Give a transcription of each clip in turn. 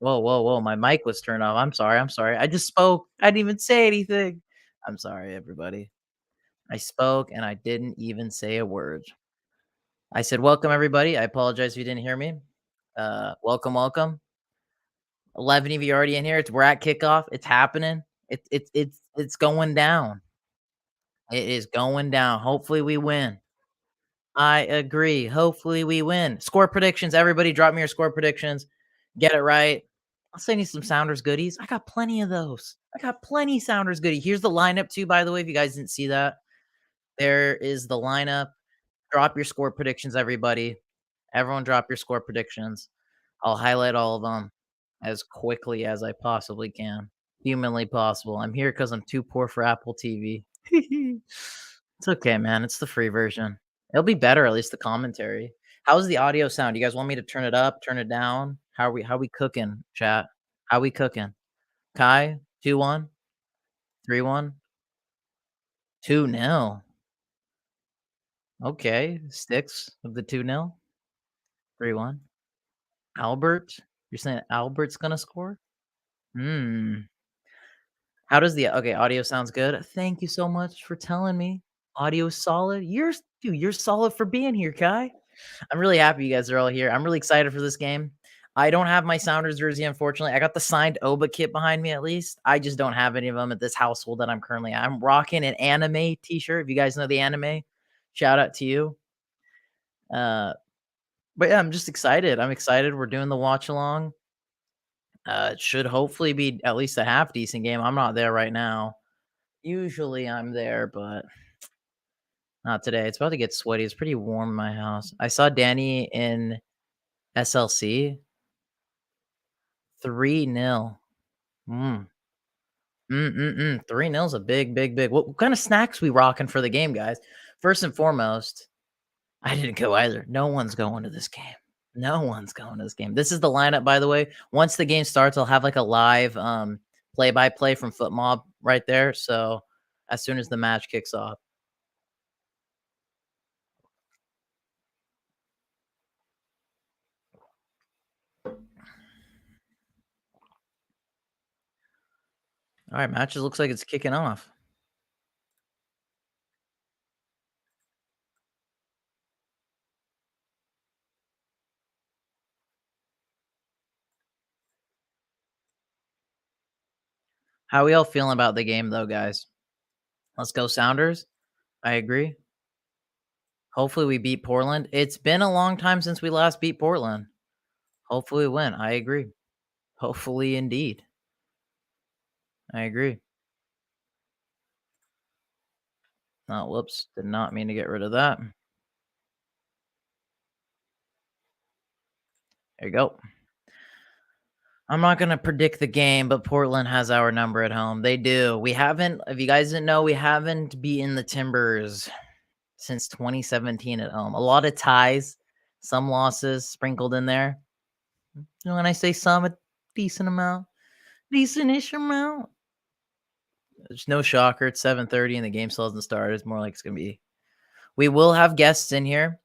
Whoa, whoa, whoa, my mic was turned off. I'm sorry. I just spoke. I didn't even say anything. I'm sorry, everybody. I spoke and I didn't even say a word. I said, "Welcome, everybody." I apologize if you didn't hear me. Welcome, welcome. 11 of you already in here. We're at kickoff. It's happening. It's going down. It is going down. Hopefully we win. I agree. Hopefully we win. Score predictions. Everybody drop me your score predictions. Get it right. I'll send you some Sounders goodies. I got plenty of those. I got plenty Sounders goodie. Here's the lineup too, by the way, if you guys didn't see that. There is the lineup. Drop your score predictions, everybody. Everyone drop your score predictions. I'll highlight all of them as quickly as I possibly can. Humanly possible. I'm here because I'm too poor for Apple TV. It's okay, man. It's the free version. It'll be better, at least the commentary. How's the audio sound? You guys want me to turn it up, turn it down? How we cooking, chat? How we cooking? Kai, 2-1, 3-1, 2-0. Okay. Sticks of the 2-0, 3-1. Albert? You're saying Albert's gonna score? Hmm. How does the okay, audio sounds good. Thank you so much for telling me. Audio is solid. You're solid for being here, Kai. I'm really happy you guys are all here. I'm really excited for this game. I don't have my Sounders jersey, unfortunately. I got the signed Oba kit behind me at least. I just don't have any of them at this household that I'm currently at. I'm rocking an anime t-shirt. If you guys know the anime, shout out to you. Uh, but yeah, I'm just excited. I'm excited. We're doing the watch along. It should hopefully be at least a half decent game. I'm not there right now. Usually I'm there, but not today. It's about to get sweaty. It's pretty warm in my house. I saw Danny in SLC 3-0. Mm. 3-0 is a big, big, big. What kind of snacks we rocking for the game, guys? First and foremost, I didn't go either. No one's going to this game. No one's going to this game. This is the lineup, by the way. Once the game starts, I'll have like a live play-by-play from FootMob right there. So as soon as the match kicks off. All right, matches looks like it's kicking off. How we all feeling about the game though, guys? Let's go Sounders. I agree. Hopefully we beat Portland. It's been a long time since we last beat Portland. Hopefully we win. I agree. Hopefully indeed. I agree. Oh, whoops. Did not mean to get rid of that. There you go. I'm not going to predict the game, but Portland has our number at home. They do. We haven't, if you guys didn't know, we haven't beaten the Timbers since 2017 at home. A lot of ties, some losses sprinkled in there. You know, when I say some, a decent amount, decent-ish amount. There's no shocker. It's 7:30 and the game still hasn't started. It's more like it's going to be. We will have guests in here.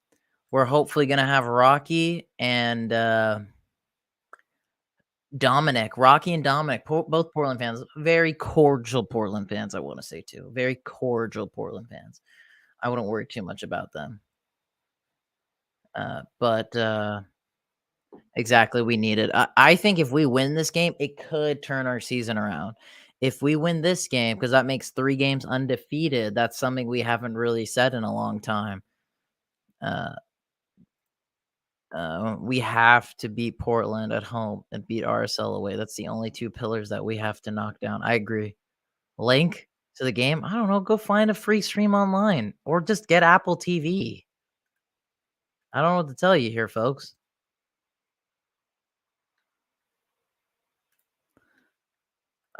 We're hopefully going to have Rocky and Dominic. Rocky and Dominic, both Portland fans. Very cordial Portland fans, I want to say, too. Very cordial Portland fans. I wouldn't worry too much about them. But exactly, we need it. I think if we win this game, it could turn our season around. If we win this game, because that makes 3 games undefeated, that's something we haven't really said in a long time. We have to beat Portland at home and beat RSL away. That's the only 2 pillars that we have to knock down. I agree. Link to the game? I don't know. Go find a free stream online or just get Apple TV. I don't know what to tell you here, folks.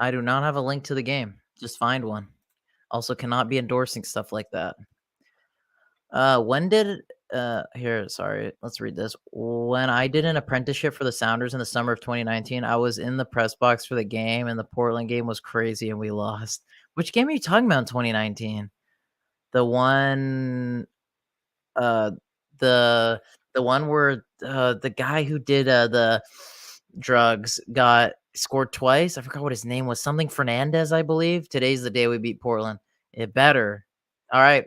I do not have a link to the game. Just find one. Also cannot be endorsing stuff like that. When did here, sorry, let's read this. When I did an apprenticeship for the Sounders in the summer of 2019, I was in the press box for the game and the Portland game was crazy and we lost. Which game are you talking about in 2019? The one uh the one where the guy who did Drugs got scored twice. I forgot what his name was. Something Fernandez, I believe. Today's the day we beat Portland. It better. All right.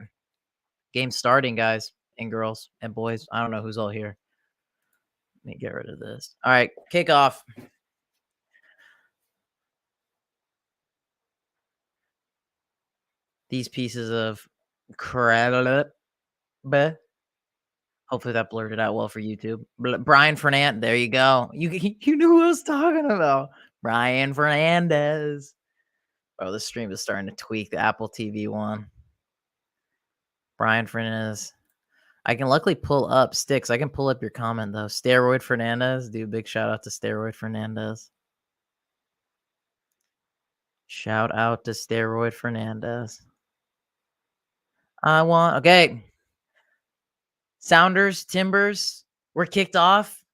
Game starting, guys and girls and boys. I don't know who's all here. Let me get rid of this. All right. Kickoff. These pieces of crap. Hopefully that blurted out well for YouTube. Brian Fernandez. There you go. You knew who I was talking about. Brian Fernandez. Oh, the stream is starting to tweak the Apple TV one. Brian Fernandez. I can luckily pull up Sticks. I can pull up your comment though. Steroid Fernandez. Dude, big shout out to Steroid Fernandez. Shout out to Steroid Fernandez. Okay. Sounders, Timbers, we're kicked off.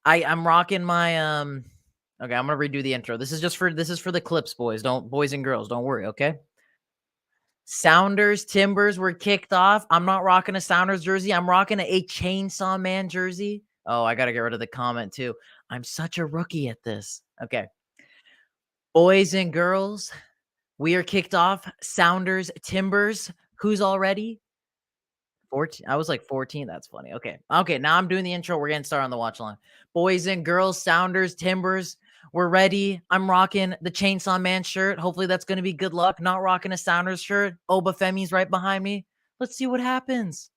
I'm rocking my okay, I'm gonna redo the intro. This is for the clips, boys. Boys and girls, don't worry, okay? Sounders, Timbers were kicked off. I'm not rocking a Sounders jersey. I'm rocking a Chainsaw Man jersey. Oh, I gotta get rid of the comment too. I'm such a rookie at this. Okay. Boys and girls, we are kicked off. Sounders, Timbers. Who's all ready? 14. I was like 14. That's funny. Okay. Okay. Now I'm doing the intro. We're getting started on the watch line. Boys and girls, Sounders, Timbers, we're ready. I'm rocking the Chainsaw Man shirt. Hopefully that's going to be good luck. Not rocking a Sounders shirt. Obafemi's right behind me. Let's see what happens.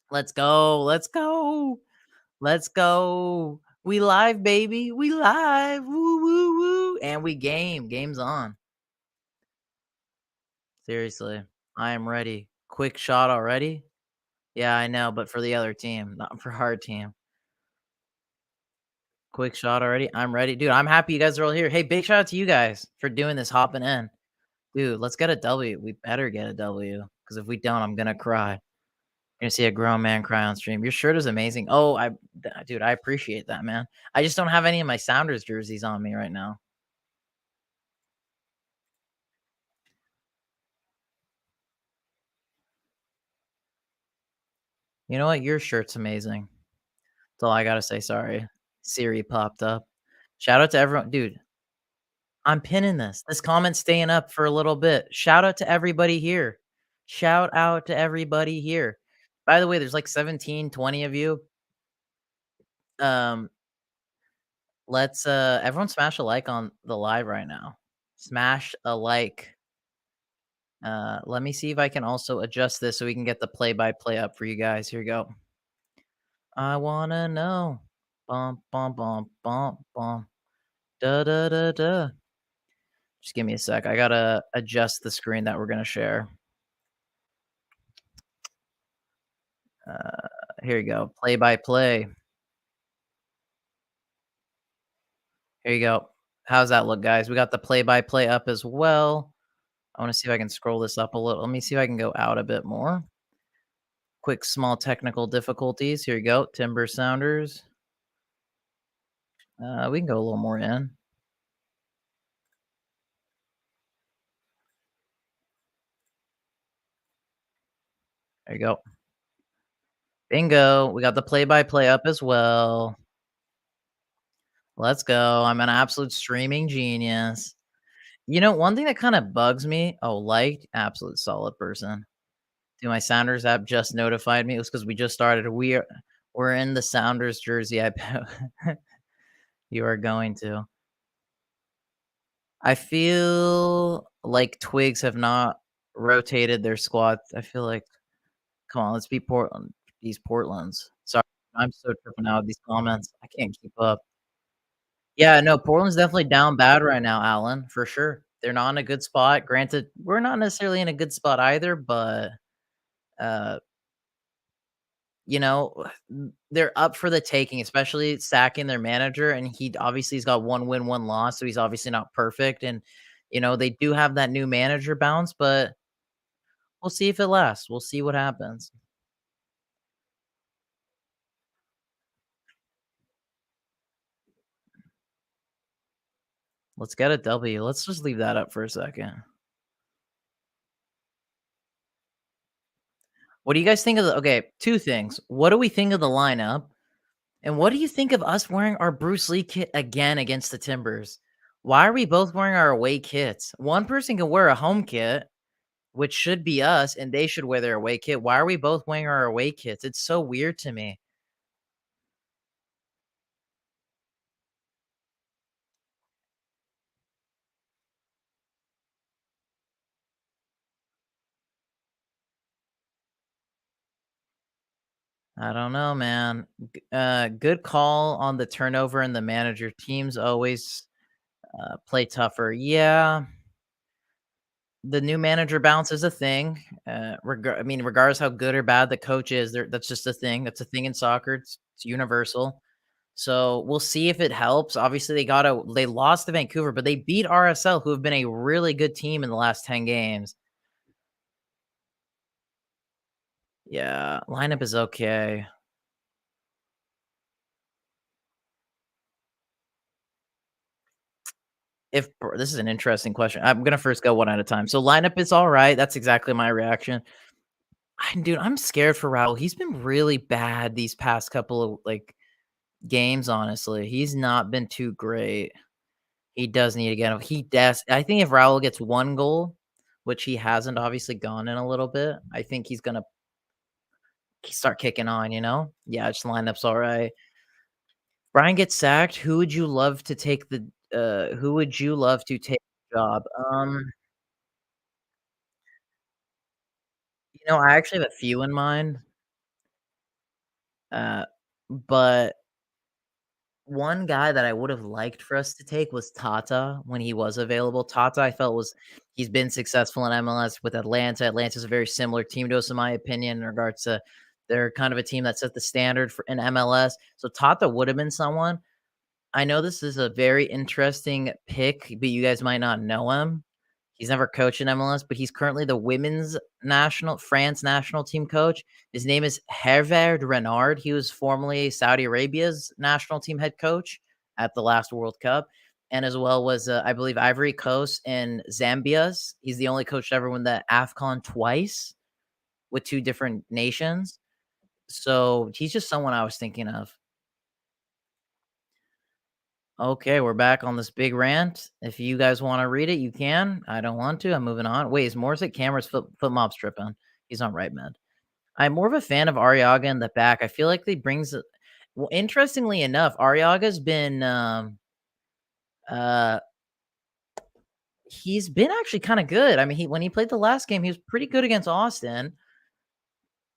Let's go. Let's go. Let's go. We live, baby. We live. Woo, woo, woo. And we game. Game's on. Seriously. I am ready. Quick shot already. Yeah, I know, but for the other team, not for our team. Quick shot already. I'm ready. Dude, I'm happy you guys are all here. Hey, big shout out to you guys for doing this, hopping in. Dude, let's get a W. We better get a W because if we don't, I'm going to cry. You're going to see a grown man cry on stream. Your shirt is amazing. Oh, dude, I appreciate that, man. I just don't have any of my Sounders jerseys on me right now. You know what? Your shirt's amazing. That's all I got to say. Sorry. Siri popped up. Shout out to everyone. Dude, I'm pinning this. This comment's staying up for a little bit. Shout out to everybody here. Shout out to everybody here. By the way, there's like 17, 20 of you. Um, let's everyone smash a like on the live right now. Smash a like. Let me see if I can also adjust this so we can get the play-by-play up for you guys. Here we go. I wanna know. Bum bum bum bum bum. Da da da da. Just give me a sec. I gotta adjust the screen that we're gonna share. Here you go. Play by play. Here you go. How's that look, guys? We got the play by play up as well. I want to see if I can scroll this up a little. Let me see if I can go out a bit more. Quick, small technical difficulties. Here you go. Timber Sounders. We can go a little more in. There you go. Bingo. We got the play by play up as well. Let's go. I'm an absolute streaming genius. You know, one thing that kind of bugs me. Oh, liked. Absolute solid person. Dude, my Sounders app just notified me. It was because we just started. We're in the Sounders jersey. I bet you are going to. I feel like Twigs have not rotated their squad. I feel like, come on, let's beat Portland. These Portlands. Sorry, I'm so tripping out with these comments. I can't keep up. Yeah, no, Portland's definitely down bad right now, Alan, for sure. They're not in a good spot. Granted, we're not necessarily in a good spot either, but uh you know, they're up for the taking, especially sacking their manager, and he's got 1 win, 1 loss, so he's obviously not perfect, and, you know, they do have that new manager bounce, but we'll see if it lasts. We'll see what happens. Let's get a W. Let's just leave that up for a second. What do you guys think of the okay, 2 things. What do we think of the lineup? And what do you think of us wearing our Bruce Lee kit again against the Timbers? Why are we both wearing our away kits? One person can wear a home kit, which should be us, and they should wear their away kit. Why are we both wearing our away kits? It's so weird to me. I don't know, man. Good call on the turnover and the manager. Teams always play tougher. Yeah, the new manager bounce is a thing. I mean, regardless how good or bad the coach is, that's just a thing. That's a thing in soccer. It's universal. So we'll see if it helps. Obviously, they lost to Vancouver, but they beat RSL, who have been a really good team in the last 10 games. Yeah, lineup is okay. If this is an interesting question. I'm gonna first go one at a time. So lineup is all right. That's exactly my reaction. Dude, I'm scared for Raúl. He's been really bad these past couple of games. Honestly, he's not been too great. He does need to get him. I think if Raúl gets one goal, which he hasn't obviously gone in a little bit, I think he's gonna start kicking on. Yeah, just lineup's all right. Brian gets sacked. Who would you love to take the? Who would you love to take the job? I actually have a few in mind, uh, but one guy that I would have liked for us to take was Tata when he was available. Tata, I felt he's been successful in MLS with Atlanta. Atlanta's a very similar team to us, in my opinion, in regards to they're kind of a team that set the standard for in MLS. So Tata would have been someone. I know this is a very interesting pick, but you guys might not know him. He's never coached in MLS, but he's currently the women's national France national team coach. His name is Hervé Renard. He was formerly Saudi Arabia's national team head coach at the last World Cup, and as well was, I believe, Ivory Coast and Zambia's. He's the only coach to ever win the AFCON twice with 2 different nations. So, he's just someone I was thinking of. Okay, we're back on this big rant. If you guys wanna read it, you can. I don't want to. I'm moving on. Wait, is Morris at Cameras foot mob tripping? He's on right mid. I'm more of a fan of Arriaga in the back. I feel like he brings well, interestingly enough, Arriaga's been, uh he's been actually kinda good. I mean, when he played the last game, he was pretty good against Austin.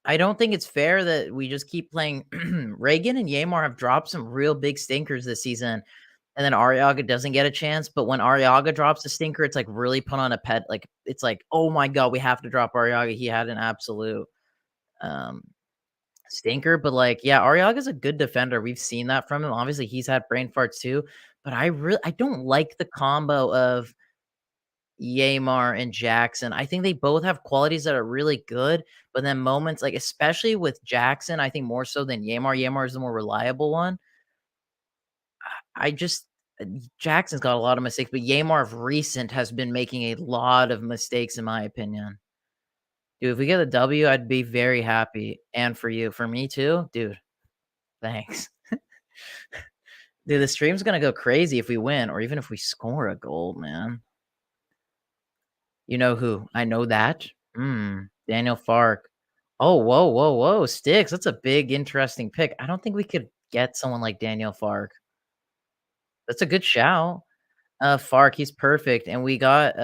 I don't think it's fair that we just keep playing Ragen and Yeimar have dropped some real big stinkers this season. And then Arriaga doesn't get a chance, but when Arriaga drops a stinker, it's, really put on a pet it's like, "Oh my god, we have to drop Arriaga." He had an absolute, um, stinker, but, yeah, Arriaga's a good defender. We've seen that from him. Obviously, he's had brain farts too, but I don't like the combo of Yeimar and Jackson. I think they both have qualities that are really good, but then moments especially with Jackson, I think more so than Yeimar. Yeimar is the more reliable one. I just Jackson's got a lot of mistakes, but Yeimar of recent has been making a lot of mistakes in my opinion. Dude, if we get a W, I'd be very happy. And for you, for me too, dude. Thanks. Dude, the stream's gonna go crazy if we win, or even if we score a goal, man. You know who? I know that. Daniel Fark. Oh, whoa, whoa, whoa, Sticks. That's a big, interesting pick. I don't think we could get someone like Daniel Fark. That's a good shout. Fark, he's perfect. And we got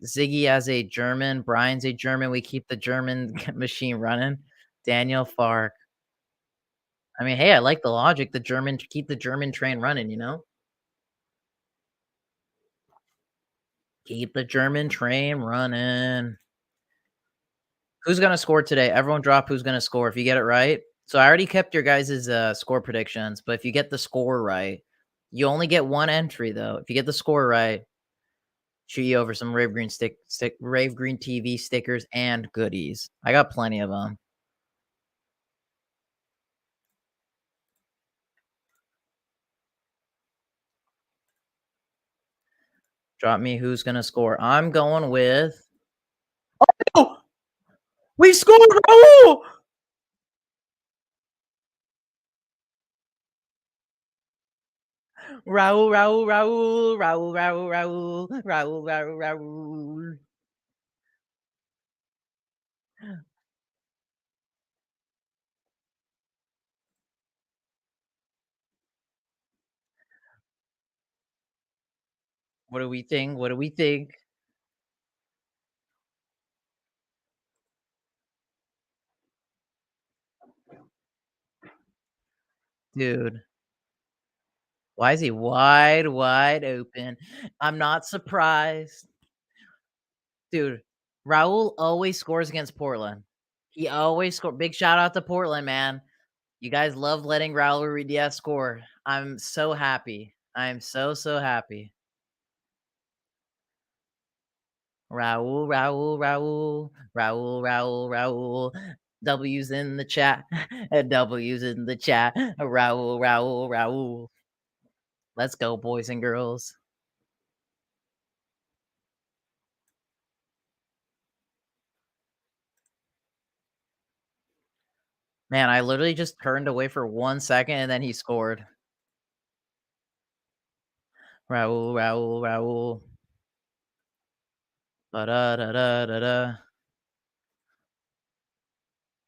Ziggy as a German, Brian's a German. We keep the German machine running. Daniel Fark. I mean, hey, I like the logic. Keep the German train running. Keep the German train running. Who's gonna score today? Everyone drop who's gonna score. If you get it right. So I already kept your guys' score predictions, but if you get the score right, you only get one entry though. If you get the score right, shoot you over some Rave Green TV stickers and goodies. I got plenty of them. Drop me who's gonna score. I'm going with Oh! We scored, Raúl! Raúl, Raúl, Raúl, Raúl, Raúl, Raúl, Raúl, Raúl, Raúl. What do we think? What do we think? Dude, why is he wide open? I'm not surprised. Dude, Raúl always scores against Portland. He always score big shout out to Portland, man. You guys love letting Raúl Ruidíaz score. I'm so happy. I'm so, so happy. Raúl, Raúl, Raúl, Raúl, Raúl, Raúl. W's in the chat. W's in the chat. Raúl, Raúl, Raúl. Let's go, boys and girls. Man, I literally just turned away for 1 second and then he scored. Raúl, Raúl, Raúl. Ba-da-da-da-da-da.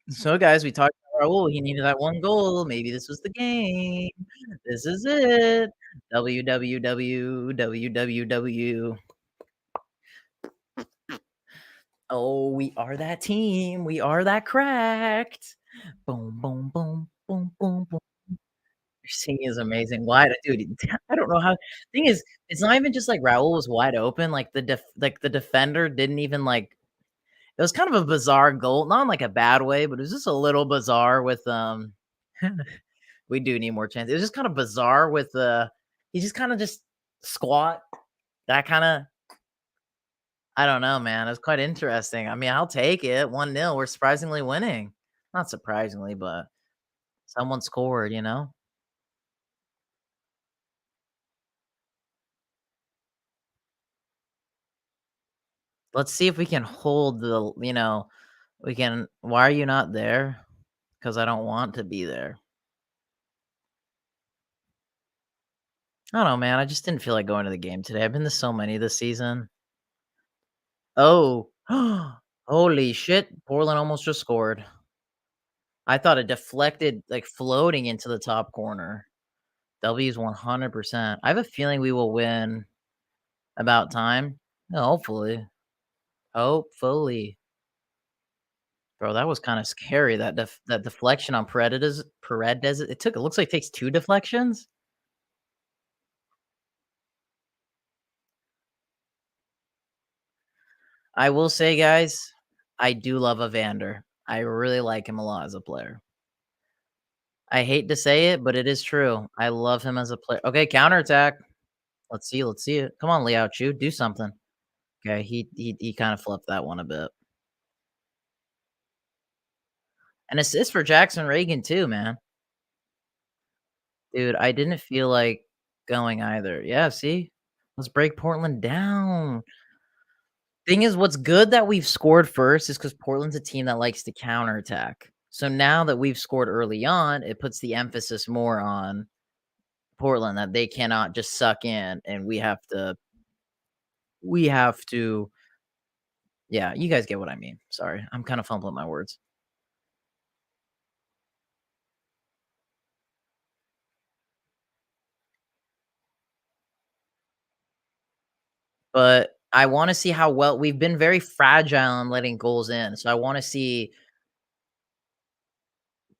So, guys, we talked about Raúl. He needed that 1 goal. Maybe this was the game. This is it. WWW. Oh, we are that team. We are that cracked. Boom, boom, boom, boom, boom, boom. Your singing is amazing. Wide dude, I don't know how thing is, it's not even just like Raúl was wide open, like, the defender didn't even, like it was kind of a bizarre goal, not in, like, a bad way, but it was just a little bizarre with, we do need more chances. It was just kinda bizarre with, he just kinda just squat, that kinda I don't know, man. It's quite interesting. I mean, I'll take it. 1-0. We're surprisingly winning. Not surprisingly, but someone scored, you know? Let's see if we can hold we can why are you not there? Because I don't want to be there. I don't know, man. I just didn't feel like going to the game today. I've been to so many this season. Oh, holy shit. Portland almost just scored. I thought it deflected, like, floating into the top corner. W's 100%. I have a feeling we will win about time. Yeah, hopefully. Hopefully. Bro, that was kinda scary, that deflection on Paredes, it looks like it takes 2 deflections? I will say, guys, I do love Evander. I really like him a lot as a player. I hate to say it, but it is true. I love him as a player. Okay, counterattack. Let's see it. Come on, Liao Chu, do something. Okay, he kinda flubbed that one a bit. An assist for Jackson Ragen too, man. Dude, I didn't feel like going either. Yeah, see? Let's break Portland down. Thing is, what's good that we've scored first is because Portland's a team that likes to counterattack. So now that we've scored early on, it puts the emphasis more on Portland that they cannot just suck in and we have to yeah, you guys get what I mean. Sorry, I'm kind of fumbling my words. But I wanna see how well we've been very fragile in letting goals in, so I wanna see,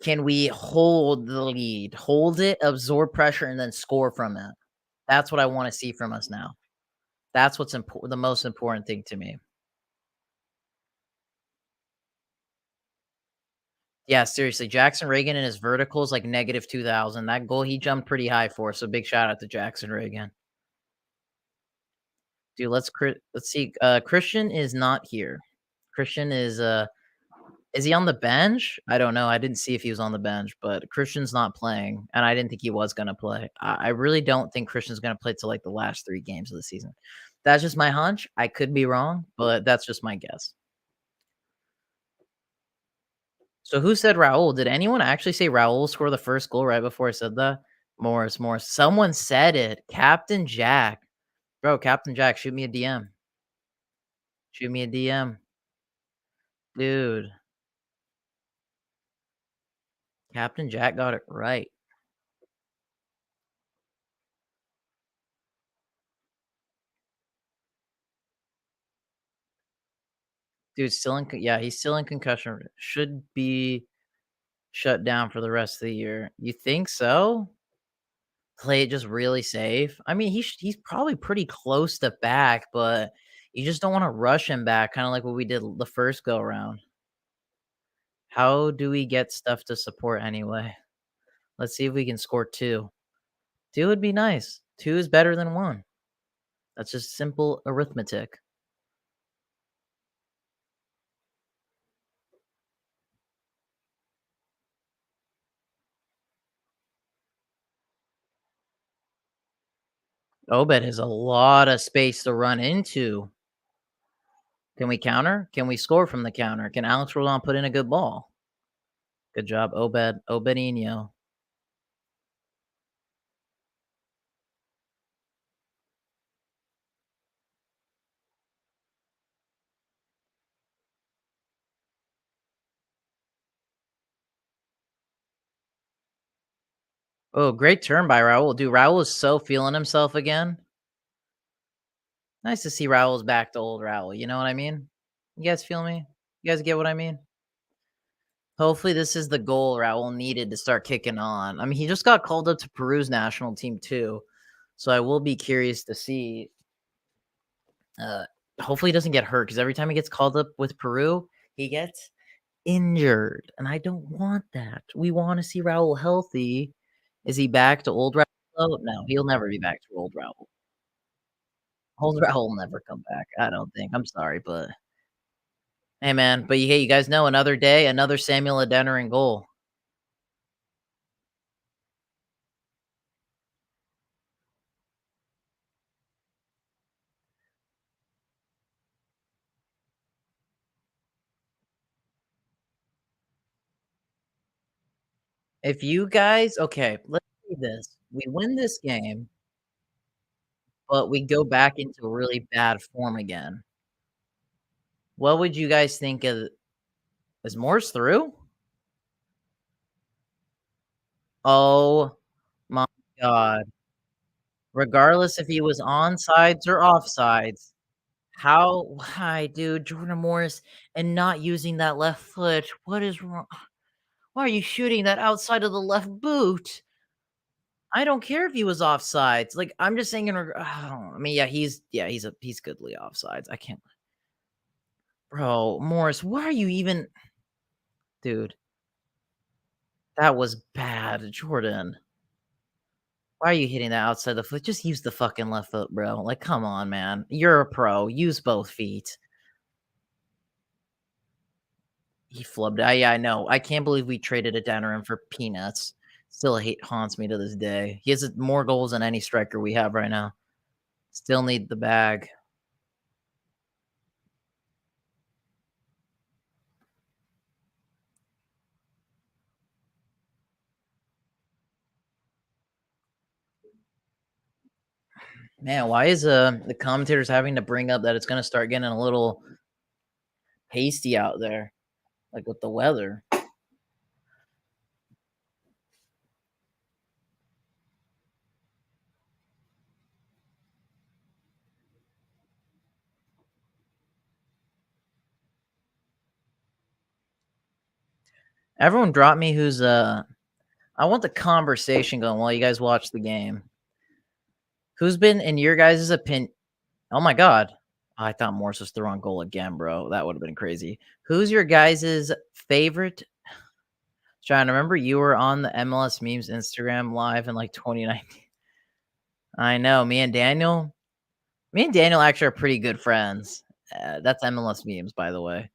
can we hold the lead, hold it, absorb pressure, and then score from it? That's what I wanna see from us now. That's what's the most important thing to me. Yeah, seriously, Jackson Ragen and his vertical is like -2000. That goal, he jumped pretty high for, so big shout out to Jackson Ragen. Dude, let's see, Christian is not here. Christian is he on the bench? I don't know, I didn't see if he was on the bench, but Christian's not playing, and I didn't think he was gonna play. I really don't think Christian's gonna play till, like, the last 3 games of the season. That's just my hunch, I could be wrong, but that's just my guess. So who said Raúl? Did anyone actually say Raúl score the first goal right before I said that? Morris. Someone said it. Captain Jack. Bro, Captain Jack, shoot me a DM. Shoot me a DM. Dude, Captain Jack got it right. Dude, still in yeah, he's still in concussion. Should be shut down for the rest of the year. You think so? Play it just really safe? I mean, he's probably pretty close to back, but you just don't wanna rush him back, kinda like what we did the first go around. How do we get stuff to support anyway? Let's see if we can score 2. 2 would be nice. 2 is better than 1. That's just simple arithmetic. Obed has a lot of space to run into. Can we counter? Can we score from the counter? Can Alex Roldan put in a good ball? Good job, Obed. Obedinho. Oh, great turn by Raúl. Dude, Raúl is so feeling himself again. Nice to see Raúl's back to old Raúl. You know what I mean? You guys feel me? You guys get what I mean? Hopefully, this is the goal Raúl needed to start kicking on. I mean, he just got called up to Peru's national team too, so I will be curious to see. Uh, Hopefully, he doesn't get hurt because every time he gets called up with Peru, he gets injured, and I don't want that. We want to see Raúl healthy. Is he back to old Raúl? Though? No, he'll never be back to old Raúl. Old Raúl will never come back. I don't think. I'm sorry, but hey, man. But hey, you guys know another day, another Samuel Adenor in goal. If you guys okay, let's do this. We win this game, but we go back into really bad form again. What would you guys think of is Morse through? Oh my god. Regardless if he was onsides or offsides, how why, dude, Jordan Morris and not using that left foot. What is wrong? Why are you shooting that outside of the left boot? I don't care if he was offsides. Like, I'm just saying I mean, he's goodly offsides. I can't bro, Morris, why are you even dude, that was bad, Jordan. Why are you hitting that outside the foot? Just use the fucking left foot, bro. Like, come on, man. You're a pro. Use both feet. He flubbed. Yeah, I know. I can't believe we traded a Danarin for peanuts. Still hate haunts me to this day. He has more goals than any striker we have right now. Still need the bag. Man, why is the commentators having to bring up that it's gonna start getting a little hasty out there, like with the weather? Everyone drop me who's I want the conversation going while you guys watch the game. Who's been in your guys' opinion? Oh my god. I thought Morse was the wrong goal again, bro. That would have been crazy. Who's your guys' favorite? Trying to remember you were on the MLS memes Instagram live in like 2019. I know. Me and Daniel actually are pretty good friends. That's MLS memes, by the way.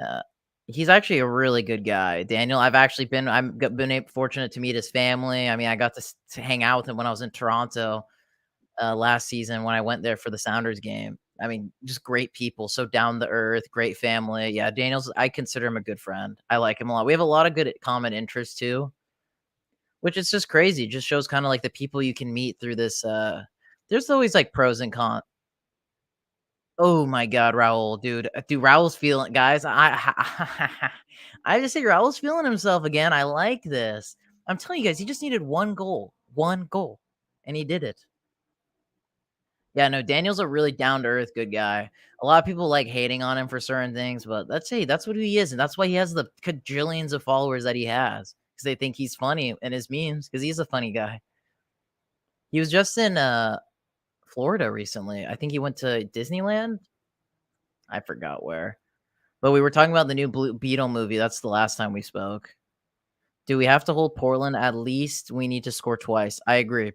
Uh, he's actually a really good guy. Daniel, I've been fortunate to meet his family. I mean, I got to hang out with him when I was in Toronto last season when I went there for the Sounders game. I mean, just great people, so down the earth, great family. Yeah, Daniel's I consider him a good friend. I like him a lot. We have a lot of good common interests too, which is just crazy. It just shows kinda like the people you can meet through this, there's always, like, pros and cons. Oh my god, Raúl, dude, Raúl's feeling guys, I just say Raúl's feeling himself again, I like this. I'm telling you guys, he just needed 1 goal, and he did it. Yeah, no, Daniel's a really down to earth good guy. A lot of people like hating on him for certain things, but that's what he is, and that's why he has the cajillions of followers that he has, because they think he's funny in his memes, because he's a funny guy. He was just in, Florida recently. I think he went to Disneyland? I forgot where. But we were talking about the new Blue Beetle movie, that's the last time we spoke. Do we have to hold Portland? At least we need to score twice. I agree.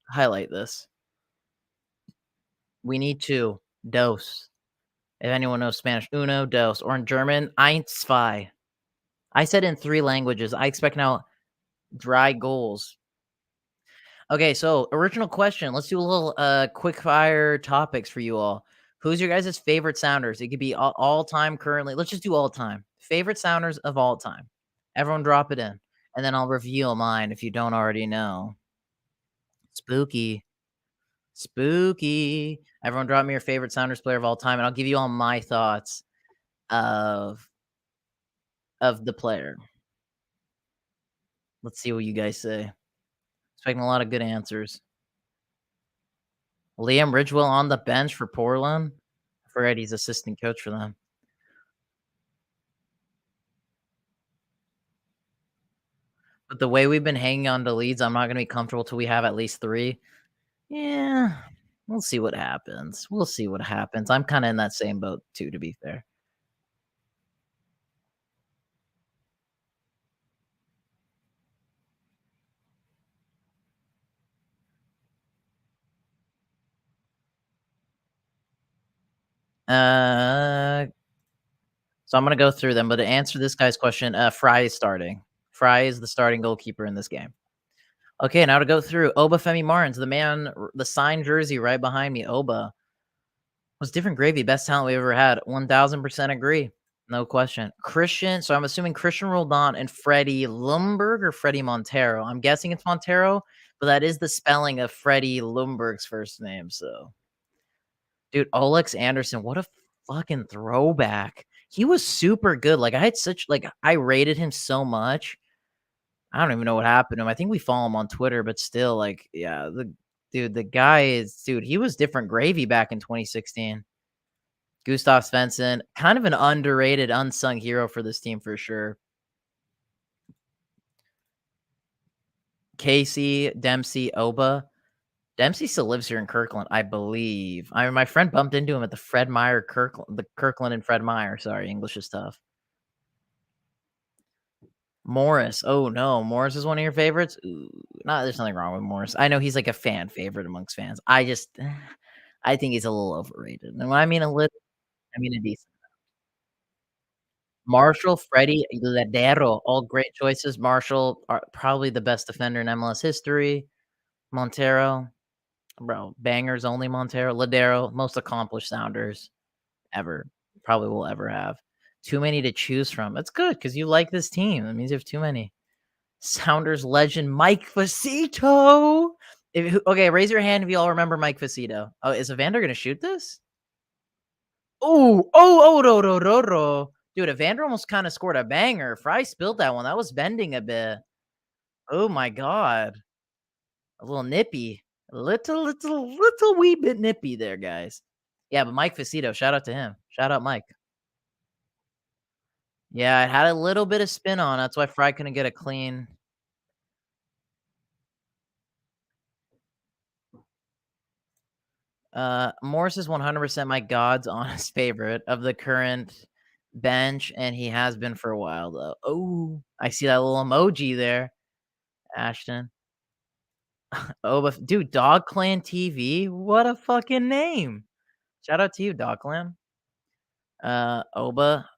Highlight this. We need to. Dos. If anyone knows Spanish, uno, dos, or in German, eins, zwei. I said in 3 languages. I expect now dry goals. Okay, so original question. Let's do a little quick fire topics for you all. Who's your guys' favorite sounders? It could be all time currently. Let's just do all time. Favorite sounders of all time. Everyone drop it in. And then I'll reveal mine if you don't already know. Spooky. Spooky. Everyone drop me your favorite Sounders player of all time, and I'll give you all my thoughts of the player. Let's see what you guys say. Expecting a lot of good answers. Liam Ridgewell on the bench for Portland. Fredy's assistant coach for them. But the way we've been hanging on to leads, I'm not gonna be comfortable till we have at least 3. Yeah, we'll see what happens. We'll see what happens. I'm kinda in that same boat too, to be fair. Uh, so I'm gonna go through them, but to answer this guy's question, Frei is starting. Frei is the starting goalkeeper in this game. Okay, now to go through Obafemi Martins, the man, the signed jersey right behind me. Oba was different gravy, best talent we ever had. 1000% agree, no question. Christian, so I'm assuming Christian Roldan and Fredy Lumberg or Fredy Montero. I'm guessing it's Montero, but that is the spelling of Fredy Lumberg's first name. So, dude, Olex Anderson, what a fucking throwback. He was super good. Like I rated him so much. I don't even know what happened to him. I think we follow him on Twitter, but still, like, yeah, the guy is dude, he was different gravy back in 2016. Gustav Svensson, kind of an underrated, unsung hero for this team for sure. Casey, Dempsey, Oba. Dempsey still lives here in Kirkland, I believe. I mean, my friend bumped into him at the Fred Meyer the Kirkland and Fred Meyer. Sorry, English is tough. Morris. Oh no, Morris is one of your favorites? Ooh, no, there's nothing wrong with Morris. I know he's like a fan favorite amongst fans. I just I think he's a little overrated. And when I mean a little, I mean a decent. Marshall, Fredy, Lodeiro, all great choices. Marshall, probably the best defender in MLS history. Montero, bro, bangers only Montero. Lodeiro, most accomplished Sounders ever, probably will ever have. Too many to choose from. That's good because you like this team. That means you have too many. Sounders legend Mike Facito. Okay, raise your hand if you all remember Mike Facito. Oh, is Evander gonna shoot this? Oh, dude, Evander almost kind of scored a banger. Fry spilled that one. That was bending a bit. Oh my god, a little nippy, little wee bit nippy there, guys. Yeah, but Mike Facito, shout out to him. Shout out Mike. Yeah, it had a little bit of spin on. That's why Fry couldn't get a clean. Morris is 100% my God's honest favorite of the current bench, and he has been for a while, though. Oh, I see that little emoji there, Ashton. Oh, but dude, Dog Clan TV, what a fucking name. Shout out to you, Dog Clan. Oba,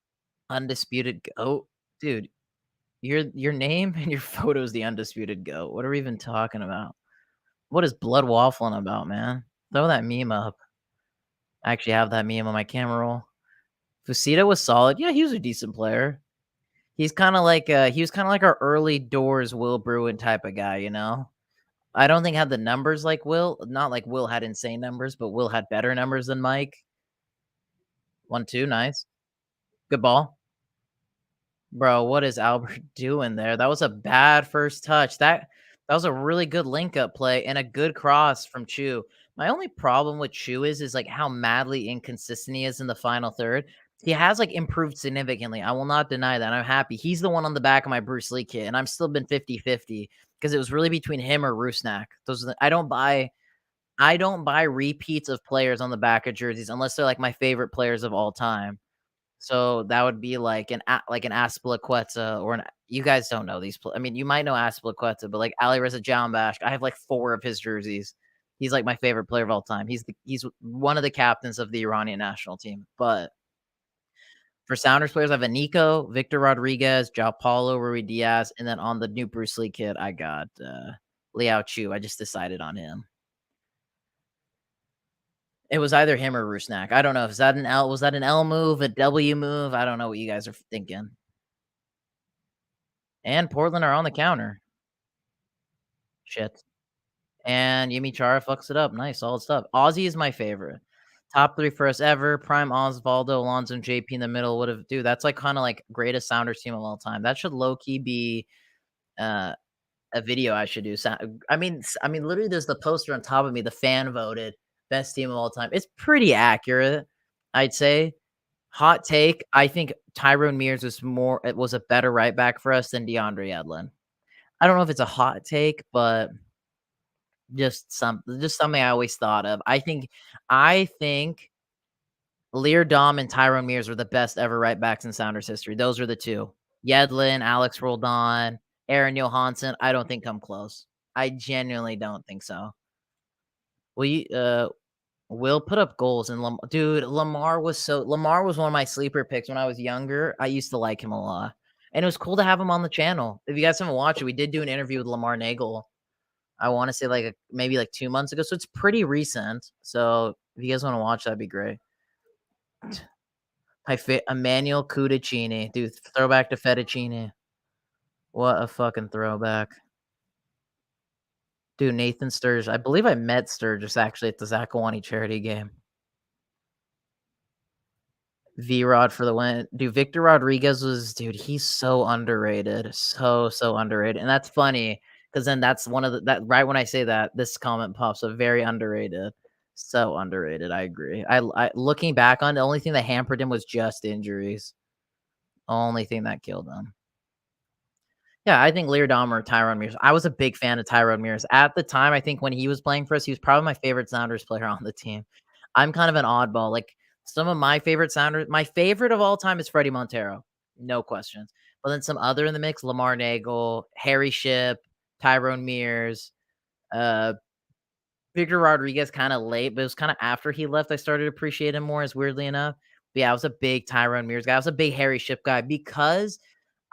undisputed goat. Dude, your name and your photo is the undisputed goat. What are we even talking about? What is blood waffling about, man? Throw that meme up. I actually have that meme on my camera roll. Fusita was solid. Yeah, he was a decent player. he was kinda like our early doors Will Bruin type of guy, you know? I don't think had the numbers like Will, not like Will had insane numbers, but Will had better numbers than Mike. 1-2, nice. Good ball. Bro, what is Albert doing there? That was a bad first touch. That was a really good link up play and a good cross from Chu. My only problem with Chu is like how madly inconsistent he is in the final third. He has like improved significantly. I will not deny that. I'm happy. He's the one on the back of my Bruce Lee kit, and I'm still been 50-50 because it was really between him or Rusnak. I don't buy repeats of players on the back of jerseys unless they're like my favorite players of all time. So that would be like an Aspilicueta or an you guys don't know these I mean, you might know Aspilicueta, but like Ali Reza Jahanbakhsh, I have like 4 of his jerseys. He's like my favorite player of all time. He's one of the captains of the Iranian national team. But for Sounders players, I have a Nico, Victor Rodriguez, João Paulo, Ruidíaz, and then on the new Bruce Lee kit, I got Liao Chu. I just decided on him. It was either him or Rusnak. I don't know. Is that an L? Was that an L move, a W move? I don't know what you guys are thinking. And Portland are on the counter. Shit. And Yimi Chara fucks it up. Nice, solid stuff. Ozzy is my favorite. Top 3 for us ever. Prime Osvaldo, Alonso, and JP in the middle would have dude, that's like kinda like greatest Sounders team of all time. That should low key be uh, a video I should do. I mean, literally, there's the poster on top of me, the fan voted best team of all time. It's pretty accurate, I'd say. Hot take, I think Tyrone Mears was a better right back for us than DeAndre Yedlin. I don't know if it's a hot take, but just something I always thought of. I think Lear Dom and Tyrone Mears were the best ever right backs in Sounders history. Those are the 2. Yedlin, Alex Roldan, Aaron Johansson, I don't think come close. I genuinely don't think so. We Will put up goals and dude, Lamar was one of my sleeper picks when I was younger. I used to like him a lot. And it was cool to have him on the channel. If you guys haven't watched it, we did do an interview with Lamar Nagel. I wanna say maybe like 2 months ago, so it's pretty recent. So if you guys wanna watch, that'd be great. Emmanuel Cudicini, dude, throwback to fettuccine. What a fucking throwback. Dude, Nathan Sturge. I believe I met Sturgis actually at the Zakawani charity game. V-Rod for the win. Dude, Victor Rodriguez dude, he's so underrated. So underrated. And that's funny because then that's one of that right when I say that, this comment pops up very underrated. So underrated. I agree. Looking back on the only thing that hampered him was just injuries. Only thing that killed him. Yeah, I think Leardom or Tyrone Mears. I was a big fan of Tyrone Mears. At the time, I think when he was playing for us, he was probably my favorite Sounders player on the team. I'm kind of an oddball. Like some of my favorite Sounders, my favorite of all time is Fredy Montero. No questions. But then some other in the mix, Lamar Nagel, Harry Ship, Tyrone Mears, uh, Victor Rodriguez kind of late, but it was kind of after he left I started to appreciate him more, as weirdly enough. But yeah, I was a big Tyrone Mears guy. I was a big Harry Ship guy because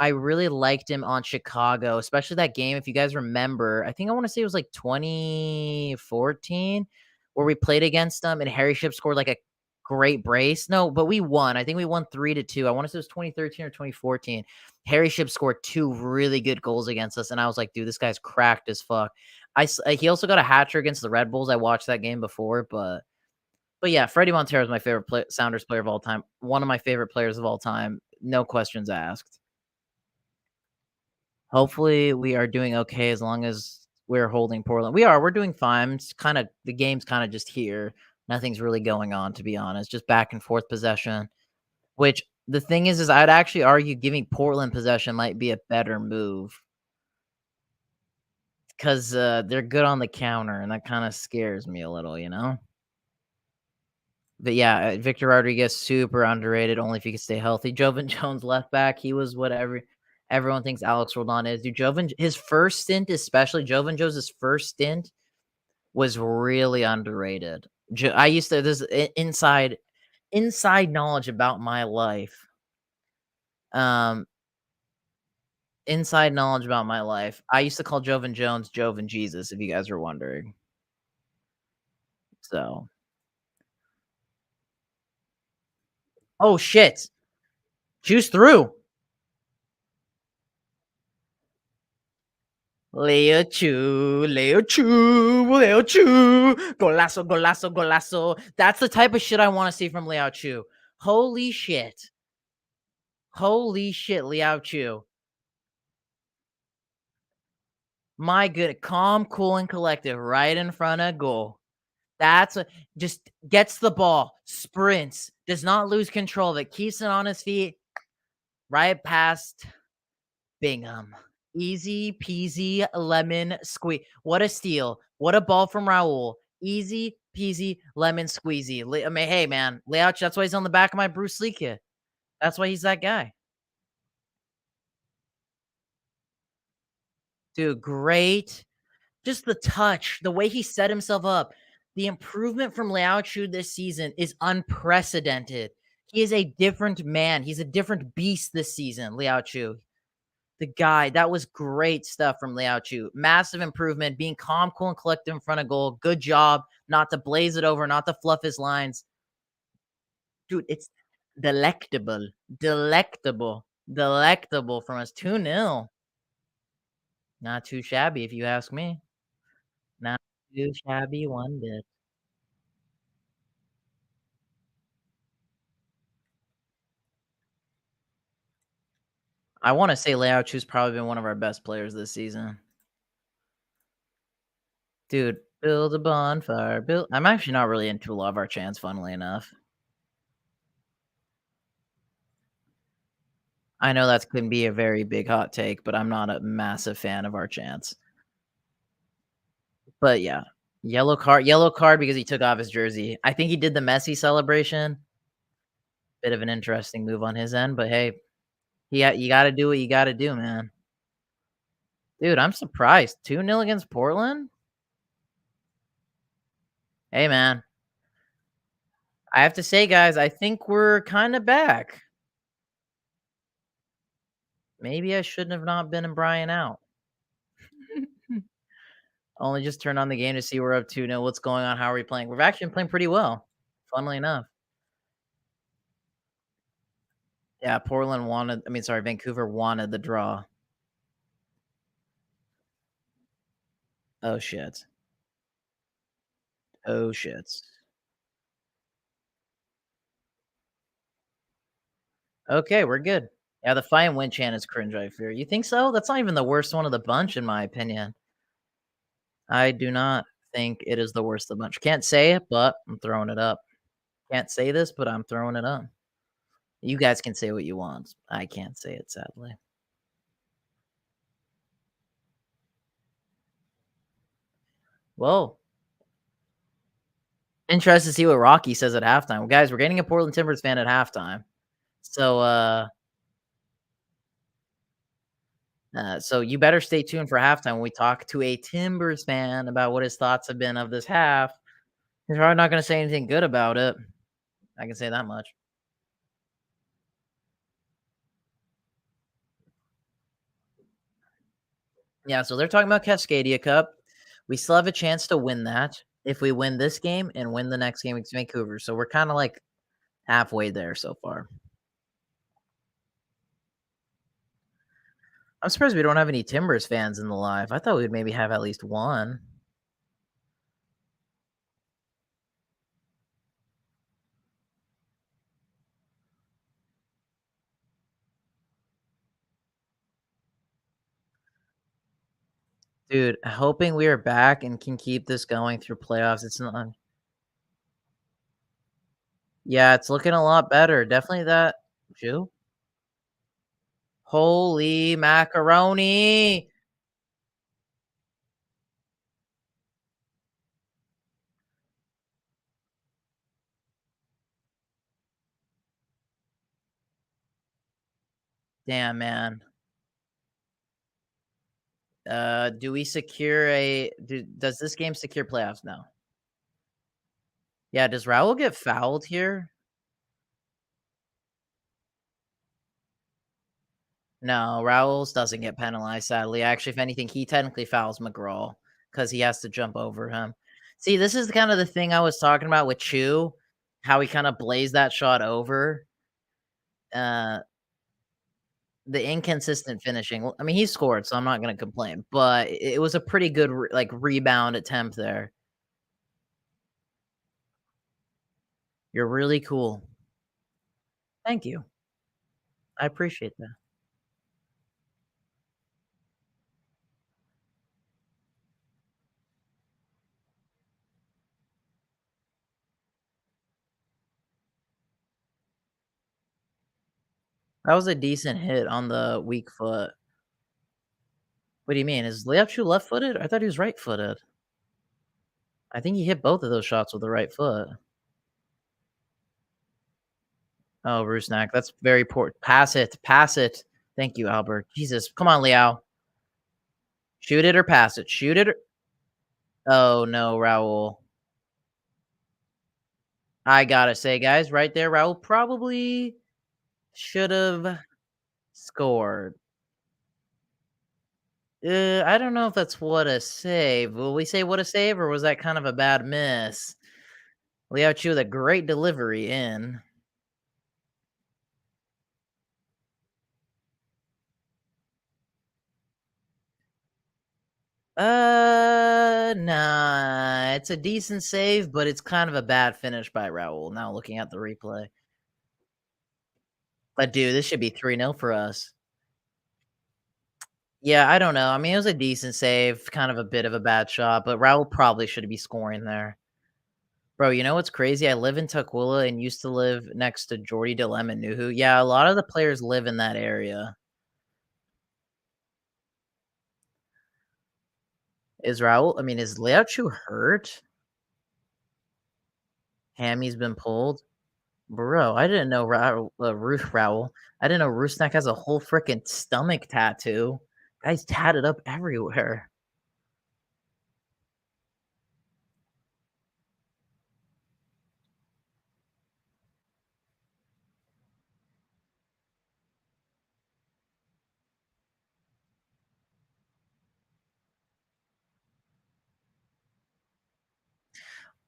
I really liked him on Chicago, especially that game. If you guys remember, I think I want to say it was like 2014 where we played against them and Harry Ship scored like a great brace. No, but we won. I think we won 3-2. I want to say it was 2013 or 2014. Harry Ship scored 2 really good goals against us, and I was like, dude, this guy's cracked as fuck. He also got a hat trick against the Red Bulls. I watched that game before, but yeah, Fredy Montero is my favorite Sounders player of all time. One of my favorite players of all time. No questions asked. Hopefully, we are doing okay as long as we're holding Portland. We are. We're doing fine. It's kinda the game's kinda just here. Nothing's really going on, to be honest. Just back and forth possession, which the thing is I'd actually argue giving Portland possession might be a better move because they're good on the counter, and that kinda scares me a little, you know? But yeah, Victor Rodriguez, super underrated, only if he could stay healthy. Jovan Jones, left back, he was whatever everyone thinks Alex Roldan is. Dude, his first stint, especially Jovan Jones' first stint, was really underrated. I used to this inside knowledge about my life. Um, inside knowledge about my life. I used to call Jovan Jones Jovan Jesus, if you guys were wondering. So, oh shit, juice through. Leo Chu, Leo Chu, Leo Chu, golazo, golazo, golazo. That's the type of shit I want to see from Liao Chu. Holy shit. Holy shit, Liao Chu. My good, calm, cool, and collective right in front of goal. That's a, just gets the ball, sprints, does not lose control of it, keeps it on his feet, right past Bingham. Easy peasy lemon squeeze. What a steal. What a ball from Raúl. Easy peasy lemon squeezy. I mean, hey, man, Leouch, that's why he's on the back of my Bruce Lee kit. That's why he's that guy. Dude, great. Just the touch, the way he set himself up. The improvement from Liao Chu this season is unprecedented. He is a different man. He's a different beast this season, Liao Chu. The guy, that was great stuff from Liao Chu. Massive improvement, being calm, cool, and collected in front of goal. Good job not to blaze it over, not to fluff his lines. Dude, it's delectable. Delectable. Delectable from us. 2-0. Not too shabby, if you ask me. Not too shabby one bit. I want to say Liao Chu's probably been one of our best players this season. Dude, build a bonfire. I'm actually not really into a lot of our chants, funnily enough. I know that can be a very big hot take, but I'm not a massive fan of our chants. But yeah, yellow card because he took off his jersey. I think he did the Messi celebration. Bit of an interesting move on his end, but hey, you got to do what you got to do, man. Dude, I'm surprised. 2-0 against Portland? Hey, man. I have to say, guys, I think we're kind of back. Maybe I shouldn't have not been in Brian out. Only just turned on the game to see we're up 2-0. What's going on? How are we playing? We've actually been playing pretty well, funnily enough. Yeah, Vancouver wanted the draw. Oh, shit. Oh, shit. Okay, we're good. Yeah, the Fine Wind chant is cringe, I fear. You think so? That's not even the worst one of the bunch, in my opinion. I do not think it is the worst of the bunch. Can't say it, but I'm throwing it up. Can't say this, but I'm throwing it up. You guys can say what you want. I can't say it, sadly. Well, interested to see what Rocky says at halftime. Well, guys, we're getting a Portland Timbers fan at halftime. So, so you better stay tuned for halftime when we talk to a Timbers fan about what his thoughts have been of this half. He's probably not going to say anything good about it. I can say that much. Yeah, so they're talking about Cascadia Cup. We still have a chance to win that if we win this game and win the next game against Vancouver. So we're kind of like halfway there so far. I'm surprised we don't have any Timbers fans in the live. I thought we'd maybe have at least one. Dude, hoping we are back and can keep this going through playoffs. It's not. Yeah, it's looking a lot better. Definitely that. Jew. Holy macaroni. Damn, man. Do we secure does this game secure playoffs now? Yeah, does Raúl get fouled here? No, Raúl's doesn't get penalized, sadly. Actually, if anything, he technically fouls McGraw because he has to jump over him. See, this is kind of the thing I was talking about with Chu, how he kind of blazed that shot over. Uh, the inconsistent finishing. Well, I mean, he scored, so I'm not gonna complain, but it was a pretty good like rebound attempt there. You're really cool. Thank you. I appreciate that. That was a decent hit on the weak foot. What do you mean? Is Leochu left-footed? I thought he was right-footed. I think he hit both of those shots with the right foot. Oh, Rusnák, that's very poor. Pass it, pass it. Thank you, Albert. Jesus, come on, Liao. Shoot it or pass it. Shoot it or oh, no, Raúl. I gotta say, guys, right there, Raúl probably should've scored. I don't know if that's what a save. Will we say what a save, or was that kind of a bad miss? Liao Chu with a great delivery in. Nah, it's a decent save, but it's kind of a bad finish by Raúl, now looking at the replay. But dude, this should be 3-0 for us. Yeah, I don't know. I mean, it was a decent save, kind of a bit of a bad shot, but Raúl probably should be scoring there. Bro, you know what's crazy? I live in Tukwila and used to live next to Jordy Delem and Nouhou. Yeah, a lot of the players live in that area. Is Raúl I mean, is Leochu hurt? Hammy's been pulled? Bro, I didn't know Raúl. I didn't know Rusnák has a whole freaking stomach tattoo. Guy's tatted up everywhere.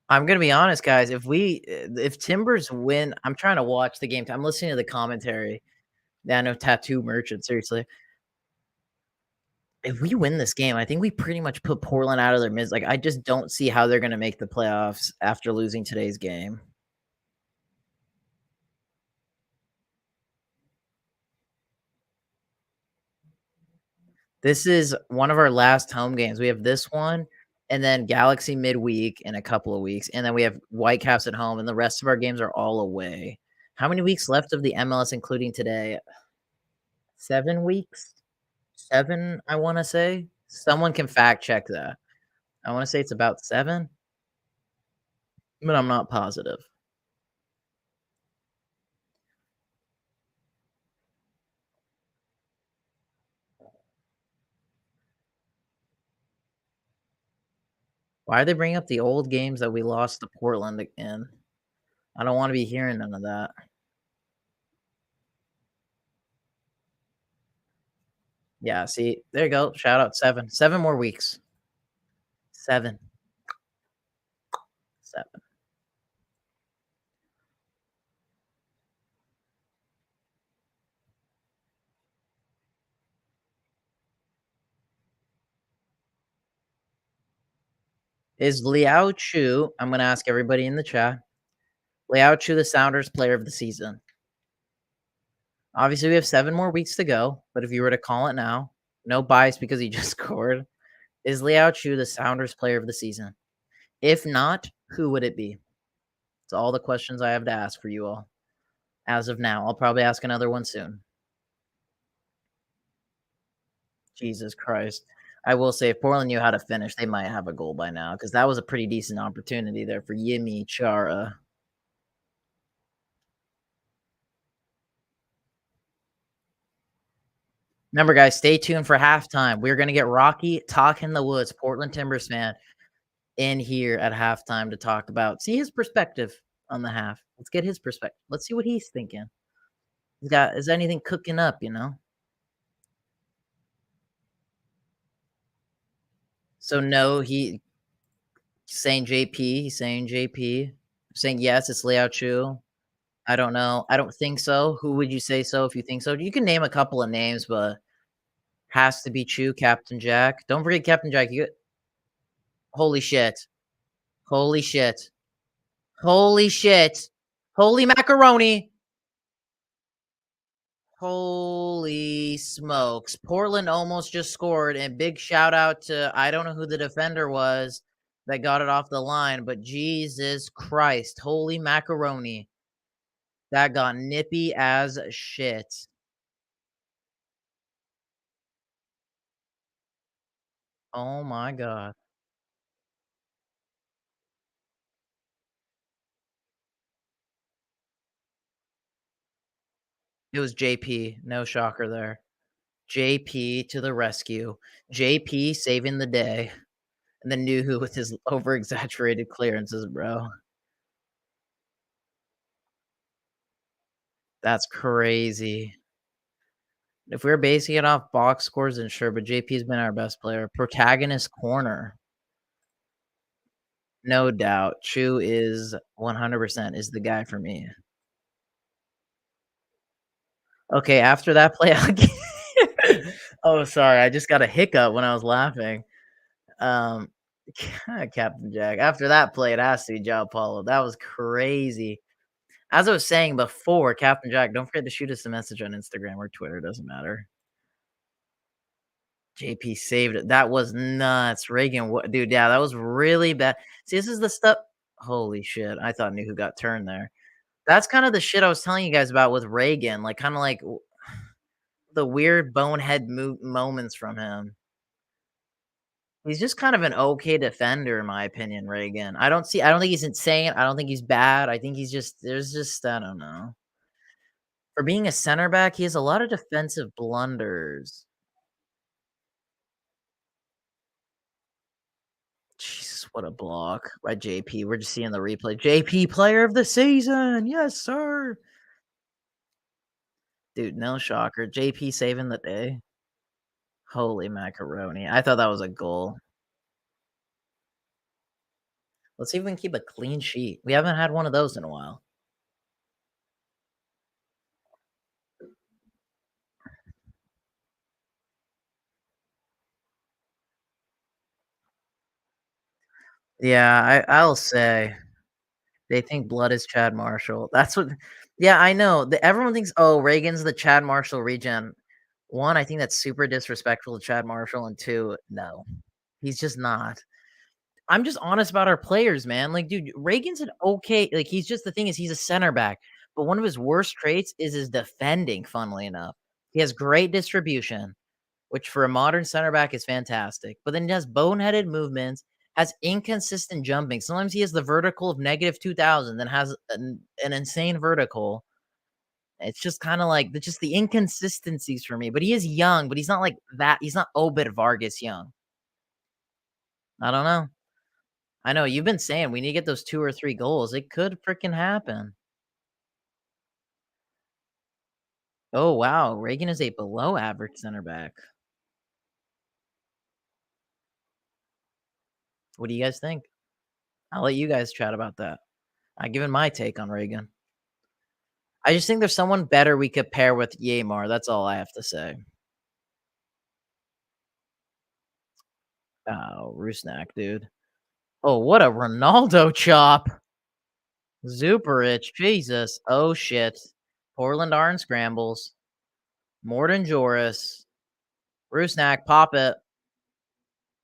I'm gonna be honest, guys, if Timbers win, I'm trying to watch the game. I'm listening to the commentary. Yeah, no tattoo merchant, seriously. If we win this game, I think we pretty much put Portland out of their midst. Like, I just don't see how they're gonna make the playoffs after losing today's game. This is one of our last home games. We have this one, and then Galaxy midweek in a couple of weeks, and then we have Whitecaps at home, and the rest of our games are all away. How many weeks left of the MLS, including today? 7 weeks? 7, I wanna say? Someone can fact check that. I wanna say it's about 7, but I'm not positive. Why are they bringing up the old games that we lost to Portland again? I don't wanna be hearing none of that. Yeah, see, there you go, shout out 7. 7 more weeks. 7, 7. Is Liao Chu I'm gonna ask everybody in the chat, Liao Chu the Sounders player of the season? Obviously, we have 7 more weeks to go, but if you were to call it now, no bias because he just scored, is Liao Chu the Sounders player of the season? If not, who would it be? It's all the questions I have to ask for you all as of now. I'll probably ask another one soon. Jesus Christ. I will say if Portland knew how to finish, they might have a goal by now because that was a pretty decent opportunity there for Yimi Chara. Remember, guys, stay tuned for halftime. We're gonna get Rocky talking the woods, Portland Timbers fan, in here at halftime to talk about see his perspective on the half. Let's get his perspective. Let's see what he's thinking. He's got is anything cooking up, you know? So no, saying JP, he's saying JP. Saying yes, it's Liao Chu. I don't know. I don't think so. Who would you say so if you think so? You can name a couple of names, but has to be Chew, Captain Jack. Don't forget Captain Jack. You holy shit. Holy shit. Holy shit. Holy macaroni. Holy smokes. Portland almost just scored, and big shout out to I don't know who the defender was that got it off the line, but Jesus Christ. Holy macaroni. That got nippy as shit. Oh my god. It was JP, no shocker there. JP to the rescue. JP saving the day, and then Nouhou with his over exaggerated clearances, bro. That's crazy. If we were basing it off box scores, then sure, but JP's been our best player. Protagonist corner, no doubt. Chu is 100% is the guy for me. Okay, after that play, I'll gi oh, sorry, I just got a hiccup when I was laughing. Um, Captain Jack. After that play, it has to be João Paulo. That was crazy. As I was saying before, Captain Jack, don't forget to shoot us a message on Instagram or Twitter, doesn't matter. JP saved it. That was nuts. Reagan, what dude, yeah, that was really bad. See, this is the stuff holy shit. I thought knew who got turned there. That's kind of the shit I was telling you guys about with Reagan, like kind of like the weird bonehead moments from him. He's just kind of an okay defender, in my opinion, Reagan. I don't think he's insane. I don't think he's bad. I think he's just there's just I don't know. For being a center back, he has a lot of defensive blunders. Jesus, what a block by JP. We're just seeing the replay. JP player of the season. Yes, sir. Dude, no shocker. JP saving the day. Holy macaroni. I thought that was a goal. Let's see if we can keep a clean sheet. We haven't had one of those in a while. Yeah, I'll say they think Blood is Chad Marshall. That's what yeah, I know. Everyone thinks, "Oh, Reagan's the Chad Marshall regen." 1, I think that's super disrespectful to Chad Marshall, and 2, no. He's just not. I'm just honest about our players, man. Like, dude, Reagan's an okay like, he's just the thing is he's a center back, but one of his worst traits is his defending, funnily enough. He has great distribution, which for a modern center back is fantastic, but then he has boneheaded movements, has inconsistent jumping. Sometimes he has the vertical of -2000, then has an insane vertical. It's just kinda like just the inconsistencies for me, but he is young, but he's not like that he's not Obed Vargas young. I don't know. I know you've been saying we need to get those 2 or 3 goals. It could freaking happen. Oh, wow. Reagan is a below average center back. What do you guys think? I'll let you guys chat about that. I've given my take on Reagan. I just think there's someone better we could pair with Yeimar. That's all I have to say. Oh, Rusnák, dude. Oh, what a Ronaldo chop. Zuperich, Jesus. Oh, shit. Portland Arn scrambles. Morton Joris. Rusnák, pop it.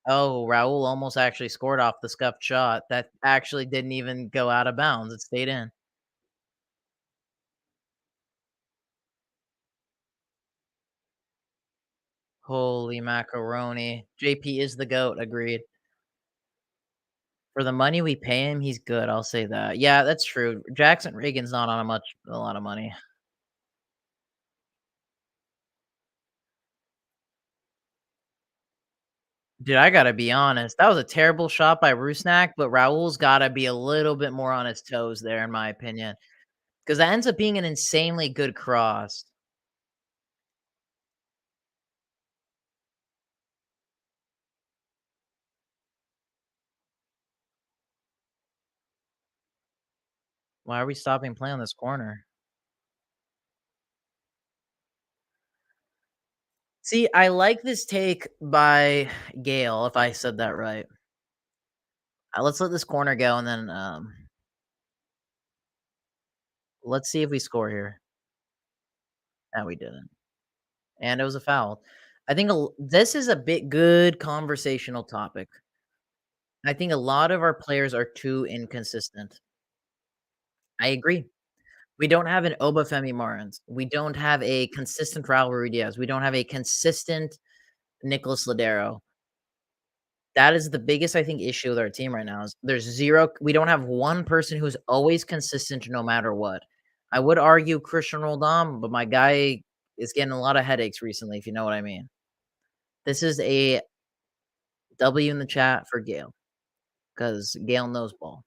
Oh, Raúl almost actually scored off the scuffed shot. That actually didn't even go out of bounds. It stayed in. Holy macaroni. JP is the GOAT, agreed. For the money we pay him, he's good, I'll say that. Yeah, that's true. Jackson Reagan's not on a lot of money. Dude, I gotta be honest. That was a terrible shot by Rusnak, but Raul's gotta be a little bit more on his toes there, in my opinion. Because that ends up being an insanely good cross. Why are we stopping play on this corner? See, I like this take by Gale, if I said that right. Let's let this corner go, and then, let's see if we score here. No, we didn't, and it was a foul. I think this is a bit good conversational topic. I think a lot of our players are too inconsistent. I agree. We don't have an Obafemi Martins. We don't have a consistent Raúl Ruidíaz. We don't have a consistent Nicolás Lodeiro. That is the biggest, I think, issue with our team right now is there's 0 we don't have one person who's always consistent no matter what. I would argue Cristian Roldan, but my guy is getting a lot of headaches recently, if you know what I mean. This is a W in the chat for Gale because Gale knows ball.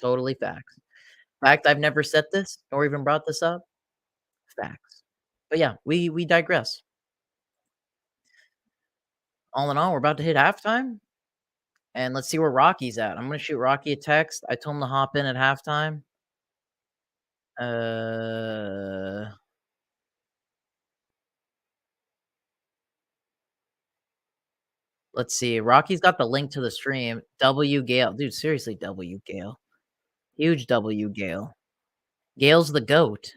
Totally facts. Fact, I've never said this or even brought this up. Facts. But yeah, we digress. All in all, we're about to hit halftime, and let's see where Rocky's at. I'm gonna shoot Rocky a text. I told him to hop in at halftime. Uh, let's see. Rocky's got the link to the stream. W Gale, dude. Seriously, W Gale. Huge W Gale. Gale's the goat.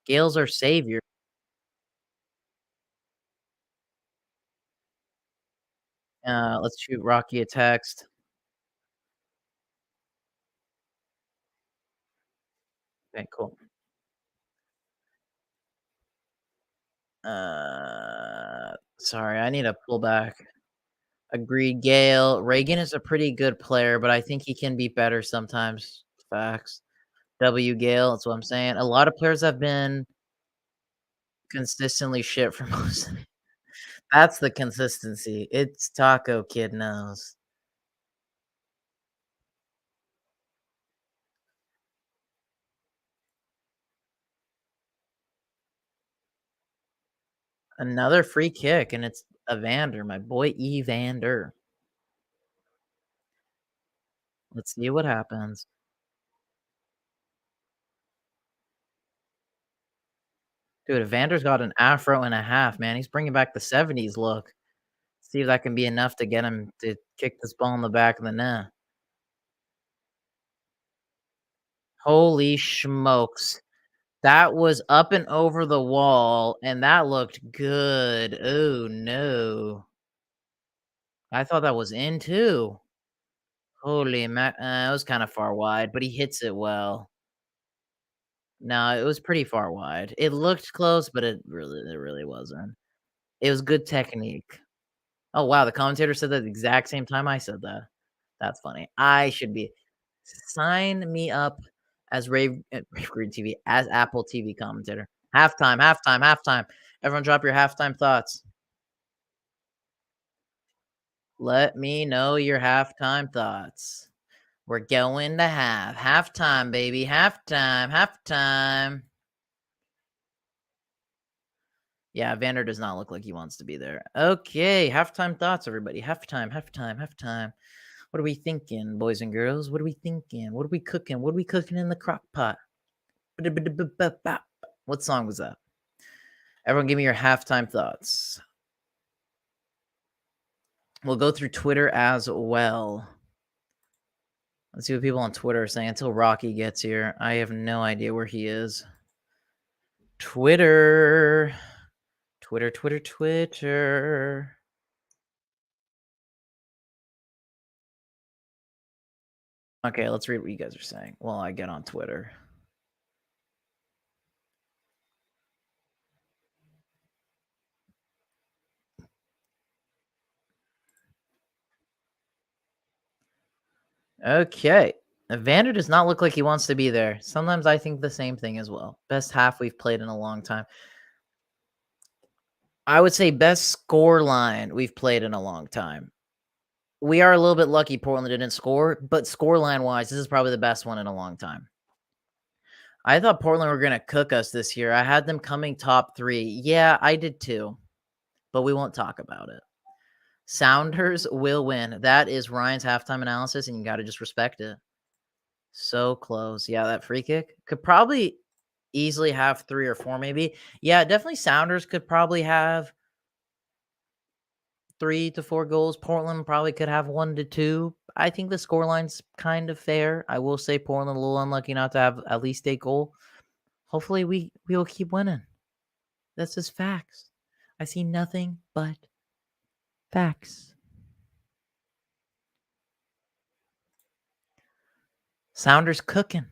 Gale's our savior. Let's shoot Rocky a text. Okay, cool. Sorry, I need to pull back. Agreed, Gale. Ragen is a pretty good player, but I think he can be better sometimes. Facts. W Gale, that's what I'm saying. A lot of players have been consistently shit for most of it. That's the consistency. It's Taco Kid knows. Another free kick, and it's Evander, my boy Evander. Let's see what happens. Dude, Evander's got an afro and a half, man. He's bringing back the '70s look. See if that can be enough to get him to kick this ball in the back of the net. Holy smokes. That was up and over the wall, and that looked good. Oh, no. I thought that was in too. Holy it was kinda far wide, but he hits it well. No, it was pretty far wide. It looked close, but it really wasn't. It was good technique. Oh, wow, the commentator said that the exact same time I said that. That's funny. I should be sign me up as Rave Green TV, as Apple TV commentator. Halftime, halftime, halftime. Everyone drop your halftime thoughts. Let me know your halftime thoughts. We're going to have halftime, baby. Halftime, halftime. Yeah, Vander does not look like he wants to be there. Okay, halftime thoughts, everybody. Halftime, halftime, halftime. What are we thinking, boys and girls? What are we thinking? What are we cooking? What are we cooking in the crock pot? What song was that? Everyone give me your halftime thoughts. We'll go through Twitter as well. Let's see what people on Twitter are saying until Rocky gets here. I have no idea where he is. Twitter. Twitter, Twitter, Twitter. Okay, let's read what you guys are saying while I get on Twitter. Okay. Evander does not look like he wants to be there. Sometimes I think the same thing as well. Best half we've played in a long time. I would say best score line we've played in a long time. We are a little bit lucky Portland didn't score, but scoreline wise, this is probably the best one in a long time. I thought Portland were going to cook us this year. I had them coming top 3. Yeah, I did too, but we won't talk about it. Sounders will win. That is Ryan's halftime analysis, and you got to just respect it. So close. Yeah, that free kick could probably easily have 3 or 4 maybe. Yeah, definitely Sounders could probably have 3 to 4 goals. Portland probably could have 1 to 2. I think the scoreline's kind of fair. I will say Portland a little unlucky not to have at least a goal. Hopefully we will keep winning. That's just facts. I see nothing but facts. Sounders cooking.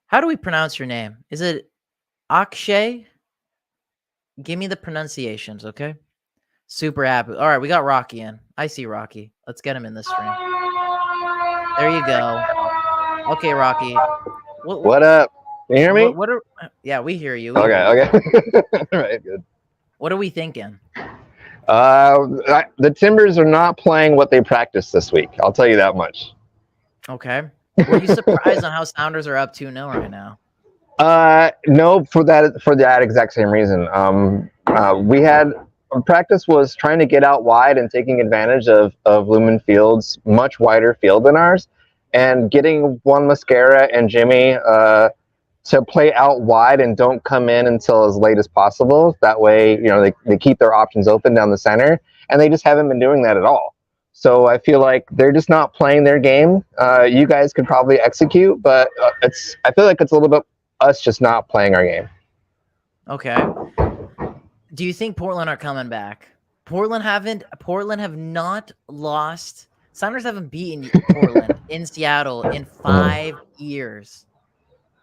How do we pronounce your name? Is it Akshay? Give me the pronunciations, okay? Super happy. All right, we got Rocky in. I see Rocky. Let's get him in this stream. There you go. Okay, Rocky. What up? Can you hear me? Yeah, we hear you. Okay. All right, good. What are we thinking? The Timbers are not playing what they practiced this week. I'll tell you that much. Okay. Were you surprised on how Sounders are up 2-0 right now? No, for that exact same reason. We had practice was trying to get out wide and taking advantage of Lumen Field's much wider field than ours, and getting Juan Mascara and Jimmy to play out wide and don't come in until as late as possible. That way, they keep their options open down the center, and they just haven't been doing that at all. So I feel like they're just not playing their game. You guys could probably execute, but I feel like it's a little bit us just not playing our game. Okay. Do you think Portland are coming back? Portland have not lost. Sounders haven't beaten Portland in Seattle in 5 years.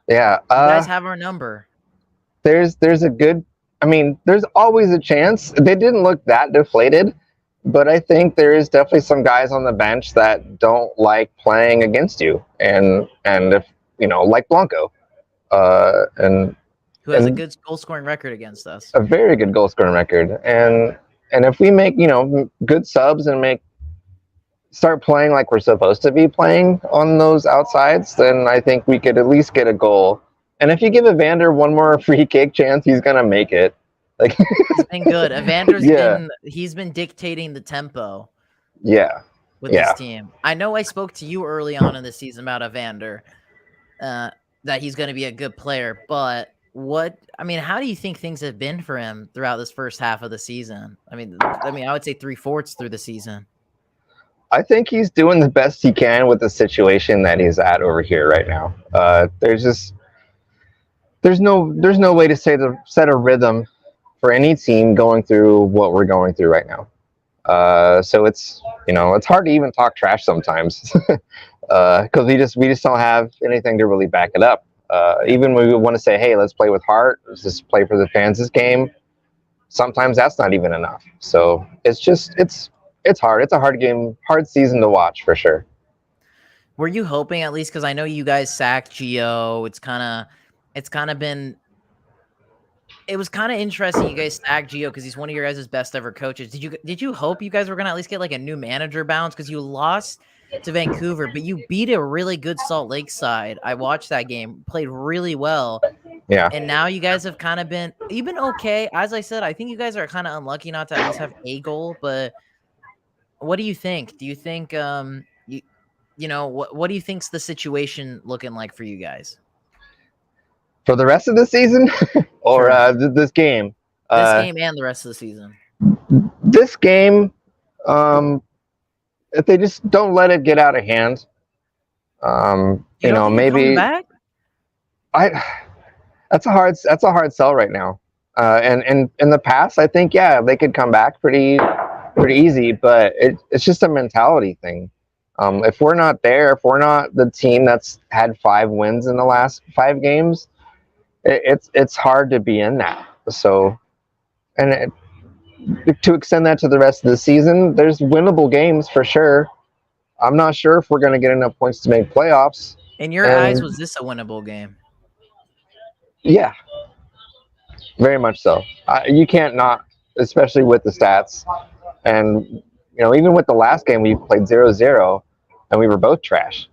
Yeah. You guys have our number. There's always a chance. They didn't look that deflated, but I think there is definitely some guys on the bench that don't like playing against you. And if, like Blanco. Who has a good goal scoring record against us. A very good goal scoring record. And if we make, good subs and start playing like we're supposed to be playing on those outsides, then I think we could at least get a goal. And if you give Evander one more free kick chance, he's gonna make it. Like he's been good. Evander's he's been dictating the tempo. Yeah. With this team. I know I spoke to you early on in the season about Evander. That he's going to be a good player, but how do you think things have been for him throughout this first half of the season? I would say 3/4 through the season. I think he's doing the best he can with the situation that he's at over here right now. There's no way to set a rhythm for any team going through what we're going through right now. So it's hard to even talk trash sometimes. Because we just don't have anything to really back it up. Even when we want to say, hey, let's play with heart, let's just play for the fans this game, sometimes that's not even enough. So it's hard. It's a hard game, hard season to watch for sure. Were you hoping at least, because I know you guys sacked Gio, it was kind of interesting you guys sacked Gio because he's one of your guys' best ever coaches. Did you hope you guys were going to at least get like a new manager bounce, because you lost to Vancouver, but you beat a really good Salt Lake side. I watched that game, played really well. Yeah. And now you guys have kind of been okay. As I said, I think you guys are kind of unlucky not to at least have a goal, but what do you think? Do you think what do you think's the situation looking like for you guys? For the rest of the season? Or this game? This game and the rest of the season. This game, if they just don't let it get out of hand, maybe back? That's a hard sell right now. And in the past, I think they could come back pretty easy, but it's just a mentality thing. If we're not there, if we're not the team that's had 5 wins in the last 5 games, it's hard to be in that. So, to extend that to the rest of the season, there's winnable games for sure. I'm not sure if we're going to get enough points to make playoffs. In your eyes, was this a winnable game? Yeah, very much so. You can't not, especially with the stats. And, even with the last game, we played 0-0, and we were both trash.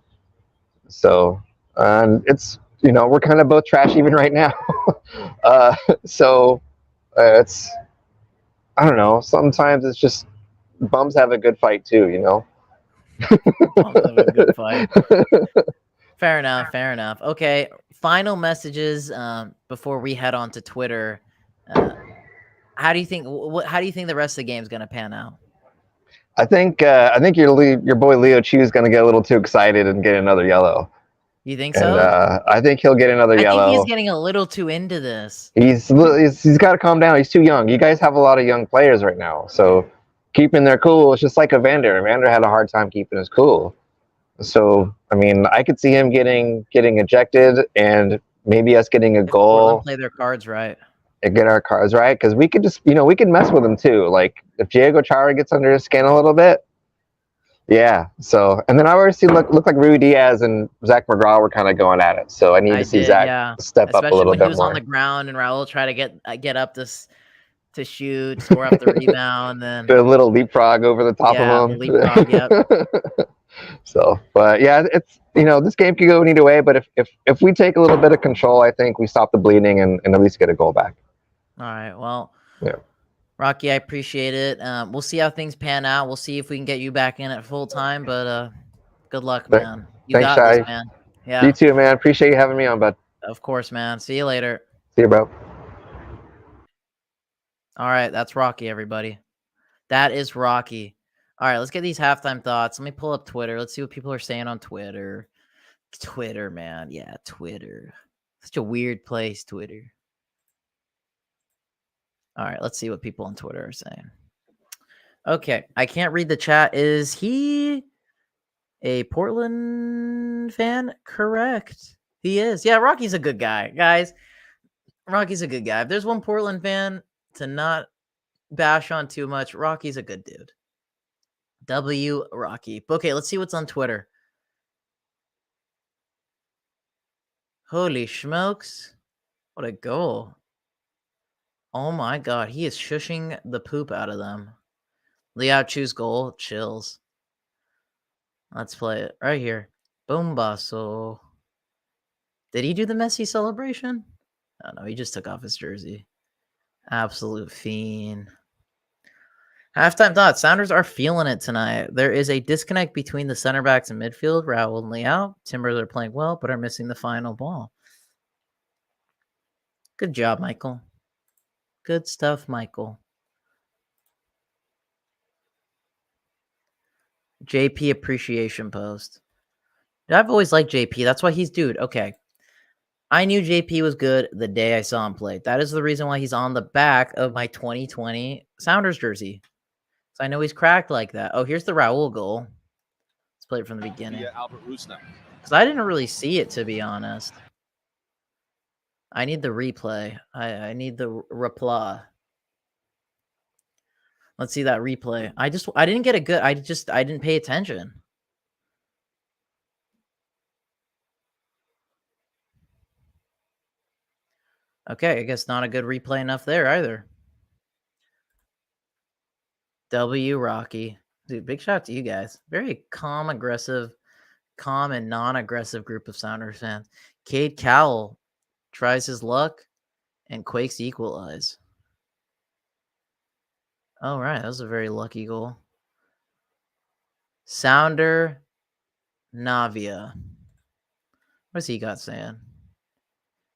So, it's, we're kind of both trash even right now. It's, I don't know. Sometimes it's just bums have a good fight too, Bums have a good fight. Fair enough. Fair enough. Okay. Final messages before we head on to Twitter. How do you think? How do you think the rest of the game is going to pan out? I think your boy Leo Chu is going to get a little too excited and get another yellow. You think And so? I think he'll get another I think he's yellow. getting a little too into this. He's got to calm down. He's too young. You guys have a lot of young players right now, so keeping their cool. It's just like Evander. Evander had a hard time keeping his cool. So I mean, I could see him getting ejected, and maybe us getting a goal. Portland play their cards right. And get our cards right, because we could just we could mess with him too. Like if Diego Chara gets under his skin a little bit. Yeah. So, and then I already see look like Ruidíaz and Zach McGraw were kind of going at it. So I need to see Zach step up a little bit more. Especially when he was on the ground and Raúl tried to get up to shoot, score up the rebound, then do a little leapfrog over the top of him. Leapfrog, yep. So, but yeah, it's this game could go either way. But if we take a little bit of control, I think we stop the bleeding and at least get a goal back. All right. Well. Yeah. Rocky, I appreciate it. We'll see how things pan out. We'll see if we can get you back in at full time. But good luck, man. You Thanks, got this, man. Yeah. You too, man. Appreciate you having me on, bud. Of course, man. See you later. See you, bro. All right, that's Rocky, everybody. That is Rocky. All right, let's get these halftime thoughts. Let me pull up Twitter. Let's see what people are saying on Twitter. Twitter, man. Yeah, Twitter. Such a weird place, Twitter. All right, let's see what people on Twitter are saying. Okay, I can't read the chat. Is he a Portland fan? Correct. He is. Yeah, Rocky's a good guy, guys. Rocky's a good guy. If there's one Portland fan to not bash on too much, Rocky's a good dude. W Rocky. Okay, let's see what's on Twitter. Holy smokes. What a goal. Oh my god, he is shushing the poop out of them. Liao Chu's goal. Chills. Let's play it right here. Bombasso. Did he do the Messi celebration? Oh no, he just took off his jersey. Absolute fiend. Halftime thoughts. Sounders are feeling it tonight. There is a disconnect between the center backs and midfield. Raúl and Liao. Timbers are playing well, but are missing the final ball. Good job, Michael. Good stuff, Michael. JP appreciation post. I've always liked JP. That's why he's dude. Okay. I knew JP was good the day I saw him play. That is the reason why he's on the back of my 2020 Sounders jersey. So I know he's cracked like that. Oh, here's the Raúl goal. Let's play it from the beginning. Because I didn't really see it, to be honest. I need the replay. I need the reply. Let's see that replay. I didn't get a good. I didn't pay attention. Okay, I guess not a good replay enough there either. W Rocky. Dude, big shout out to you guys. Very calm and non-aggressive group of Sounders fans. Cade Cowell tries his luck and Quakes equalize. All right, that was a very lucky goal. Sounder Navia. What's he got saying?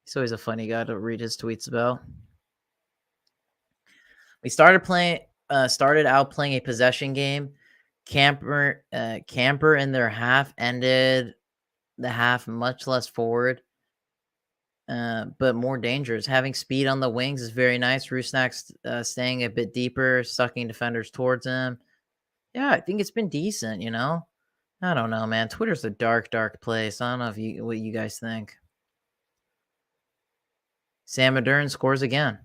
He's always a funny guy to read his tweets about. We started out playing a possession game. Camper in their half ended the half much less forward, but more dangerous. Having speed on the wings is very nice. Rusnák staying a bit deeper, sucking defenders towards him. Yeah, I think it's been decent, I don't know, man. Twitter's a dark, dark place. I don't know what you guys think. Sam Modern scores again.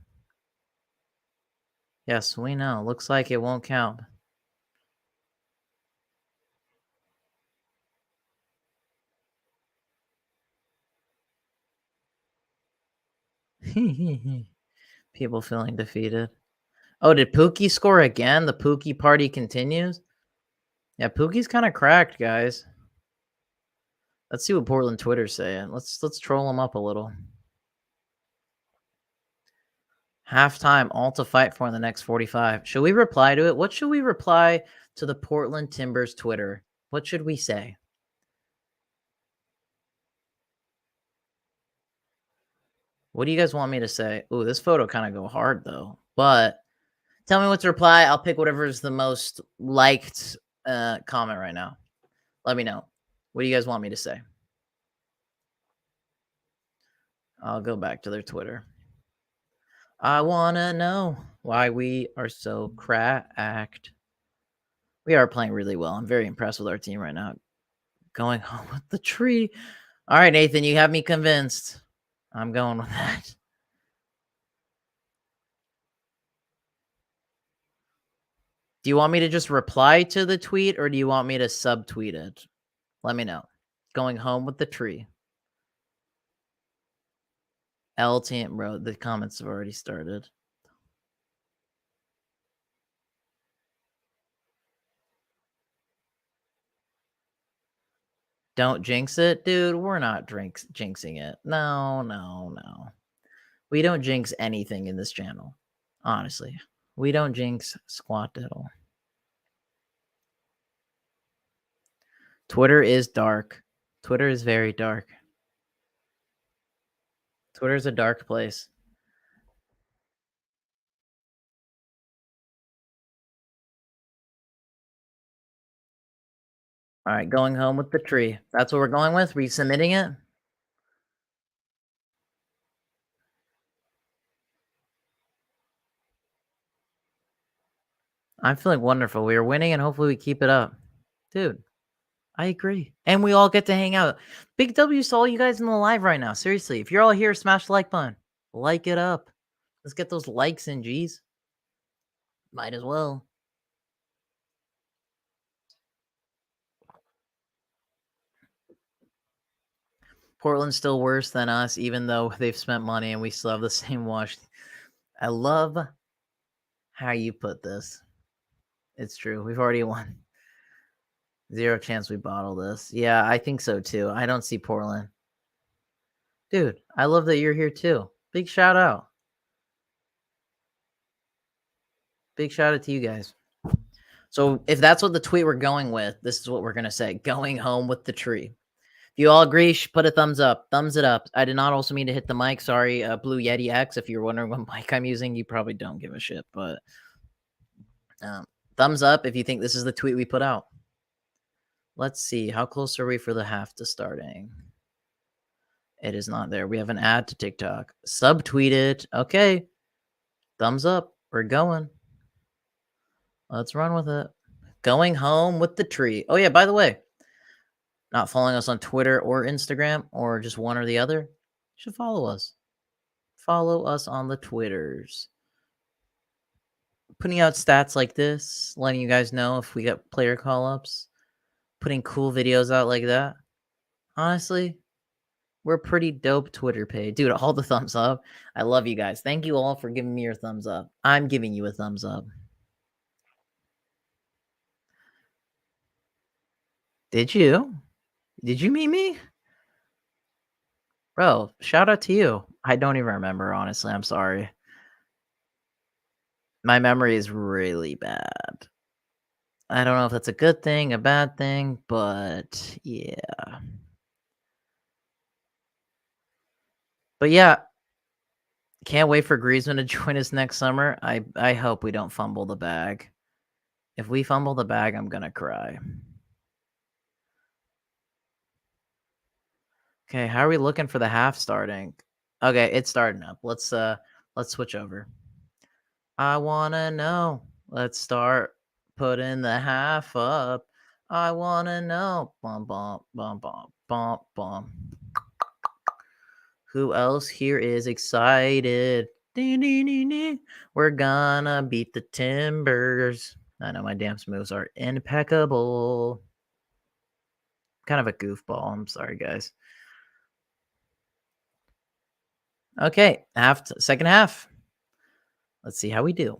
Yes, we know. Looks like it won't count. People feeling defeated. Oh, did Pookie score again? The Pookie party continues? Yeah, Pookie's kind of cracked, guys. Let's see what Portland Twitter's saying. Let's troll him up a little. Halftime, all to fight for in the next 45. Should we reply to it? What should we reply to the Portland Timbers Twitter? What should we say? What do you guys want me to say? Ooh, this photo kinda go hard, though, but tell me what to reply. I'll pick whatever is the most liked, comment right now. Let me know. What do you guys want me to say? I'll go back to their Twitter. I wanna know why we are so cracked. We are playing really well. I'm very impressed with our team right now. Going home with the tree. All right, Nathan, you have me convinced. I'm going with that. Do you want me to just reply to the tweet or do you want me to subtweet it? Let me know. Going home with the tree. L team, bro. The comments have already started. Don't jinx it, dude. We're not jinxing it. No, no, no. We don't jinx anything in this channel. Honestly, we don't jinx squat diddle. Twitter is dark. Twitter is very dark. Twitter is a dark place. All right, going home with the tree. That's what we're going with. We submitting it? I'm feeling wonderful. We are winning, and hopefully we keep it up. Dude, I agree. And we all get to hang out. Big W to all you guys in the live right now. Seriously, if you're all here, smash the like button. Like it up. Let's get those likes in, G's. Might as well. Portland's still worse than us, even though they've spent money and we still have the same wash. I love how you put this. It's true. We've already won. 0 chance we bottle this. Yeah, I think so too. I don't see Portland. Dude, I love that you're here too. Big shout out. Big shout out to you guys. So if that's what the tweet we're going with, this is what we're going to say. Going home with the tree. If you all agree, put a thumbs up. Thumbs it up. I did not also mean to hit the mic. Sorry, Blue Yeti X. If you're wondering what mic I'm using, you probably don't give a shit. But thumbs up if you think this is the tweet we put out. Let's see. How close are we for the half to starting? It is not there. We have an ad to TikTok. Subtweet it. Okay. Thumbs up. We're going. Let's run with it. Going home with the tree. Oh, yeah. By the way, not following us on Twitter or Instagram or just one or the other, you should follow us. Follow us on the Twitters. Putting out stats like this, letting you guys know if we got player call-ups, putting cool videos out like that. Honestly, we're a pretty dope Twitter page. Dude, all the thumbs up. I love you guys. Thank you all for giving me your thumbs up. I'm giving you a thumbs up. Did you? Did you meet me? Bro, shout out to you. I don't even remember, honestly. I'm sorry. My memory is really bad. I don't know if that's a good thing, a bad thing, but yeah. But yeah, can't wait for Griezmann to join us next summer. I hope we don't fumble the bag. If we fumble the bag, I'm gonna cry. Okay, how are we looking for the half starting? Okay, it's starting up. Let's switch over. I wanna know. Let's start putting the half up. I wanna know. Bum bum bum bum bum bum. Who else here is excited? We're gonna beat the Timbers. I know my dance moves are impeccable. Kind of a goofball. I'm sorry, guys. Okay, second half. Let's see how we do.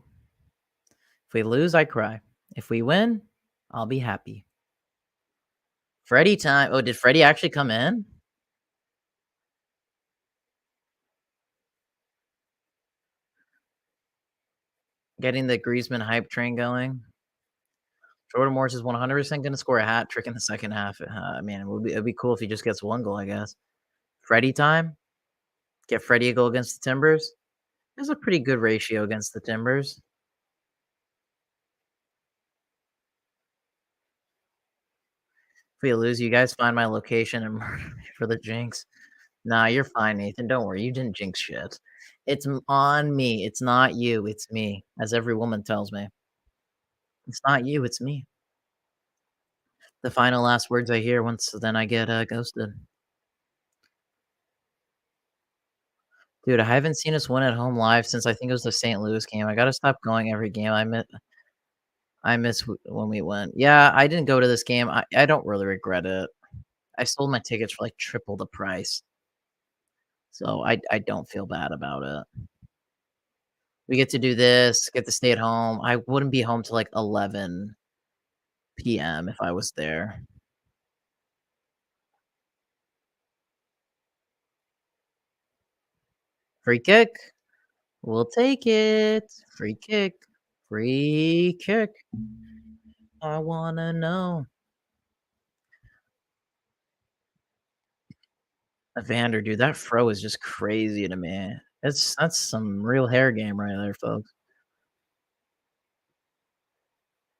If we lose, I cry. If we win, I'll be happy. Fredy time. Oh, did Fredy actually come in? Getting the Griezmann hype train going. Jordan Morris is 100% going to score a hat trick in the second half. Man, it'd be cool if he just gets one goal, I guess. Fredy time. Get Fredy a goal against the Timbers. There's a pretty good ratio against the Timbers. If we lose, you guys find my location and murder me for the jinx. Nah, you're fine, Nathan. Don't worry. You didn't jinx shit. It's on me. It's not you. It's me, as every woman tells me. It's not you. It's me. The final last words I hear once then I get ghosted. Dude, I haven't seen us win at home live since I think it was the St. Louis game. I gotta stop going every game. I miss when we went. Yeah, I didn't go to this game. I don't really regret it. I sold my tickets for, like, triple the price, so I don't feel bad about it. We get to do this, get to stay at home. I wouldn't be home till, like, 11 p.m. if I was there. Free kick. We'll take it. Free kick. Free kick. I wanna know. Evander, dude, that fro is just crazy to me. That's some real hair game right there, folks.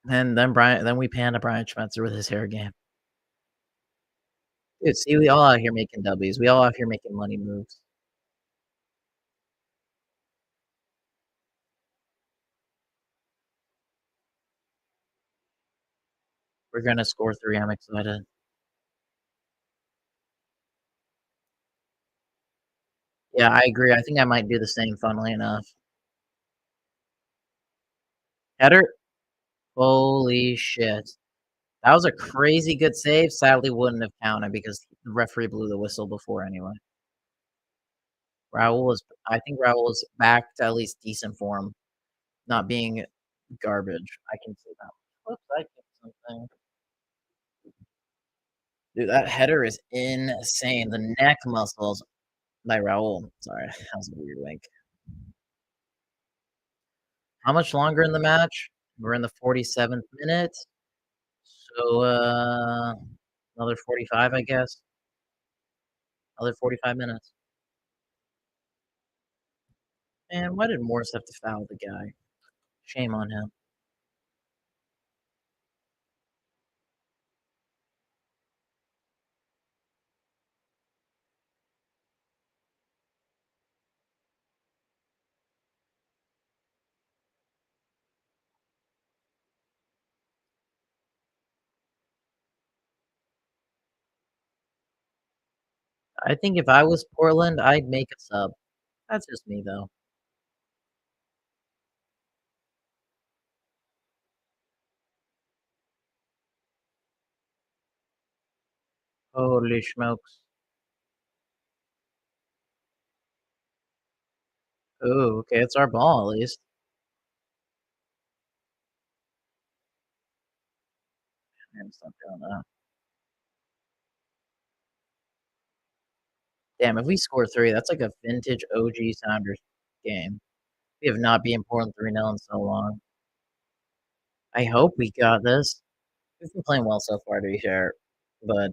And then we panned Brian Schmetzer with his hair game. Dude, see, we all out here making W's. We all out here making money moves. We're gonna score 3, I'm excited. Yeah, I agree. I think I might do the same, funnily enough. Header? Holy shit. That was a crazy good save. Sadly, wouldn't have counted because the referee blew the whistle before anyway. I think Raúl is back to at least decent form, not being garbage. I can see that. Whoops, I kicked something. Dude, that header is insane. The neck muscles by Raúl. Sorry, that was a weird wink. How much longer in the match? We're in the 47th minute. So, another 45, I guess. Another 45 minutes. Man, why did Morris have to foul the guy? Shame on him. I think if I was Portland, I'd make a sub. That's just me, though. Holy smokes. Ooh, okay, it's our ball, at least. Man, stop doing that. Damn, if we score 3, that's like a vintage OG Sounders game. We have not been Portland 3-0 in so long. I hope we got this. We've been playing well so far, to be fair, but,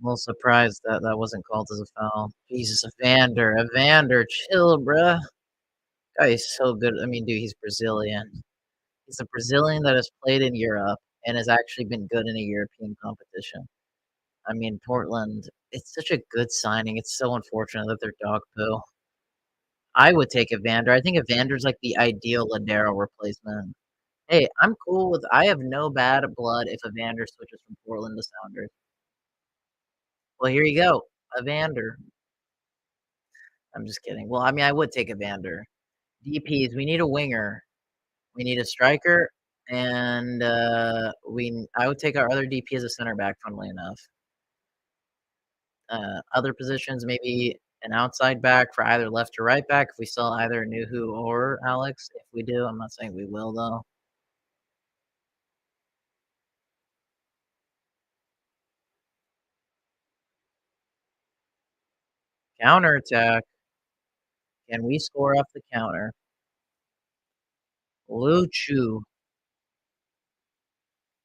I'm a little surprised that that wasn't called as a foul. Jesus, Evander, chill, bruh. Guy is so good. I mean, dude, he's Brazilian. He's a Brazilian that has played in Europe and has actually been good in a European competition. I mean, Portland, it's such a good signing. It's so unfortunate that they're dog poo. I would take Evander. I think Evander's like the ideal Lodeiro replacement. Hey, I'm cool with I have no bad blood if Evander switches from Portland to Sounders. Well, here you go. Evander. I'm just kidding. Well, I mean, I would take Evander. DPs, we need a winger. We need a striker, and, I would take our other DP as a center back, funnily enough. Other positions, maybe an outside back for either left or right back if we sell either Nouhou or Alex. If we do, I'm not saying we will, though. Counterattack. Can we score off the counter? Luchu.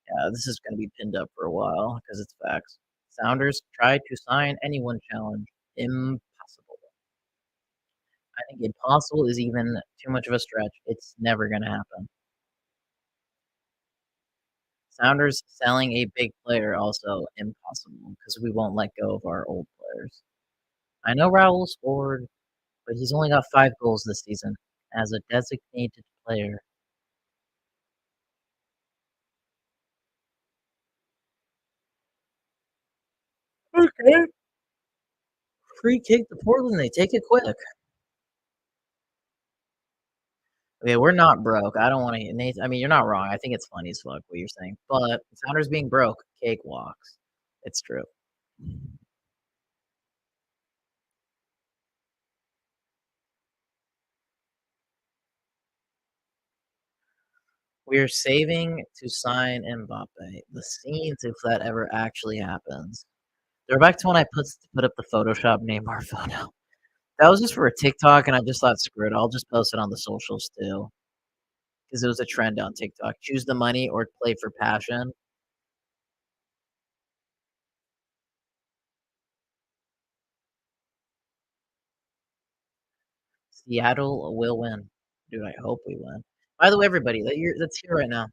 Yeah, this is gonna be pinned up for a while because it's facts. Sounders try to sign anyone challenge. Impossible. I think impossible is even too much of a stretch. It's never gonna happen. Sounders selling a big player also impossible because we won't let go of our old players. I know Raúl scored, but he's only got 5 goals this season as a designated player. Okay. Free kick to Portland, they take it quick. Okay, we're not broke. I don't wanna Nate, I mean, you're not wrong. I think it's funny as fuck what you're saying, but Sounders being broke, cakewalks. It's true. We're saving to sign Mbappe. The scenes if that ever actually happens. They're back to when I put up the Photoshop Neymar photo. That was just for a TikTok, and I just thought, "Screw it, I'll just post it on the socials too," because it was a trend on TikTok. Choose the money or play for passion. Seattle will win. Dude, I hope we win. By the way, everybody, that's here right now.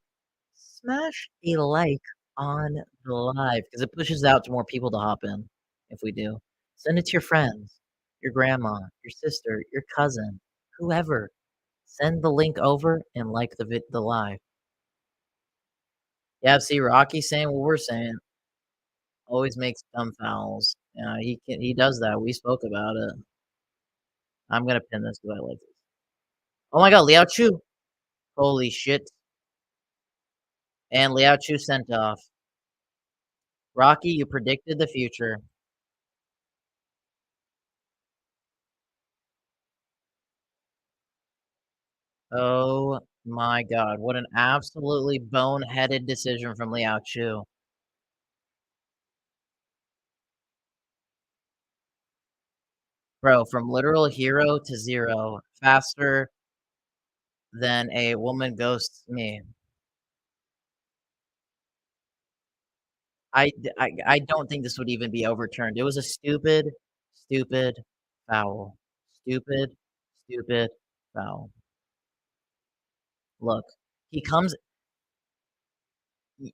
Smash a like on the live because it pushes out to more people to hop in if we do. Send it to your friends, your grandma, your sister, your cousin, whoever. Send the link over and like the live. Yeah, see, Rocky saying what we're saying. Always makes dumb fouls. Yeah, he does that. We spoke about it. I'm gonna pin this because I like this. Oh my god, Liao Chu. Holy shit. And Liao Chu sent off. Rocky, you predicted the future. Oh my god, what an absolutely boneheaded decision from Liao Chu. Bro, from literal hero to 0 faster than a woman ghosts me. I don't think this would even be overturned. It was a stupid, stupid foul. Stupid, stupid foul. Look, he comes y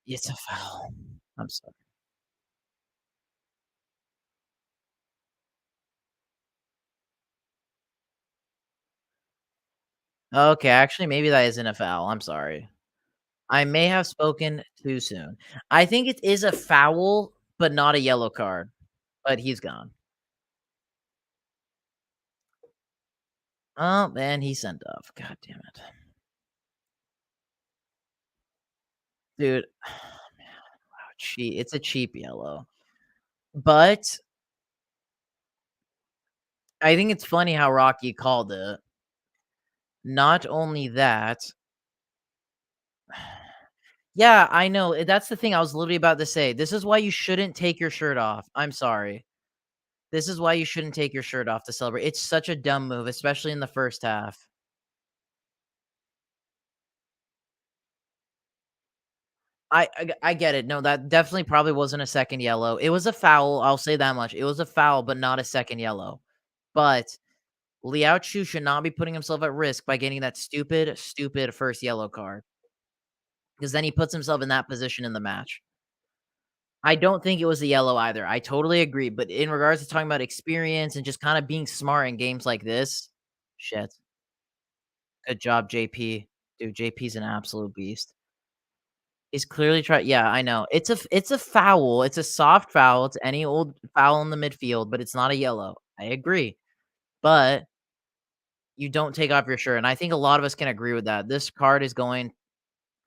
it's a foul. I'm sorry. Okay, actually, maybe that isn't a foul. I'm sorry. I may have spoken too soon. I think it is a foul, but not a yellow card, but he's gone. Oh, and he sent off. God damn it. Dude, wow, it's a cheap yellow. But I think it's funny how Rocky called it. Not only that, yeah, I know. That's the thing I was literally about to say. This is why you shouldn't take your shirt off. I'm sorry. This is why you shouldn't take your shirt off to celebrate. It's such a dumb move, especially in the first half. I get it. No, that definitely probably wasn't a second yellow. It was a foul, I'll say that much. It was a foul, but not a second yellow. But Liao Chu should not be putting himself at risk by getting that stupid, stupid first yellow card because then he puts himself in that position in the match. I don't think it was a yellow either. I totally agree. But in regards to talking about experience and just kind of being smart in games like this, shit. Good job, JP. Dude, JP's an absolute beast. He's clearly trying. Yeah, I know. It's a foul. It's a soft foul. It's any old foul in the midfield, but it's not a yellow. I agree. But you don't take off your shirt, and I think a lot of us can agree with that. This card is going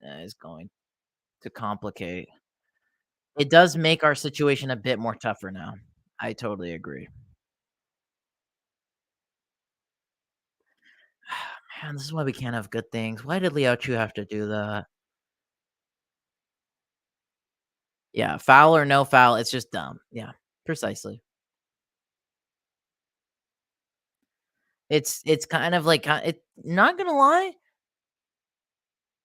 to complicate. It does make our situation a bit more tougher now. I totally agree. Man, this is why we can't have good things. Why did Liao Chu have to do that? Yeah, foul or no foul, it's just dumb. Yeah, precisely. It's kind of like it. Not gonna lie.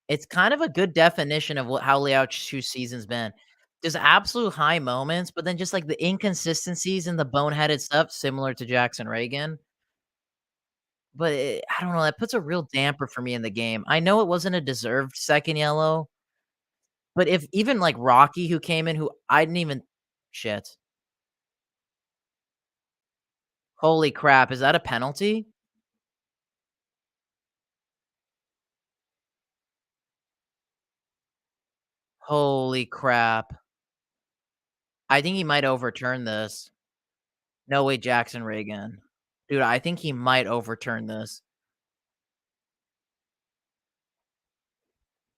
It's kind of a good definition of what how Liao Chu's season's been. There's absolute high moments, but then just, like, the inconsistencies and the boneheaded stuff similar to Jackson Ragen, but I don't know, that puts a real damper for me in the game. I know it wasn't a deserved second yellow, but if even, like, Rocky who came in who I didn't even shit. Holy crap, is that a penalty? Holy crap. I think he might overturn this. No way Jackson Ragen. Dude, I think he might overturn this.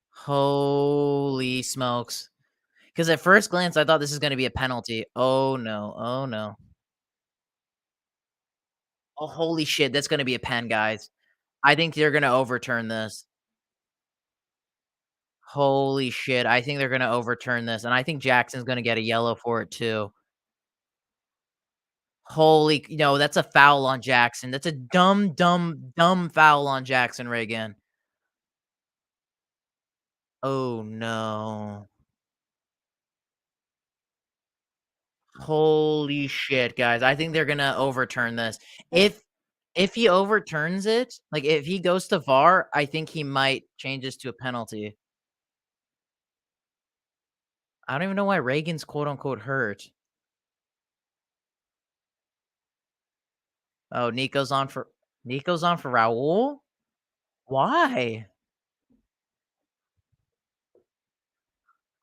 Holy smokes. Because at first glance, I thought this is gonna be a penalty. Oh, no. Oh, no. Oh, holy shit, that's gonna be a pen, guys. I think they're gonna overturn this. Holy shit, I think they're gonna overturn this, and I think Jackson's gonna get a yellow for it too. Holy no, that's a foul on Jackson. That's a dumb, dumb, dumb foul on Jackson Ragen. Oh, no. Holy shit, guys. I think they're gonna overturn this. If he overturns it, like, if he goes to VAR, I think he might change this to a penalty. I don't even know why Reagan's quote unquote hurt. Oh, Nico's on for Raúl? Why?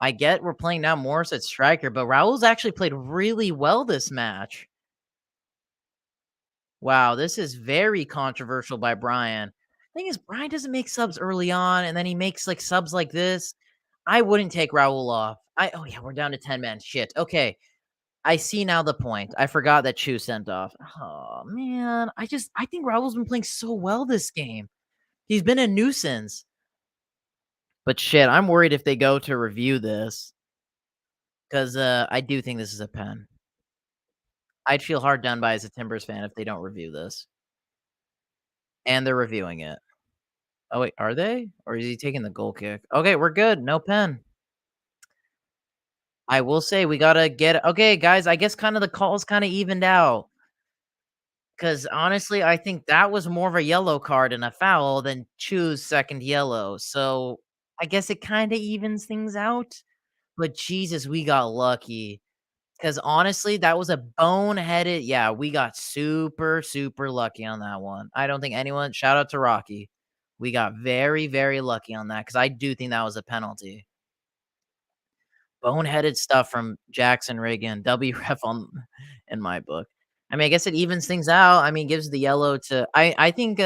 I get we're playing now Morris at striker, but Raúl's actually played really well this match. Wow, this is very controversial by Brian. Thing is, Brian doesn't make subs early on, and then he makes, like, subs like this. I wouldn't take Raúl off. Oh, yeah, we're down to 10 men. Shit. Okay. I see now the point. I forgot that Chu sent off. Oh, man. I think Raúl's been playing so well this game. He's been a nuisance. But shit, I'm worried if they go to review this because I do think this is a pen. I'd feel hard done by as a Timbers fan if they don't review this, and they're reviewing it. Oh, wait, are they? Or is he taking the goal kick? Okay, we're good. No pen. I will say we gotta get okay, guys. I guess kind of the calls kind of evened out because honestly, I think that was more of a yellow card and a foul than Chu's second yellow. So I guess it kind of evens things out. But Jesus, we got lucky. 'Cause honestly, that was a boneheaded yeah, we got super, super lucky on that one. I don't think anyone shout out to Rocky. We got very, very lucky on that because I do think that was a penalty. Boneheaded stuff from Jackson Ragen, WREF on in my book. I mean, I guess it evens things out. I mean, gives the yellow to I think,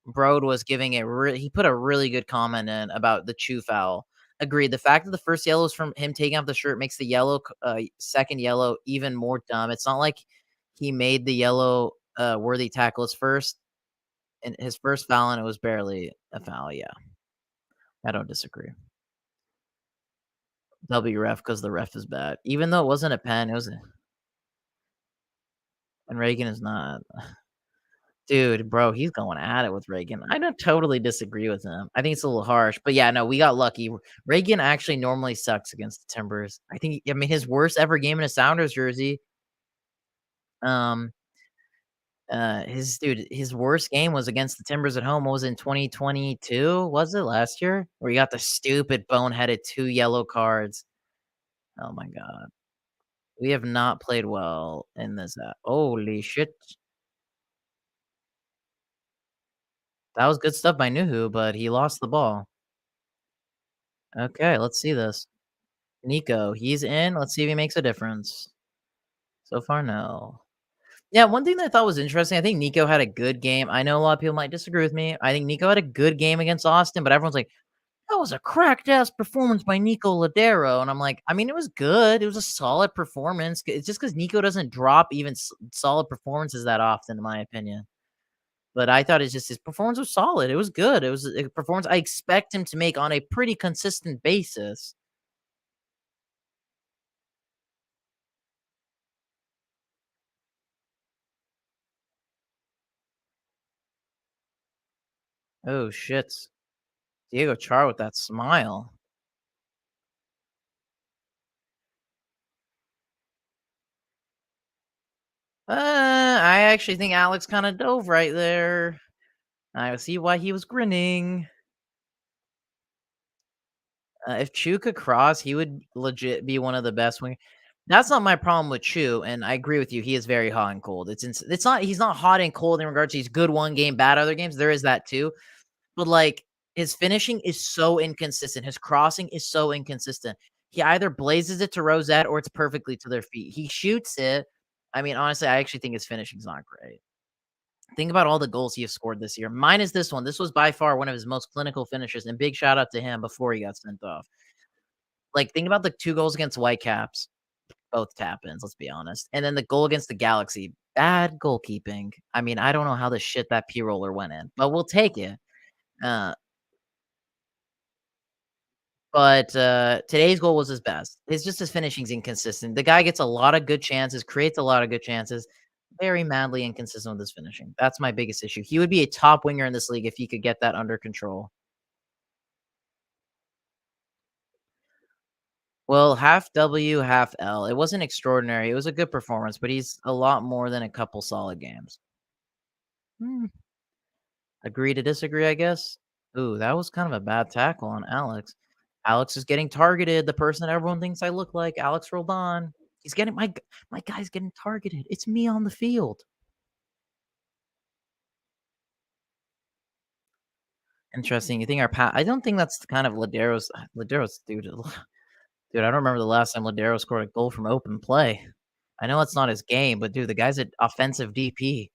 Broad was giving a he put a really good comment in about the Chu foul. Agreed. The fact that the first yellow is from him taking off the shirt makes the second yellow even more dumb. It's not like he made the yellow worthy tackle his first foul, and it was barely a foul. Yeah, I don't disagree. WREF because the ref is bad. Even though it wasn't a pen, it was and Reagan is not. Dude, bro, he's going at it with Reagan. I don't totally disagree with him. I think it's a little harsh, but yeah, no, we got lucky. Reagan actually normally sucks against the Timbers. I mean, his worst ever game in a Sounders jersey. Um, his worst game was against the Timbers at home. What was it, in 2022? Was it last year? Where he got the stupid boneheaded 2 yellow cards. Oh my god. We have not played well in this. Holy shit. That was good stuff by Nouhou, but he lost the ball. Okay, let's see this. Nico, he's in. Let's see if he makes a difference. So far, no. Yeah, one thing that I thought was interesting, I think Nico had a good game. I know a lot of people might disagree with me. I think Nico had a good game against Austin, but everyone's like, that was a cracked ass performance by Nico Lodeiro. And I'm like, I mean, it was good. It was a solid performance. It's just because Nico doesn't drop even solid performances that often, in my opinion. But I thought it's just his performance was solid. It was good. It was a performance I expect him to make on a pretty consistent basis. Oh shit. Diego Char with that smile. I actually think Alex kinda dove right there. I see why he was grinning. If Chu could cross, he would legit be one of the best wing. That's not my problem with Chu, and I agree with you. He is very hot and cold. It's not he's not hot and cold in regards to he's good one game, bad other games. There is that too. But like his finishing is so inconsistent. His crossing is so inconsistent. He either blazes it to Rosette or it's perfectly to their feet. He shoots it. I mean, honestly, I actually think his finishing's not great. Think about all the goals he has scored this year. Minus this one. This was by far one of his most clinical finishes, and big shout out to him before he got sent off. Like, think about the 2 goals against Whitecaps, both tap-ins, let's be honest, and then the goal against the Galaxy, bad goalkeeping. I mean, I don't know how the shit that P-roller went in, but we'll take it. Uh, today's goal was his best. It's just his finishing's inconsistent. The guy gets a lot of good chances, creates a lot of good chances, very madly inconsistent with his finishing. That's my biggest issue. He would be a top winger in this league if he could get that under control. Well, half W, half L. It wasn't extraordinary. It was a good performance, but he's a lot more than a couple solid games. Hmm, agree to disagree, I guess. Ooh, that was kind of a bad tackle on Alex. Alex is getting targeted. The person everyone thinks I look like, Alex Roldan. He's getting my guy's getting targeted. It's me on the field. Interesting. You think I don't think that's the kind of Lodeiro's dude. Dude, I don't remember the last time Lodeiro scored a goal from open play. I know it's not his game, but dude, the guy's an offensive DP.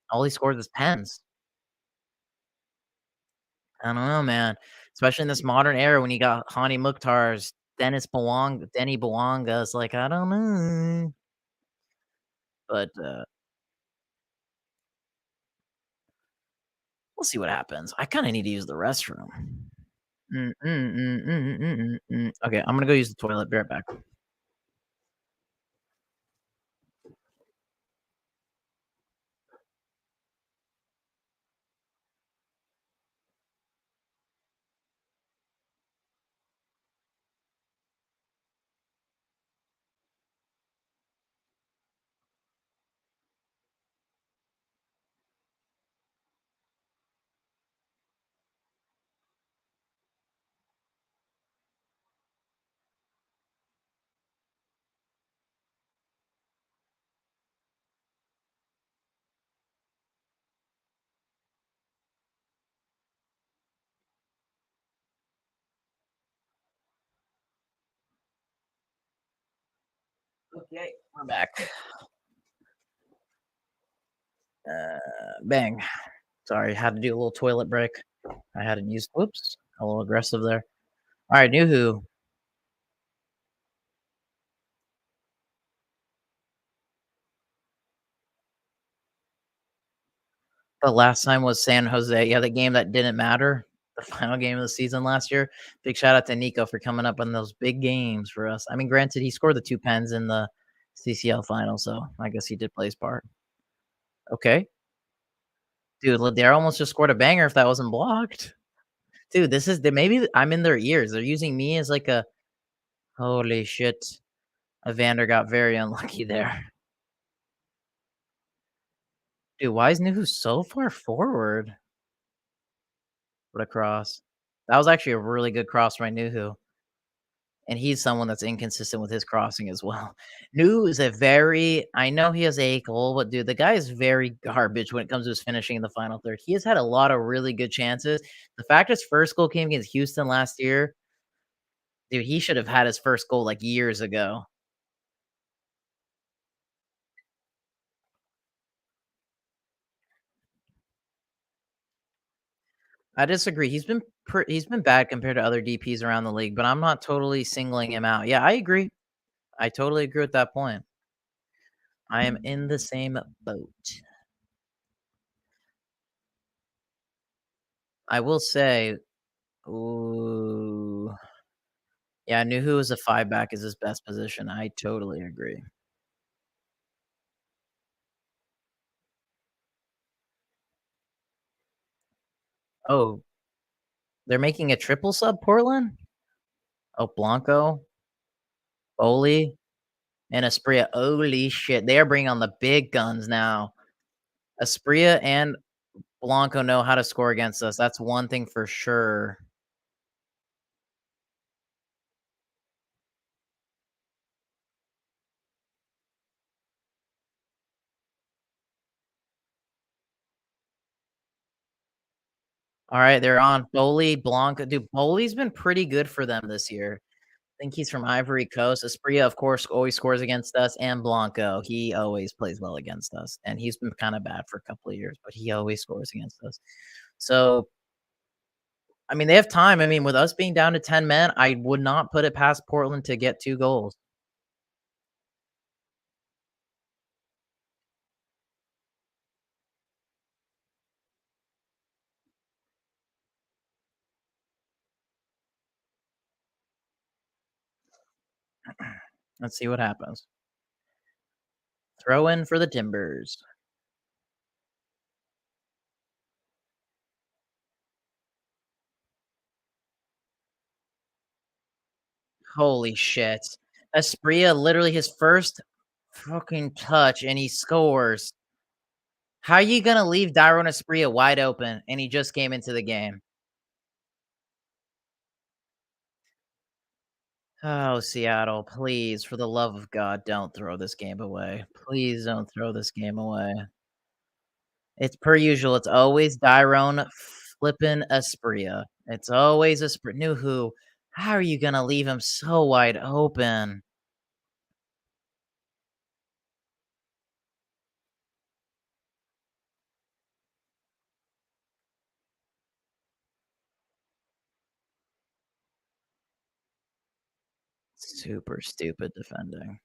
All he scores is pens. I don't know, man. Especially in this modern era when you got Hani Mukhtar's, Denny Bouanga. It's like, I don't know. But we'll see what happens. I kinda need to use the restroom. Okay, I'm gonna go use the toilet. Be right back. Okay, we're back. Bang. Sorry, had to do a little toilet break. I had to use whoops, a little aggressive there. Alright, Nouhou. The last time was San Jose. Yeah, the game that didn't matter, the final game of the season last year. Big shout out to Nico for coming up on those big games for us. I mean, granted, he scored the 2 pens in the CCL final, so I guess he did play his part. Okay. Dude, Lodeiro almost just scored a banger if that wasn't blocked. Dude, this is maybe I'm in their ears. They're using me as like a holy shit. Evander got very unlucky there. Dude, why is Nuhu so far forward? What a cross. That was actually a really good cross by Nuhu. And he's someone that's inconsistent with his crossing as well. New is a very I know he has a goal, but dude, the guy is very garbage when it comes to his finishing in the final third. He has had a lot of really good chances. The fact his first goal came against Houston last year, dude, he should have had his first goal like years ago. I disagree. He's been bad compared to other DPs around the league, but I'm not totally singling him out. Yeah, I agree. I totally agree with that point. I am in the same boat. I will say, ooh. Yeah, I knew who was a 5 back is his best position. I totally agree. Oh, They're making a triple sub, Portland? Oh, Blanco, Oli, and Asprilla. Holy shit, they are bringing on the big guns now. Asprilla and Blanco know how to score against us. That's one thing for sure. All right, they're on. Foley, Blanco. Dude, Foley's been pretty good for them this year. I think he's from Ivory Coast. Asprilla, of course, always scores against us, and Blanco. He always plays well against us, and he's been kind of bad for a couple of years, but he always scores against us. So, I mean, they have time. I mean, with us being down to 10 men, I would not put it past Portland to get 2 goals. Let's see what happens. Throw in for the Timbers. Holy shit. Asprilla, literally his first fucking touch, and he scores. How are you gonna leave Dairon Asprilla wide open, and he just came into the game? Oh, Seattle, please, for the love of God, don't throw this game away. Please don't throw this game away. It's per usual. It's always Dairon flipping Asprilla. It's always Nouhou. How are you gonna leave him so wide open? Super stupid defending.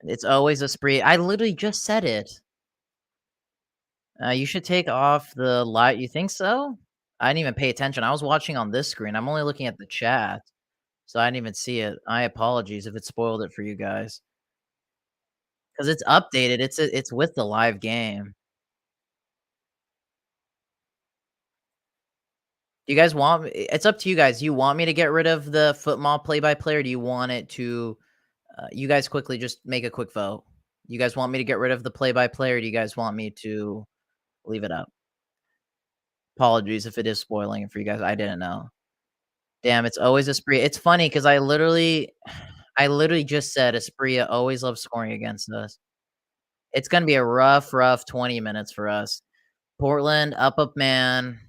It's always Asprilla. I literally just said it. You should take off the light. You think so? I didn't even pay attention. I was watching on this screen. I'm only looking at the chat, so I didn't even see it. I apologies if it spoiled it for you guys. Because it's updated. It's with the live game. Do you guys want it's up to you guys. Do you want me to get rid of the football play-by-play, or do you want it to you guys quickly just make a quick vote. You guys want me to get rid of the play-by-play, or do you guys want me to leave it up? Apologies if it is spoiling it for you guys. I didn't know. Damn, it's always Asprilla. It's funny because I literally just said Asprilla always loves scoring against us. It's gonna be a rough 20 minutes for us. Portland, up man.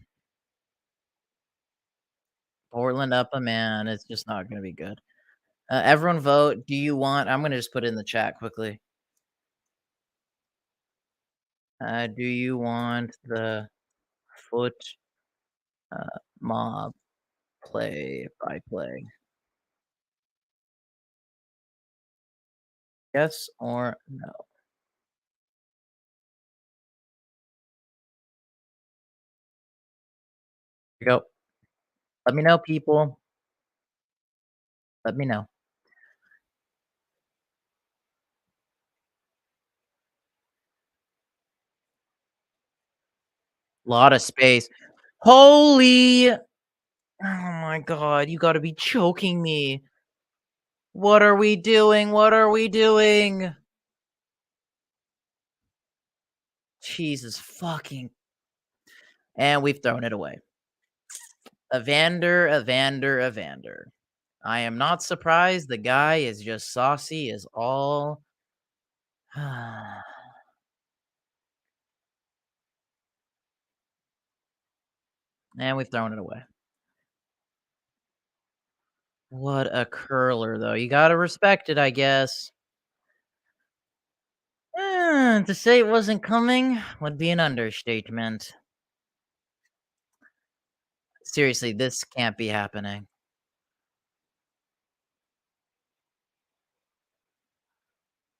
Portland, up a man. It's just not gonna be good. Everyone vote. Do you want I'm gonna just put it in the chat quickly. Do you want the foot mob play-by-play? Yes or no? Here you go. Let me know, people. Let me know. Lot of space. Holy oh my god, you gotta be choking me. What are we doing? What are we doing? Jesus fucking and we've thrown it away. Evander. I am not surprised. The guy is just saucy as all and we've thrown it away. What a curler, though. You gotta respect it, I guess. To say it wasn't coming would be an understatement. Seriously, this can't be happening.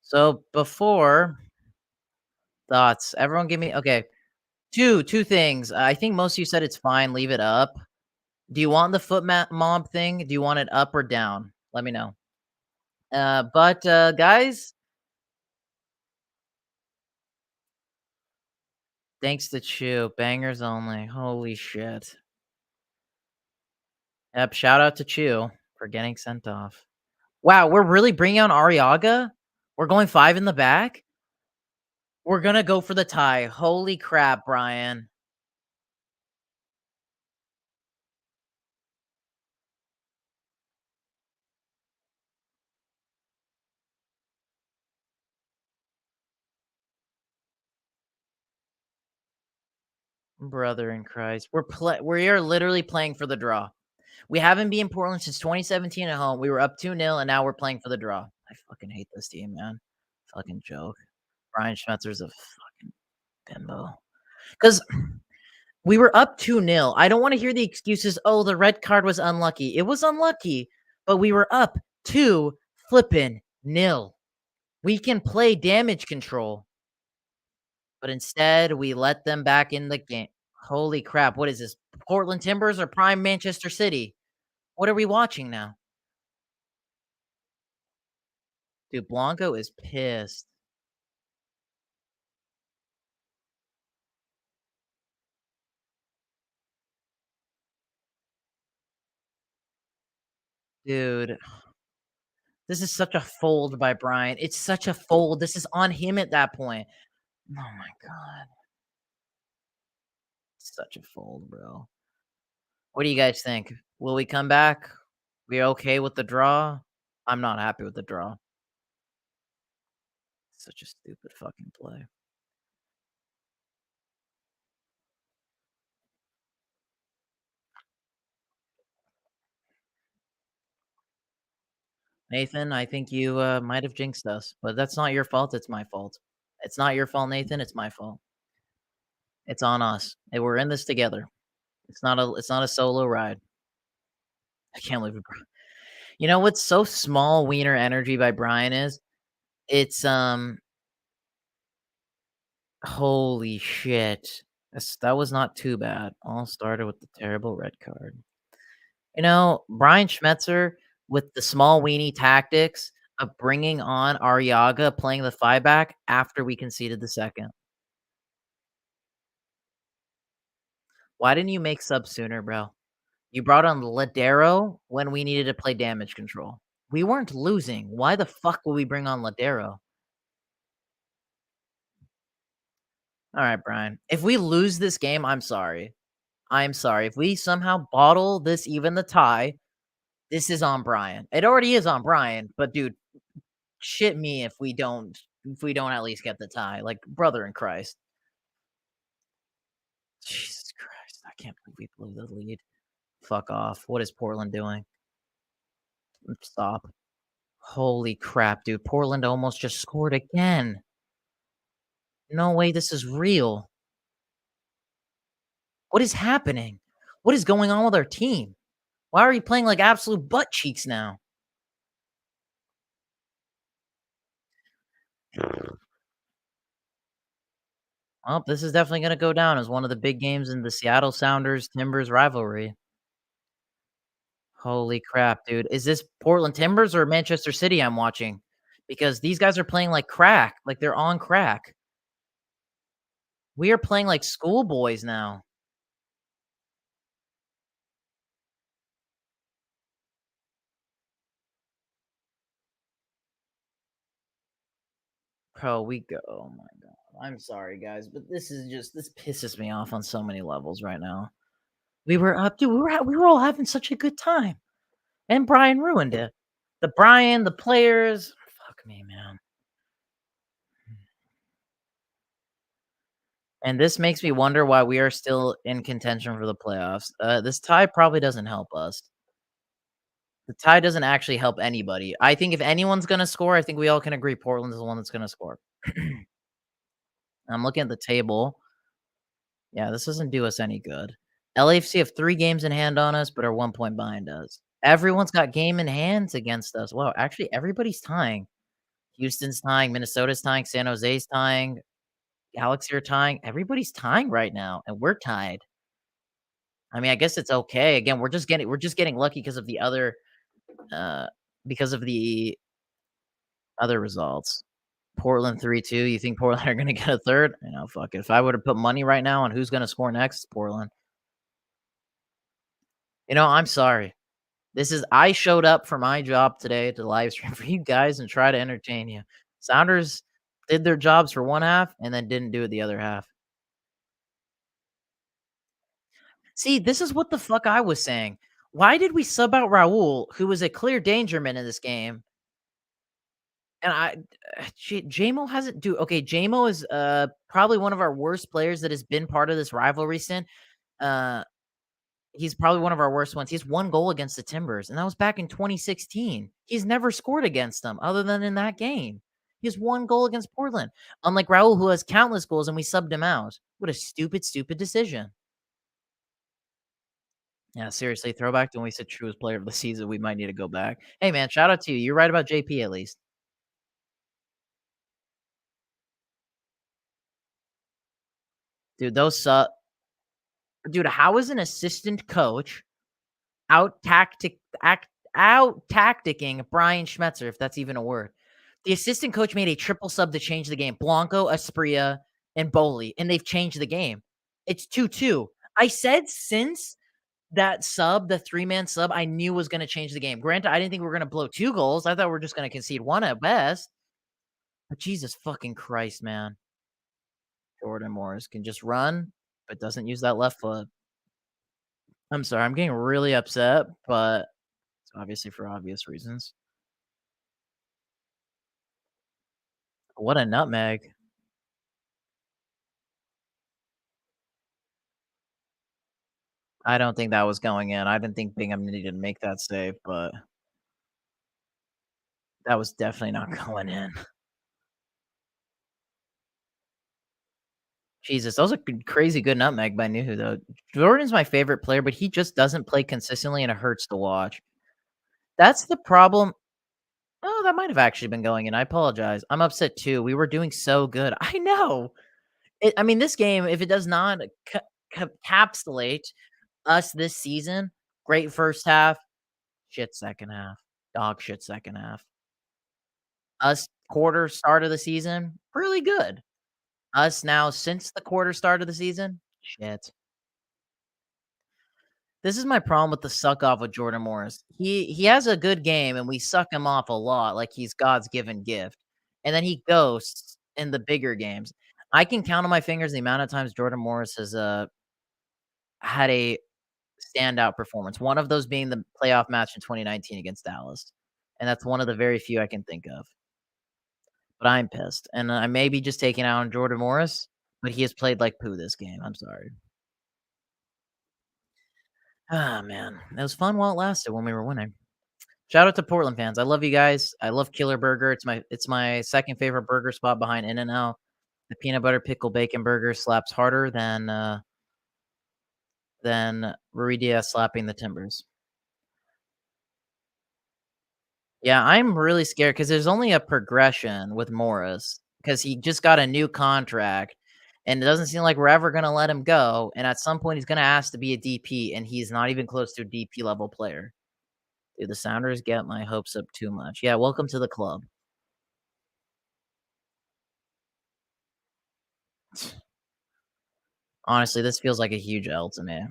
So before thoughts, everyone give me okay. Two things. I think most of you said it's fine. Leave it up. Do you want the mob thing? Do you want it up or down? Let me know. But guys, thanks to Chew, bangers only. Holy shit. Yep, shout out to Chew for getting sent off. Wow, we're really bringing on Arreaga? We're going 5 in the back? We're gonna go for the tie. Holy crap, Brian. Brother in Christ. We are literally playing for the draw. We haven't been in Portland since 2017 at home. We were up 2-0, and now we're playing for the draw. I fucking hate this team, man. Fucking joke. Brian Schmetzer's a fucking bimbo. Because we were up 2-0. I don't want to hear the excuses, oh, the red card was unlucky. It was unlucky, but we were up 2 flippin' nil. We can play damage control. But instead, we let them back in the game. Holy crap, what is this? Portland Timbers or prime Manchester City? What are we watching now? Dude, Blanco is pissed. Dude, this is such a fold by Brian. It's such a fold. This is on him at that point. Oh my god. Such a fold, bro. What do you guys think? Will we come back? We okay with the draw? I'm not happy with the draw. Such a stupid fucking play. Nathan, I think you might have jinxed us, but that's not your fault. It's my fault. It's not your fault, Nathan. It's my fault. It's on us. And we're in this together. It's not a solo ride. I can't believe it. You know what's so small wiener energy by Brian is? It's holy shit. That was not too bad. All started with the terrible red card. You know, Brian Schmetzer with the small weenie tactics of bringing on Arreaga playing the 5 back after we conceded the second. Why didn't you make subs sooner, bro? You brought on Lodeiro when we needed to play damage control. We weren't losing. Why the fuck would we bring on Lodeiro? All right, Brian. If we lose this game, I'm sorry. I'm sorry. If we somehow bottle this, even the tie, this is on Brian. It already is on Brian, but dude, shit me if we don't at least get the tie. Like brother in Christ. Jesus Christ. I can't believe we blew the lead. Fuck off. What is Portland doing? Stop. Holy crap, dude. Portland almost just scored again. No way this is real. What is happening? What is going on with our team? Why are we playing like absolute butt cheeks now? Well, this is definitely going to go down as one of the big games in the Seattle Sounders Timbers rivalry. Holy crap, dude. Is this Portland Timbers or Manchester City I'm watching? Because these guys are playing like crack, like they're on crack. We are playing like schoolboys now. Bro, we go. Oh my god. I'm sorry, guys, but this pisses me off on so many levels right now. We were up, dude. We were all having such a good time, and Brian ruined it. The players. Fuck me, man. And this makes me wonder why we are still in contention for the playoffs. This tie probably doesn't help us. The tie doesn't actually help anybody. I think if anyone's gonna score, I think we all can agree Portland is the one that's gonna score. I'm looking at the table. Yeah, this doesn't do us any good. LAFC have 3 games in hand on us, but are 1 point behind us. Everyone's got game in hands against us. Wow, actually, everybody's tying. Houston's tying, Minnesota's tying, San Jose's tying, Galaxy are tying. Everybody's tying right now, and we're tied. I mean, I guess it's okay. Again, we're just getting lucky uh because of the other results. Portland 3-2. You think Portland are gonna get a third? You know, fuck it. If I were to put money right now on who's gonna score next, it's Portland. You know, I'm sorry. I showed up for my job today to live stream for you guys and try to entertain you. Sounders did their jobs for one half and then didn't do it the other half. See, this is what the fuck I was saying. Why did we sub out Raúl, who was a clear dangerman in this game? And JMO hasn't do okay. JMO is probably one of our worst players that has been part of this rivalry since. Uh, he's probably one of our worst ones. He has 1 goal against the Timbers, and that was back in 2016. He's never scored against them other than in that game. He has 1 goal against Portland, unlike Raúl, who has countless goals, and we subbed him out. What a stupid, stupid decision. Yeah, seriously, throwback to when we said truest player of the season. We might need to go back. Hey, man, shout out to you. You're right about JP at least. Dude, those suck. Dude, how is an assistant coach out tactic act out tacticking Brian Schmetzer, if that's even a word? The assistant coach made a triple sub to change the game. Blanco, Aspria, and Boli, and they've changed the game. It's 2-2. I said since that sub, the 3-man sub, I knew was gonna change the game. Granted, I didn't think we were gonna blow 2 goals. I thought we are just gonna concede 1 at best. But Jesus fucking Christ, man. Jordan Morris can just run, but doesn't use that left foot. I'm sorry, I'm getting really upset, but it's obviously for obvious reasons. What a nutmeg. I don't think that was going in. I didn't think Bingham needed to make that save, but that was definitely not going in. Jesus, that was a crazy good nutmeg by Nouhou, though. Jordan's my favorite player, but he just doesn't play consistently, and it hurts to watch. That's the problem. Oh, that might have actually been going in. I apologize. I'm upset too. We were doing so good. I know. I mean, this game, if it does not encapsulate us this season, great first half, shit second half, dog shit second half. Us quarter start of the season, really good. Us now since the quarter start of the season, shit. This is my problem with the suck off with Jordan Morris. He has a good game and we suck him off a lot like he's God's given gift. And then he ghosts in the bigger games. I can count on my fingers the amount of times Jordan Morris has had a standout performance. One of those being the playoff match in 2019 against Dallas. And that's one of the very few I can think of. But I'm pissed. And I may be just taking out on Jordan Morris, but he has played like poo this game. I'm sorry. Ah, man. It was fun while it lasted when we were winning. Shout out to Portland fans. I love you guys. I love Killer Burger. It's my second favorite burger spot behind In-N-Out. The peanut butter pickle bacon burger slaps harder than Ruidíaz slapping the Timbers. Yeah, I'm really scared because there's only a progression with Morris because he just got a new contract, and it doesn't seem like we're ever gonna let him go, and at some point, he's gonna ask to be a DP, and he's not even close to a DP level player. Dude, the Sounders get my hopes up too much. Yeah, welcome to the club. Honestly, this feels like a huge L to me.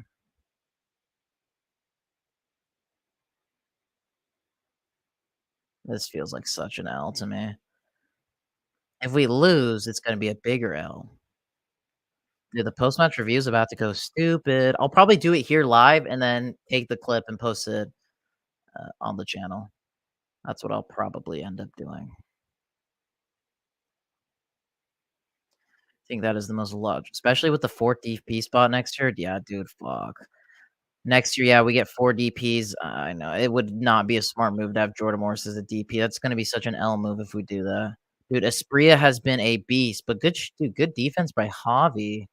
This feels like such an L to me. If we lose, it's gonna be a bigger L. Dude, the post-match review is about to go stupid. I'll probably do it here live and then take the clip and post it, on the channel. That's what I'll probably end up doing. I think that is the most logical, especially with the 4th DP spot next year. Yeah, dude, fuck. Next year, yeah, we get 4 DPs. I know. It would not be a smart move to have Jordan Morris as a DP. That's gonna be such an L move if we do that. Dude, Aspria has been a beast, but good defense by Javi.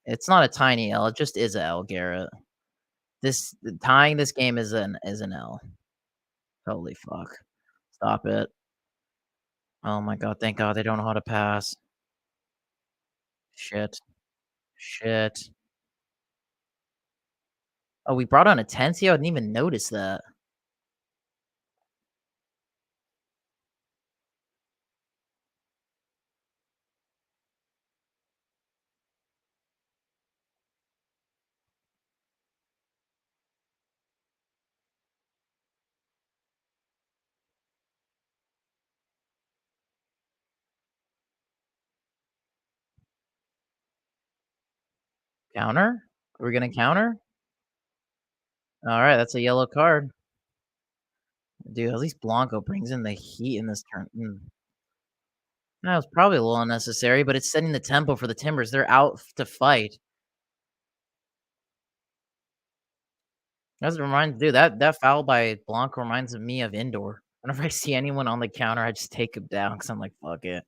It's not a tiny L, it just is a L, Garrett. This tying this game is an L. Holy fuck. Stop it. Oh my god, thank god they don't know how to pass. Shit. Shit. Oh, we brought on Atencio? I didn't even notice that. Counter? Are we gonna counter? Alright, that's a yellow card. Dude, at least Blanco brings in the heat in this turn. That was probably a little unnecessary, but it's setting the tempo for the Timbers. They're out to fight. Doesn't remind dude, that foul by Blanco reminds me of indoor. Whenever I see anyone on the counter, I just take him down because 'cause I'm like, "Fuck it."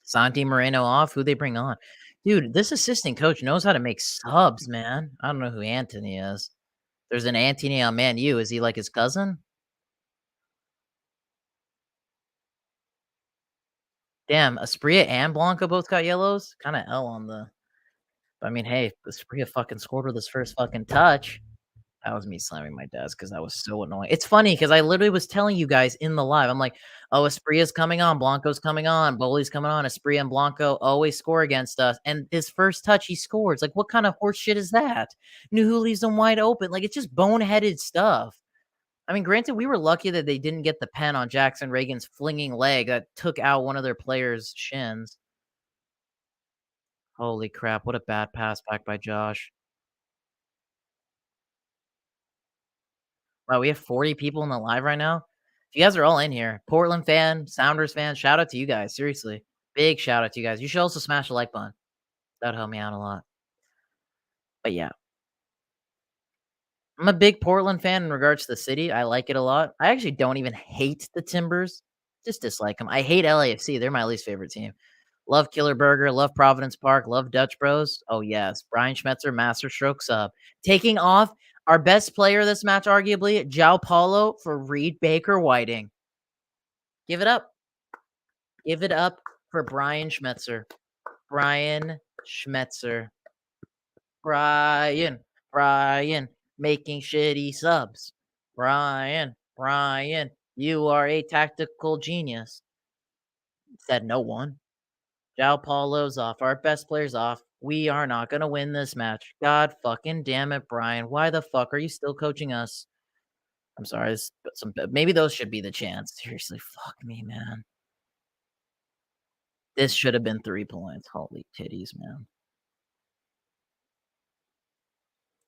Santi Moreno off, who they bring on? Dude, this assistant coach knows how to make subs, man. I don't know who Anthony is. There's an Anthony on Man U. Is he like his cousin? Damn, Asprilla and Blanco both got yellows? Kinda L on the I mean, hey, Asprilla fucking scored with his first fucking touch. That was me slamming my desk because that was so annoying. It's funny because I literally was telling you guys in the live, I'm like, "Oh, Esprilla's coming on, Blanco's coming on, Boley's coming on, Esprilla and Blanco always score against us." And his first touch, he scores. Like, what kind of horse shit is that? Nouhou leaves them wide open. Like, it's just boneheaded stuff. I mean, granted, we were lucky that they didn't get the pen on Jackson Reagan's flinging leg that took out one of their players' shins. Holy crap, what a bad pass back by Josh. Wow, we have 40 people in the live right now. If you guys are all in here, Portland fan, Sounders fan, shout out to you guys. Seriously. Big shout out to you guys. You should also smash the like button. That'd help me out a lot. But yeah, I'm a big Portland fan in regards to the city. I like it a lot. I actually don't even hate the Timbers, just dislike them. I hate LAFC. They're my least favorite team. Love Killer Burger, love Providence Park, love Dutch Bros. Oh, yes. Brian Schmetzer, master strokes up. Taking off our best player this match, arguably, João Paulo for Reed Baker Whiting. Give it up. Give it up for Brian Schmetzer. Brian Schmetzer. Brian, making shitty subs. Brian, you are a tactical genius. Said no one. João Paulo's off. Our best player's off. We are not going to win this match. God fucking damn it, Brian. Why the fuck are you still coaching us? I'm sorry. Maybe those should be the chants. Seriously, fuck me, man. This should have been 3 points. Holy titties, man.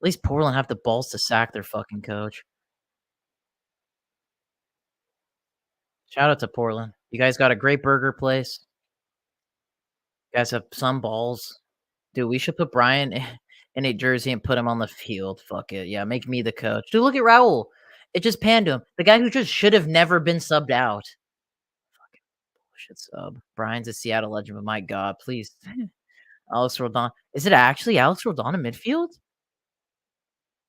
At least Portland have the balls to sack their fucking coach. Shout out to Portland. You guys got a great burger place. You guys have some balls. Dude, we should put Brian in a jersey and put him on the field. Fuck it. Yeah, make me the coach. Dude, look at Raúl. It just panned him. The guy who just should have never been subbed out. Fucking bullshit sub. Brian's a Seattle legend, but my God, please. Alex Roldan. Is it actually Alex Roldan in midfield?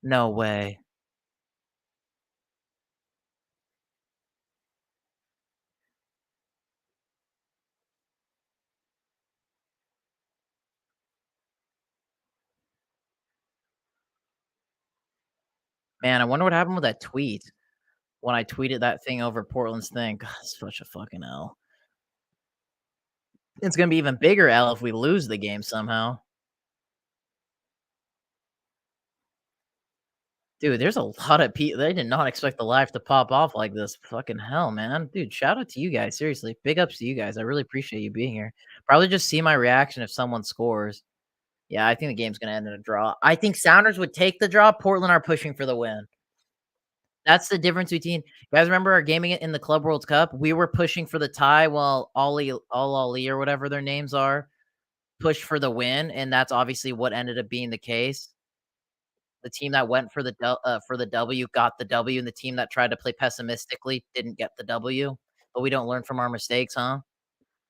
No way. Man, I wonder what happened with that tweet when I tweeted that thing over Portland's thing. God, it's such a fucking L. It's gonna be even bigger L if we lose the game somehow. Dude, there's a lot of people. They did not expect the live to pop off like this. Fucking hell, man. Dude, shout out to you guys. Seriously. Big ups to you guys. I really appreciate you being here. Probably just see my reaction if someone scores. Yeah, I think the game's gonna end in a draw. I think Sounders would take the draw. Portland are pushing for the win. That's the difference between you guys remember our gaming in the Club World Cup? We were pushing for the tie while Ali or whatever their names are pushed for the win, and that's obviously what ended up being the case. The team that went for the W got the W, and the team that tried to play pessimistically didn't get the W. But we don't learn from our mistakes, huh?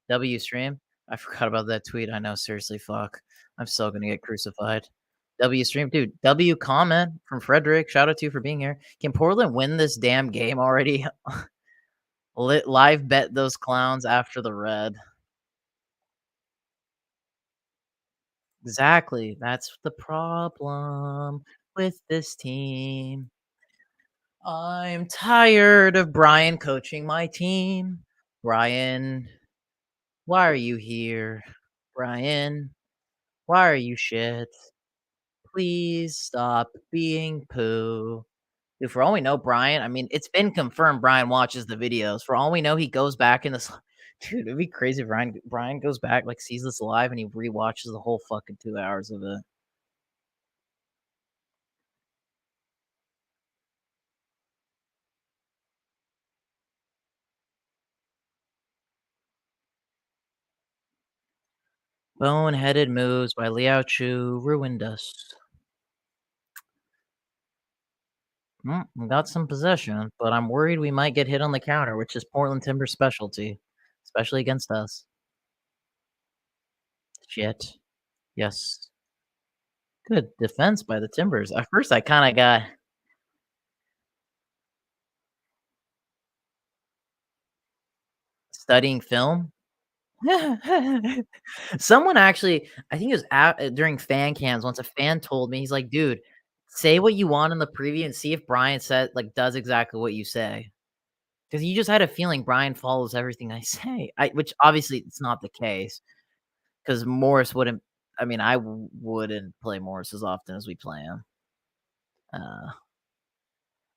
W stream. I forgot about that tweet. I know, seriously, fuck. I'm still gonna get crucified. W stream, dude. W comment from Frederick. Shout out to you for being here. Can Portland win this damn game already? Live bet those clowns after the red. Exactly. That's the problem with this team. I'm tired of Brian coaching my team. Brian, why are you here? Brian, why are you shit? Please stop being poo. Dude, for all we know, Brian, I mean, it's been confirmed Brian watches the videos. For all we know, he goes back in this Dude, it'd be crazy if Brian goes back, like, sees this live, and he rewatches the whole fucking 2 hours of it. Boneheaded moves by Liao Chu ruined us. We got some possession, but I'm worried we might get hit on the counter, which is Portland Timber's specialty, especially against us. Shit. Yes. Good defense by the Timbers. At first, I kinda got studying film. Someone actually I think it was during fan cams once a fan told me, he's like, "Dude, say what you want in the preview and see if Brian said like, does exactly what you say." Because you just had a feeling Brian follows everything I say, which obviously it's not the case. Because Morris wouldn't I mean, wouldn't play Morris as often as we play him. Uh,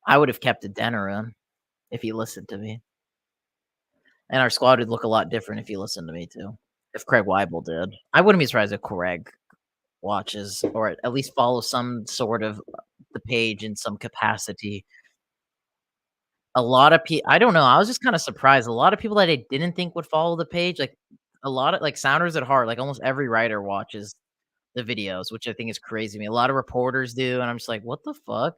I would have kept a Denner in if he listened to me, and our squad would look a lot different if he listened to me too. If Craig Weibel did. I wouldn't be surprised if Craig watches or at least follows some sort of the page in some capacity. A lot of people I don't know, I was just kinda surprised. A lot of people that I didn't think would follow the page, like, a lot of like, Sounders at Heart, like, almost every writer watches the videos, which I think is crazy to me. A lot of reporters do, and I'm just like, "What the fuck?"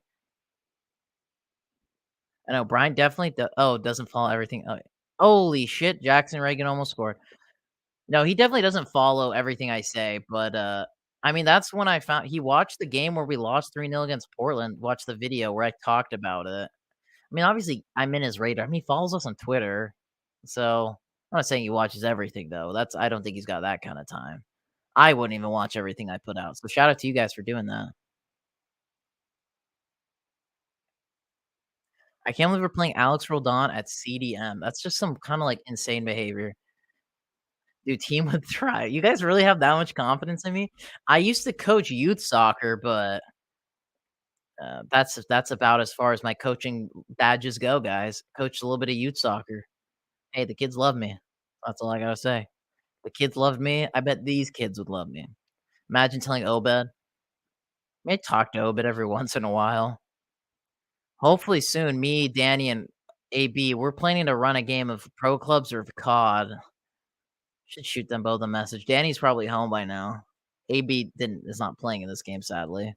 I know Brian definitely doesn't follow everything. Holy shit, Jackson Reagan almost scored. No, he definitely doesn't follow everything I say, but, I mean, that's when I found he watched the game where we lost 3-0 against Portland, watched the video where I talked about it. I mean, obviously, I'm in his radar. I mean, he follows us on Twitter, so I'm not saying he watches everything, though. I don't think he's got that kinda time. I wouldn't even watch everything I put out, so shout out to you guys for doing that. I can't believe we're playing Alex Roldan at CDM. That's just some kinda, like, insane behavior. Dude, team would thrive. You guys really have that much confidence in me? I used to coach youth soccer, but, that's about as far as my coaching badges go, guys. Coached a little bit of youth soccer. Hey, the kids love me. That's all I gotta say. The kids loved me. I bet these kids would love me. Imagine telling Obed. May talk to Obed every once in a while. Hopefully soon, me, Danny, and AB, we're planning to run a game of pro clubs or COD. Should shoot them both a message. Danny's probably home by now. AB didn't is not playing in this game, sadly.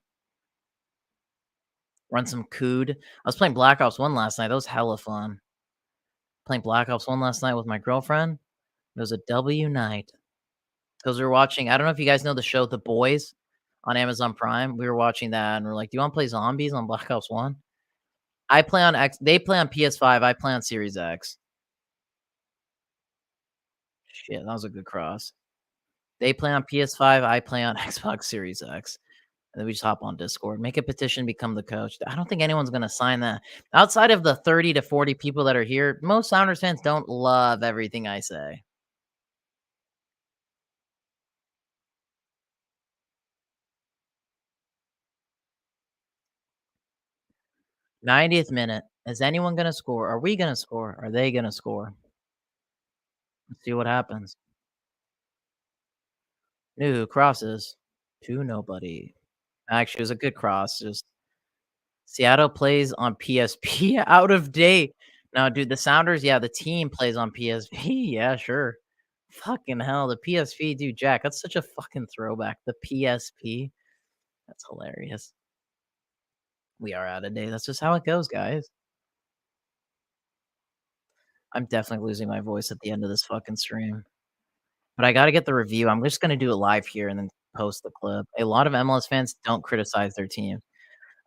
Run some Cood. I was playing Black Ops 1 last night. That was hella fun. Playing Black Ops 1 last night with my girlfriend. It was a W night. Because we were watching I don't know if you guys know the show The Boys on Amazon Prime. We were watching that and we're like, "Do you wanna play zombies on Black Ops 1?" I play on X they play on PS5, I play on Series X. Shit, that was a good cross. They play on PS5, I play on Xbox Series X. And then we just hop on Discord, make a petition, become the coach. I don't think anyone's gonna sign that. Outside of the 30 to 40 people that are here, most Sounders fans don't love everything I say. 90th minute. Is anyone gonna score? Are we gonna score? Are they gonna score? Let's see what happens. New crosses to nobody. Actually, it was a good cross. Just Seattle plays on PSP. Out of date. No, dude, the Sounders, yeah, the team plays on PSP. Yeah, sure. Fucking hell, the PSP, dude, Jack, that's such a fucking throwback. The PSP. That's hilarious. We are out of date. That's just how it goes, guys. I'm definitely losing my voice at the end of this fucking stream. But I gotta get the review. I'm just gonna do it live here and then post the clip. A lot of MLS fans don't criticize their team.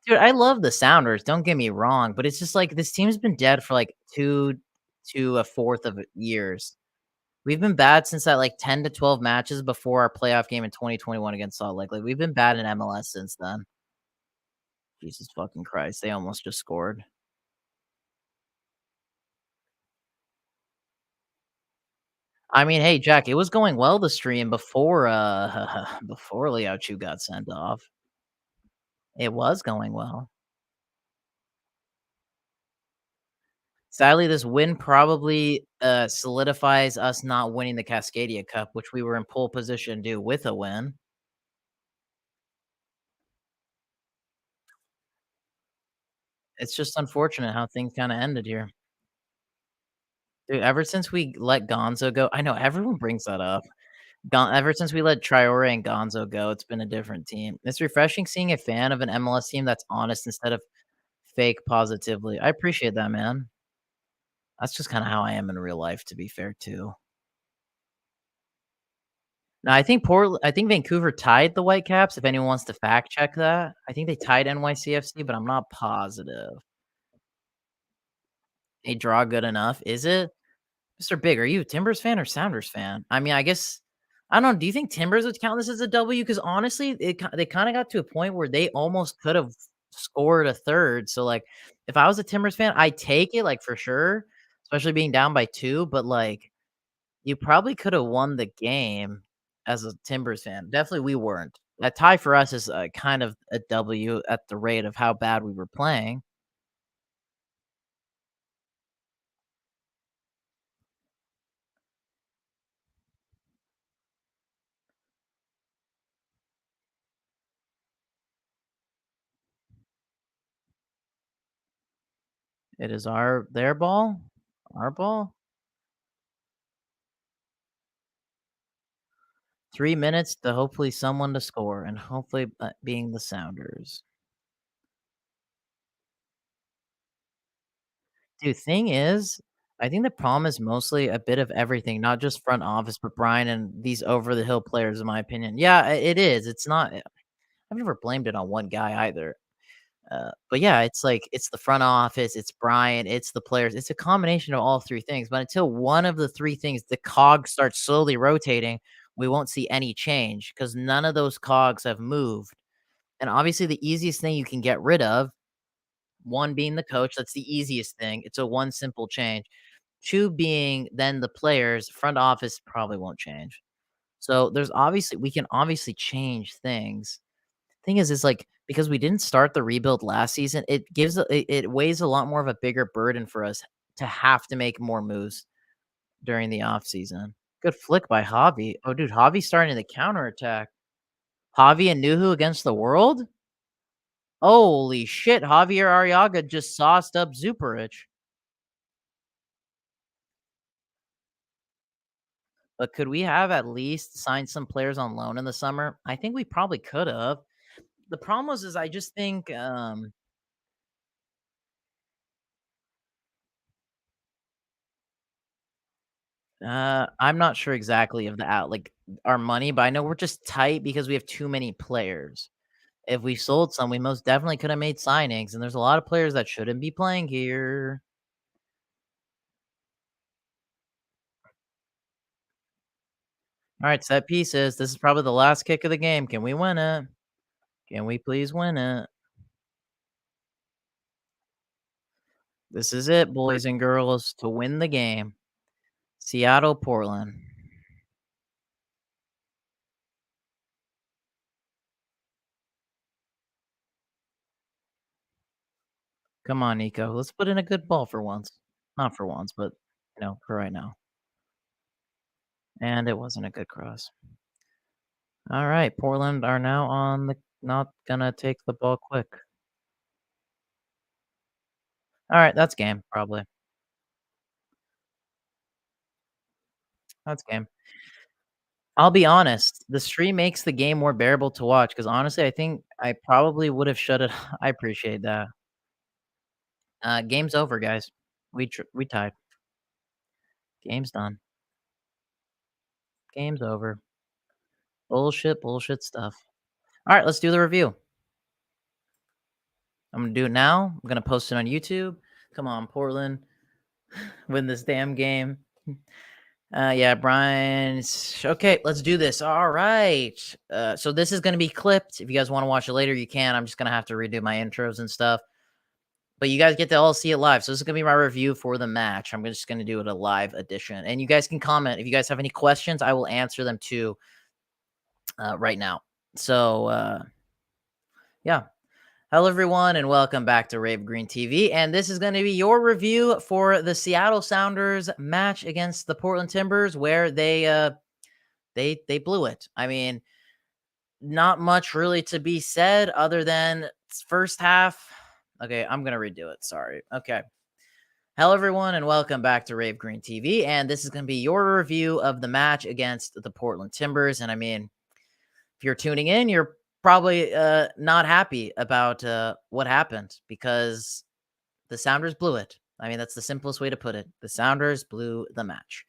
Dude, I love the Sounders, don't get me wrong, but it's just like this team's been dead for like 2 to a fourth of years. We've been bad since that like 10 to 12 matches before our playoff game in 2021 against Salt Lake. Like we've been bad in MLS since then. Jesus fucking Christ, they almost just scored. I mean, hey, Jack, it was going well the stream before before Liao Chu got sent off. It was going well. Sadly, this win probably, solidifies us not winning the Cascadia Cup, which we were in pole position to do with a win. It's just unfortunate how things kinda ended here. Dude, ever since we let Gonzo go I know everyone brings that up. Ever since we let Traore and Gonzo go, it's been a different team. It's refreshing seeing a fan of an MLS team that's honest instead of fake positively. I appreciate that, man. That's just kinda how I am in real life, to be fair, too. No, I think Vancouver tied the Whitecaps, if anyone wants to fact check that. I think they tied NYCFC, but I'm not positive. A draw good enough, is it? Mr. Big, are you a Timbers fan or Sounders fan? I mean, I guess I don't know, do you think Timbers would count this as a W? Because honestly, they kinda got to a point where they almost could have scored a third, so, like, if I was a Timbers fan, I'd take it, like, for sure, especially being down by 2, but, like, you probably coulda won the game as a Timbers fan. Definitely we weren't. A tie for us is, kind of a W at the rate of how bad we were playing. It is their ball? Our ball? 3 minutes to hopefully someone to score, and hopefully, being the Sounders. Dude, thing is, I think the problem is mostly a bit of everything, not just front office, but Brian and these over the hill players, in my opinion. Yeah, it is. It's not I've never blamed it on one guy either. But yeah, it's like it's the front office, it's Brian, it's the players. It's a combination of all 3 things, but until one of the 3 things, the cog starts slowly rotating, we won't see any change because none of those cogs have moved. And obviously, the easiest thing you can get rid of, 1 being the coach, that's the easiest thing. It's a 1 simple change. 2 being then the players, front office probably won't change. So there's obviously we can obviously change things. Thing is like because we didn't start the rebuild last season, it weighs a lot more of a bigger burden for us to have to make more moves during the off season. Good flick by Javi. Oh, dude, Javi's starting the counterattack. Javi and Nouhou against the world? Holy shit, Javier Arriaga just sauced up Zuperich. But could we have at least signed some players on loan in the summer? I think we probably could have. The problem was is I just think I'm not sure exactly of the like our money, but I know we're just tight because we have too many players. If we sold some, we most definitely could have made signings, and there's a lot of players that shouldn't be playing here. All right, set pieces. This is probably the last kick of the game. Can we win it? Can we please win it? This is it, boys and girls, to win the game. Seattle, Portland. Come on, Nico. Let's put in a good ball for once. Not for once, but for right now. And it wasn't a good cross. All right, Portland are now on the not gonna take the ball quick. All right, that's game, probably. That's game. I'll be honest, the stream makes the game more bearable to watch because honestly, I think I probably would have shut it. I appreciate that. Game's over, guys. We tied. Game's done. Game's over. Bullshit, bullshit stuff. All right, let's do the review. I'm gonna do it now. I'm gonna post it on YouTube. Come on, Portland, win this damn game. Yeah, Brian. Okay, let's do this. All right. So this is gonna be clipped. If you guys want to watch it later, you can. I'm just gonna have to redo my intros and stuff. But you guys get to all see it live. So this is gonna be my review for the match. I'm just gonna do it a live edition, and you guys can comment if you guys have any questions. I will answer them too right now. So yeah. Hello, everyone, and welcome back to Rave Green TV. And this is going to be your review for the Seattle Sounders match against the Portland Timbers, where they blew it. I mean, not much really to be said other than first half. Okay, I'm gonna redo it. Sorry. Okay. Hello, everyone, and welcome back to Rave Green TV. And this is going to be your review of the match against the Portland Timbers. And I mean, if you're tuning in, you're probably not happy about what happened because the Sounders blew it. I mean, that's the simplest way to put it. The Sounders blew the match.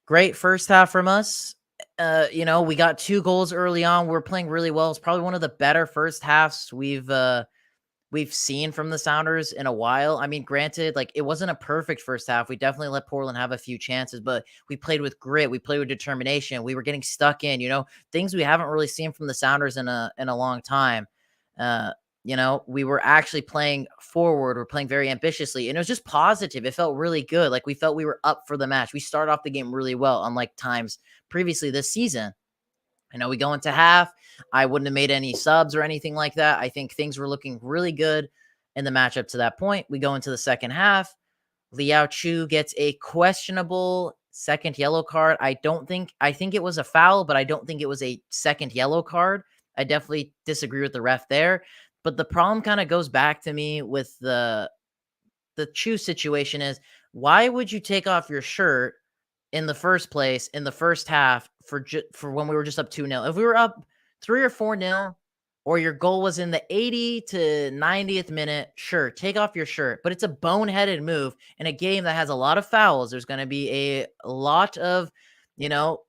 Great first half from us. We got 2 goals early on. We're playing really well. It's probably one of the better first halves we've seen from the Sounders in a while. I mean, granted, like it wasn't a perfect first half. We definitely let Portland have a few chances, but we played with grit. We played with determination. We were getting stuck in, things we haven't really seen from the Sounders in a long time. We were actually playing forward. We're playing very ambitiously, and it was just positive. It felt really good. Like we felt we were up for the match. We started off the game really well, unlike times previously this season. We go into half. I wouldn't have made any subs or anything like that. I think things were looking really good in the matchup to that point. We go into the second half. Liao Chu gets a questionable second yellow card. I think it was a foul, but I don't think it was a second yellow card. I definitely disagree with the ref there. But the problem kind of goes back to me with the Chu situation is, why would you take off your shirt in the first place in the first half for when we were just up 2-0? If we were up 3 or 4-0, or your goal was in the 80 to 90th minute, sure, take off your shirt. But it's a boneheaded move in a game that has a lot of fouls. There's going to be a lot of,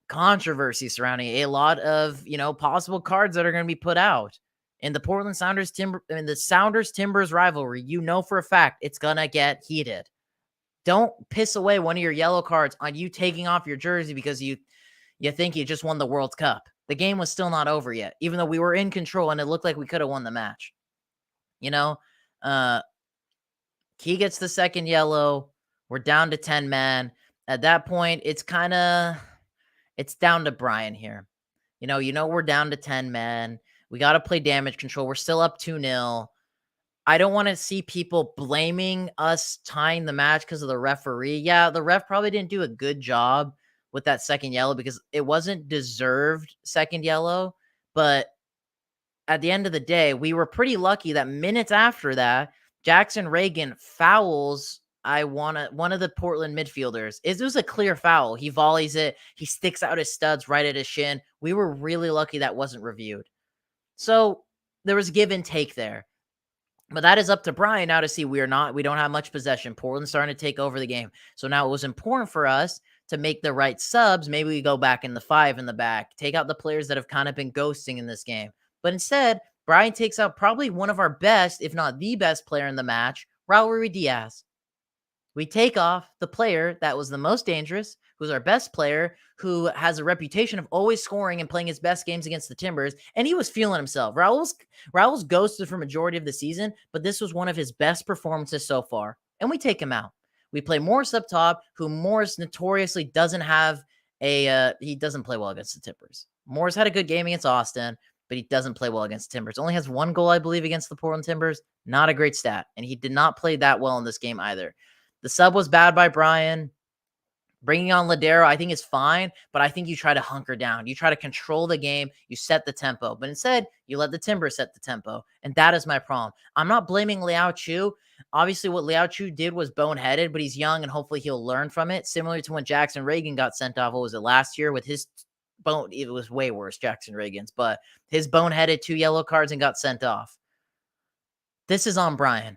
controversy surrounding a lot of, possible cards that are going to be put out. In the Portland Sounders the Sounders Timbers rivalry, for a fact it's going to get heated. Don't piss away one of your yellow cards on you taking off your jersey because you think you just won the World Cup. The game was still not over yet, even though we were in control and it looked like we could have won the match. He gets the second yellow. We're down to 10 man. At that point, it's down to Brian here. We're down to 10 men. We got to play damage control. We're still up 2-0. I don't want to see people blaming us tying the match because of the referee. Yeah, the ref probably didn't do a good job with that second yellow because it wasn't deserved second yellow. But at the end of the day, we were pretty lucky that minutes after that, Jackson Ragen fouls one of the Portland midfielders. It was a clear foul. He volleys it. He sticks out his studs right at his shin. We were really lucky that wasn't reviewed. So there was give and take there. But that is up to Brian now to see. We don't have much possession. Portland's starting to take over the game. So now it was important for us to make the right subs. Maybe we go back in the 5 in the back, take out the players that have kind of been ghosting in this game. But instead, Brian takes out probably one of our best, if not the best player in the match, Raúl Ruidíaz. We take off the player that was the most dangerous, who's our best player, who has a reputation of always scoring and playing his best games against the Timbers, and he was feeling himself. Raúl's ghosted for majority of the season, but this was one of his best performances so far, and we take him out. We play Morris up top, who Morris notoriously doesn't have he doesn't play well against the Timbers. Morris had a good game against Austin, but he doesn't play well against Timbers. Only has 1 goal, I believe, against the Portland Timbers. Not a great stat, and he did not play that well in this game either. The sub was bad by Brian. Bringing on Lodeiro, I think, is fine, but I think you try to hunker down. You try to control the game. You set the tempo. But instead, you let the Timbers set the tempo, and that is my problem. I'm not blaming Liao Chu. Obviously, what Liao Chu did was boneheaded, but he's young, and hopefully he'll learn from it. Similar to when Jackson Ragen got sent off, what was it, last year with his it was way worse, Jackson Ragen's, but his boneheaded 2 yellow cards and got sent off. This is on Brian.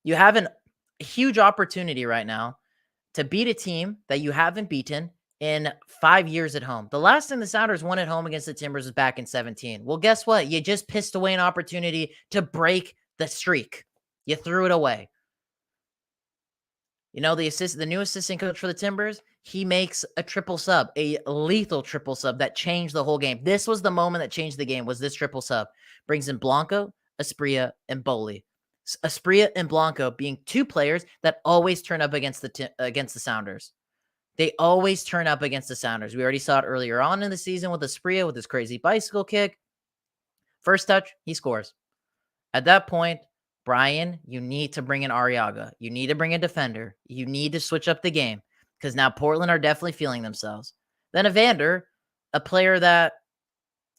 You have a huge opportunity right now to beat a team that you haven't beaten in 5 years at home. The last time the Sounders won at home against the Timbers was back in 2017. Well, guess what? You just pissed away an opportunity to break the streak. You threw it away. The new assistant coach for the Timbers, he makes a triple sub, a lethal triple sub that changed the whole game. This was the moment that changed the game, was this triple sub. Brings in Blanco, Asprilla, and Boley. Asprilla and Blanco being 2 players that always turn up against the Sounders. They always turn up against the Sounders. We already saw it earlier on in the season with Asprilla with his crazy bicycle kick. First touch, he scores. At that point, Brian, you need to bring in Arreaga. You need to bring a defender. You need to switch up the game because now Portland are definitely feeling themselves. Then Evander, a player that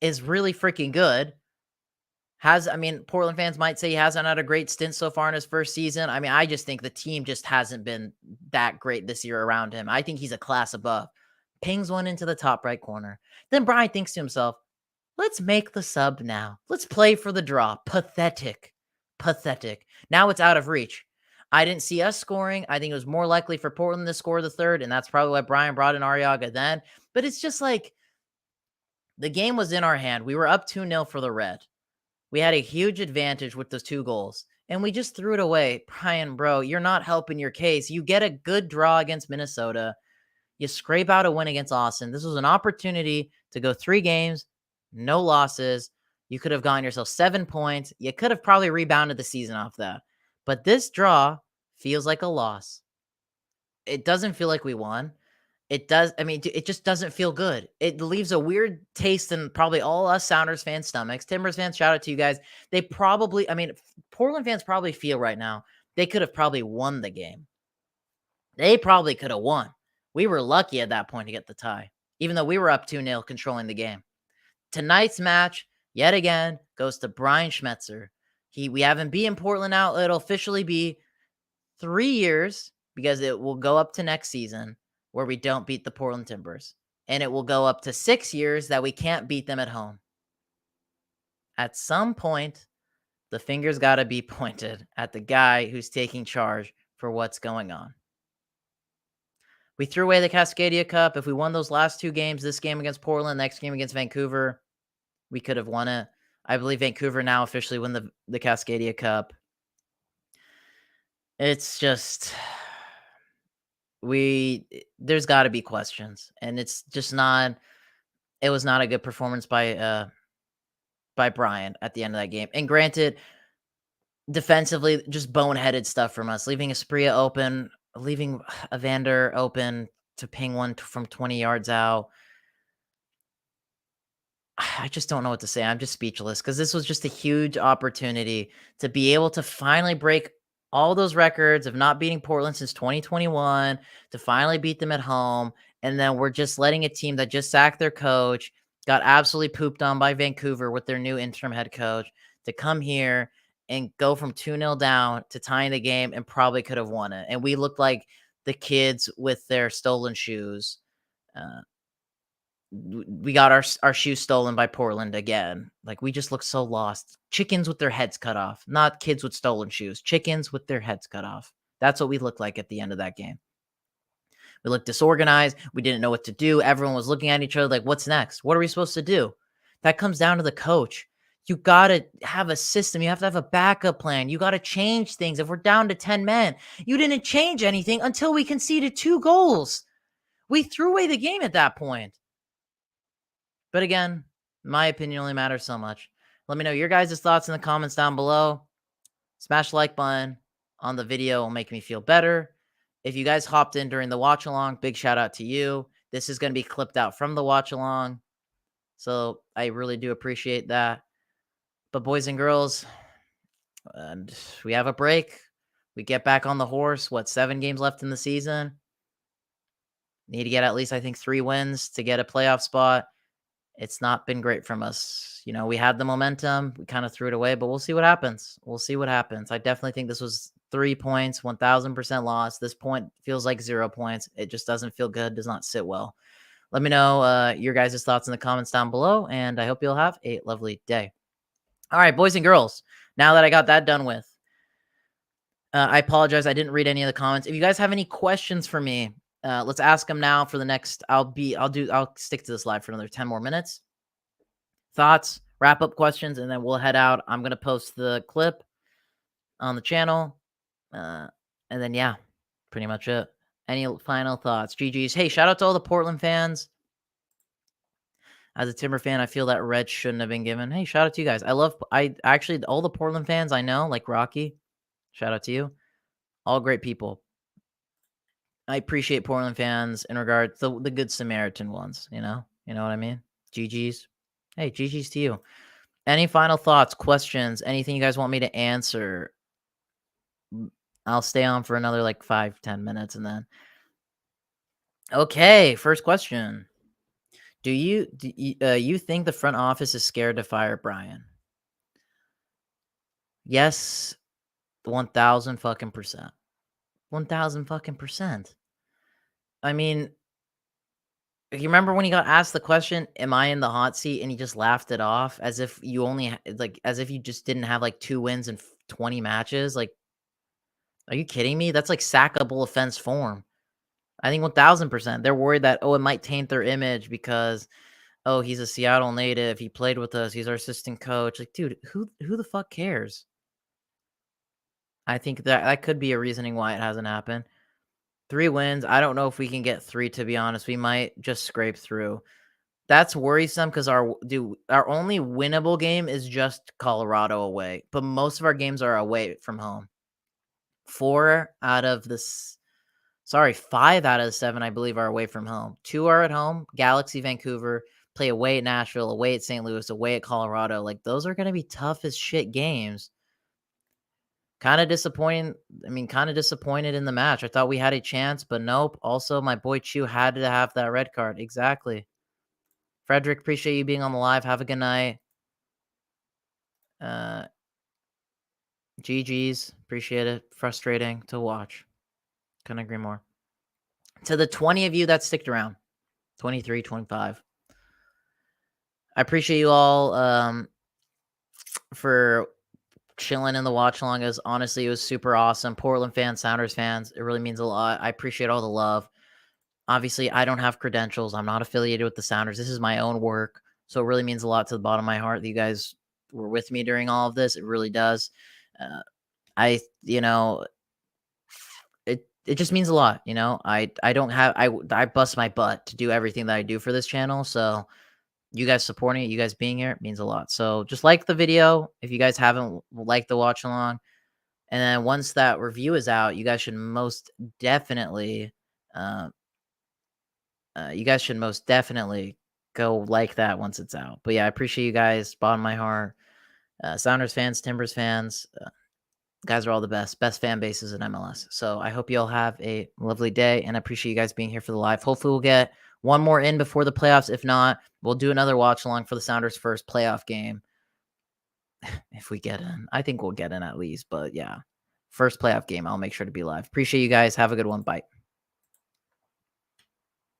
is really freaking good, Portland fans might say he hasn't had a great stint so far in his first season. I just think the team just hasn't been that great this year around him. I think he's a class above. Pings one into the top right corner. Then Brian thinks to himself, let's make the sub now. Let's play for the draw. Pathetic. Pathetic. Now it's out of reach. I didn't see us scoring. I think it was more likely for Portland to score the third, and that's probably why Brian brought in Arreaga then. But it's just like the game was in our hand. We were up 2-0 for the Red. We had a huge advantage with those 2 goals, and we just threw it away. Brian, bro, you're not helping your case. You get a good draw against Minnesota. You scrape out a win against Austin. This was an opportunity to go 3 games, no losses. You could have gotten yourself 7 points. You could have probably rebounded the season off that. But this draw feels like a loss. It doesn't feel like we won. It does. It just doesn't feel good. It leaves a weird taste in probably all us Sounders fans' stomachs. Timbers fans, shout out to you guys. They probably, Portland fans probably feel right now they could have probably won the game. They probably could have won. We were lucky at that point to get the tie, even though we were up 2-0 controlling the game. Tonight's match, yet again, goes to Brian Schmetzer. We haven't beaten Portland now. It'll officially be 3 years because it will go up to next season where we don't beat the Portland Timbers. And it will go up to 6 years that we can't beat them at home. At some point, the finger's got to be pointed at the guy who's taking charge for what's going on. We threw away the Cascadia Cup. If we won those last 2 games, this game against Portland, next game against Vancouver, we could have won it. I believe Vancouver now officially win the Cascadia Cup. It's just... there's got to be questions, and it's just not. It was not a good performance by Brian at the end of that game. And granted, defensively, just boneheaded stuff from us, leaving Espria open, leaving Evander open to ping one from 20 yards out. I just don't know what to say. I'm just speechless because this was just a huge opportunity to be able to finally break all those records of not beating Portland since 2021, to finally beat them at home. And then we're just letting a team that just sacked their coach, got absolutely pooped on by Vancouver with their new interim head coach, to come here and go from 2-0 down to tying the game and probably could have won it. And we looked like the kids with their stolen shoes. We got our shoes stolen by Portland again. Like, we just look so lost. Chickens with their heads cut off, not kids with stolen shoes. Chickens with their heads cut off. That's what we looked like at the end of that game. We looked disorganized. We didn't know what to do. Everyone was looking at each other like, what's next? What are we supposed to do? That comes down to the coach. You got to have a system. You have to have a backup plan. You got to change things. If we're down to 10 men, you didn't change anything until we conceded 2 goals. We threw away the game at that point. But again, my opinion only matters so much. Let me know your guys' thoughts in the comments down below. Smash the like button on the video will make me feel better. If you guys hopped in during the watch along, big shout out to you. This is going to be clipped out from the watch along, so I really do appreciate that. But boys and girls, and we have a break. We get back on the horse. 7 games left in the season? Need to get at least, I think, 3 wins to get a playoff spot. It's not been great from us. We had the momentum. We kind of threw it away, but we'll see what happens. We'll see what happens. I definitely think this was 3 points, 1,000% loss. This point feels like 0 points. It just doesn't feel good. Does not sit well. Let me know your guys' thoughts in the comments down below, and I hope you'll have a lovely day. All right, boys and girls, now that I got that done with, I apologize. I didn't read any of the comments. If you guys have any questions for me, let's ask them now for the next. I'll stick to this live for another 10 more minutes. Thoughts, wrap up questions, and then we'll head out. I'm going to post the clip on the channel. And then, yeah, pretty much it. Any final thoughts? GG's. Hey, shout out to all the Portland fans. As a Timber fan, I feel that red shouldn't have been given. Hey, shout out to you guys. I actually, all the Portland fans I know, like Rocky, shout out to you. All great people. I appreciate Portland fans in regards to the good Samaritan ones, you know what I mean? GG's. Hey, GG's to you. Any final thoughts, questions, anything you guys want me to answer? I'll stay on for another like 5-10 minutes and then. Okay, first question. Do you think the front office is scared to fire Brian? Yes, 1000 fucking percent. 1000 fucking percent. I mean, you remember when he got asked the question, "Am I in the hot seat?" and he just laughed it off as if you only like as if you just didn't have like 2 wins in 20 matches. Like, are you kidding me? That's like sackable offense form. I think 1000%. They're worried that it might taint their image because he's a Seattle native. He played with us. He's our assistant coach. Like, dude, who the fuck cares? I think that could be a reasoning why it hasn't happened. 3 wins. I don't know if we can get 3, to be honest. We might just scrape through. That's worrisome because our only winnable game is just Colorado away, but most of our games are away from home. 5 out of the 7, I believe, are away from home. 2 are at home, Galaxy, Vancouver, play away at Nashville, away at St. Louis, away at Colorado. Like, those are gonna be tough as shit games. Kinda disappointing. I mean, kinda disappointed in the match. I thought we had a chance, but nope. Also, my boy Chu had to have that red card. Exactly. Frederick, appreciate you being on the live. Have a good night. Uh, GG's. Appreciate it. Frustrating to watch. Couldn't agree more. To the 20 of you that sticked around, 23, 25. I appreciate you all for chilling in the watch along. Honestly, it was super awesome. Portland fans, Sounders fans, it really means a lot. I appreciate all the love. Obviously, I don't have credentials. I'm not affiliated with the Sounders. This is my own work. So it really means a lot to the bottom of my heart that you guys were with me during all of this. It really does. Uh, it just means a lot. I don't have, I bust my butt to do everything that I do for this channel. So you guys supporting it, you guys being here, it means a lot. So just like the video if you guys haven't liked the watch along. And then once that review is out, you guys should most definitely, uh, go like that once it's out. But yeah, I appreciate you guys, bottom of my heart. Sounders fans, Timbers fans, guys are all the best fan bases in MLS. So I hope you all have a lovely day and I appreciate you guys being here for the live. Hopefully we'll get one more in before the playoffs. If not, we'll do another watch along for the Sounders' first playoff game. If we get in, I think we'll get in at least, but yeah, first playoff game. I'll make sure to be live. Appreciate you guys. Have a good one. Bye.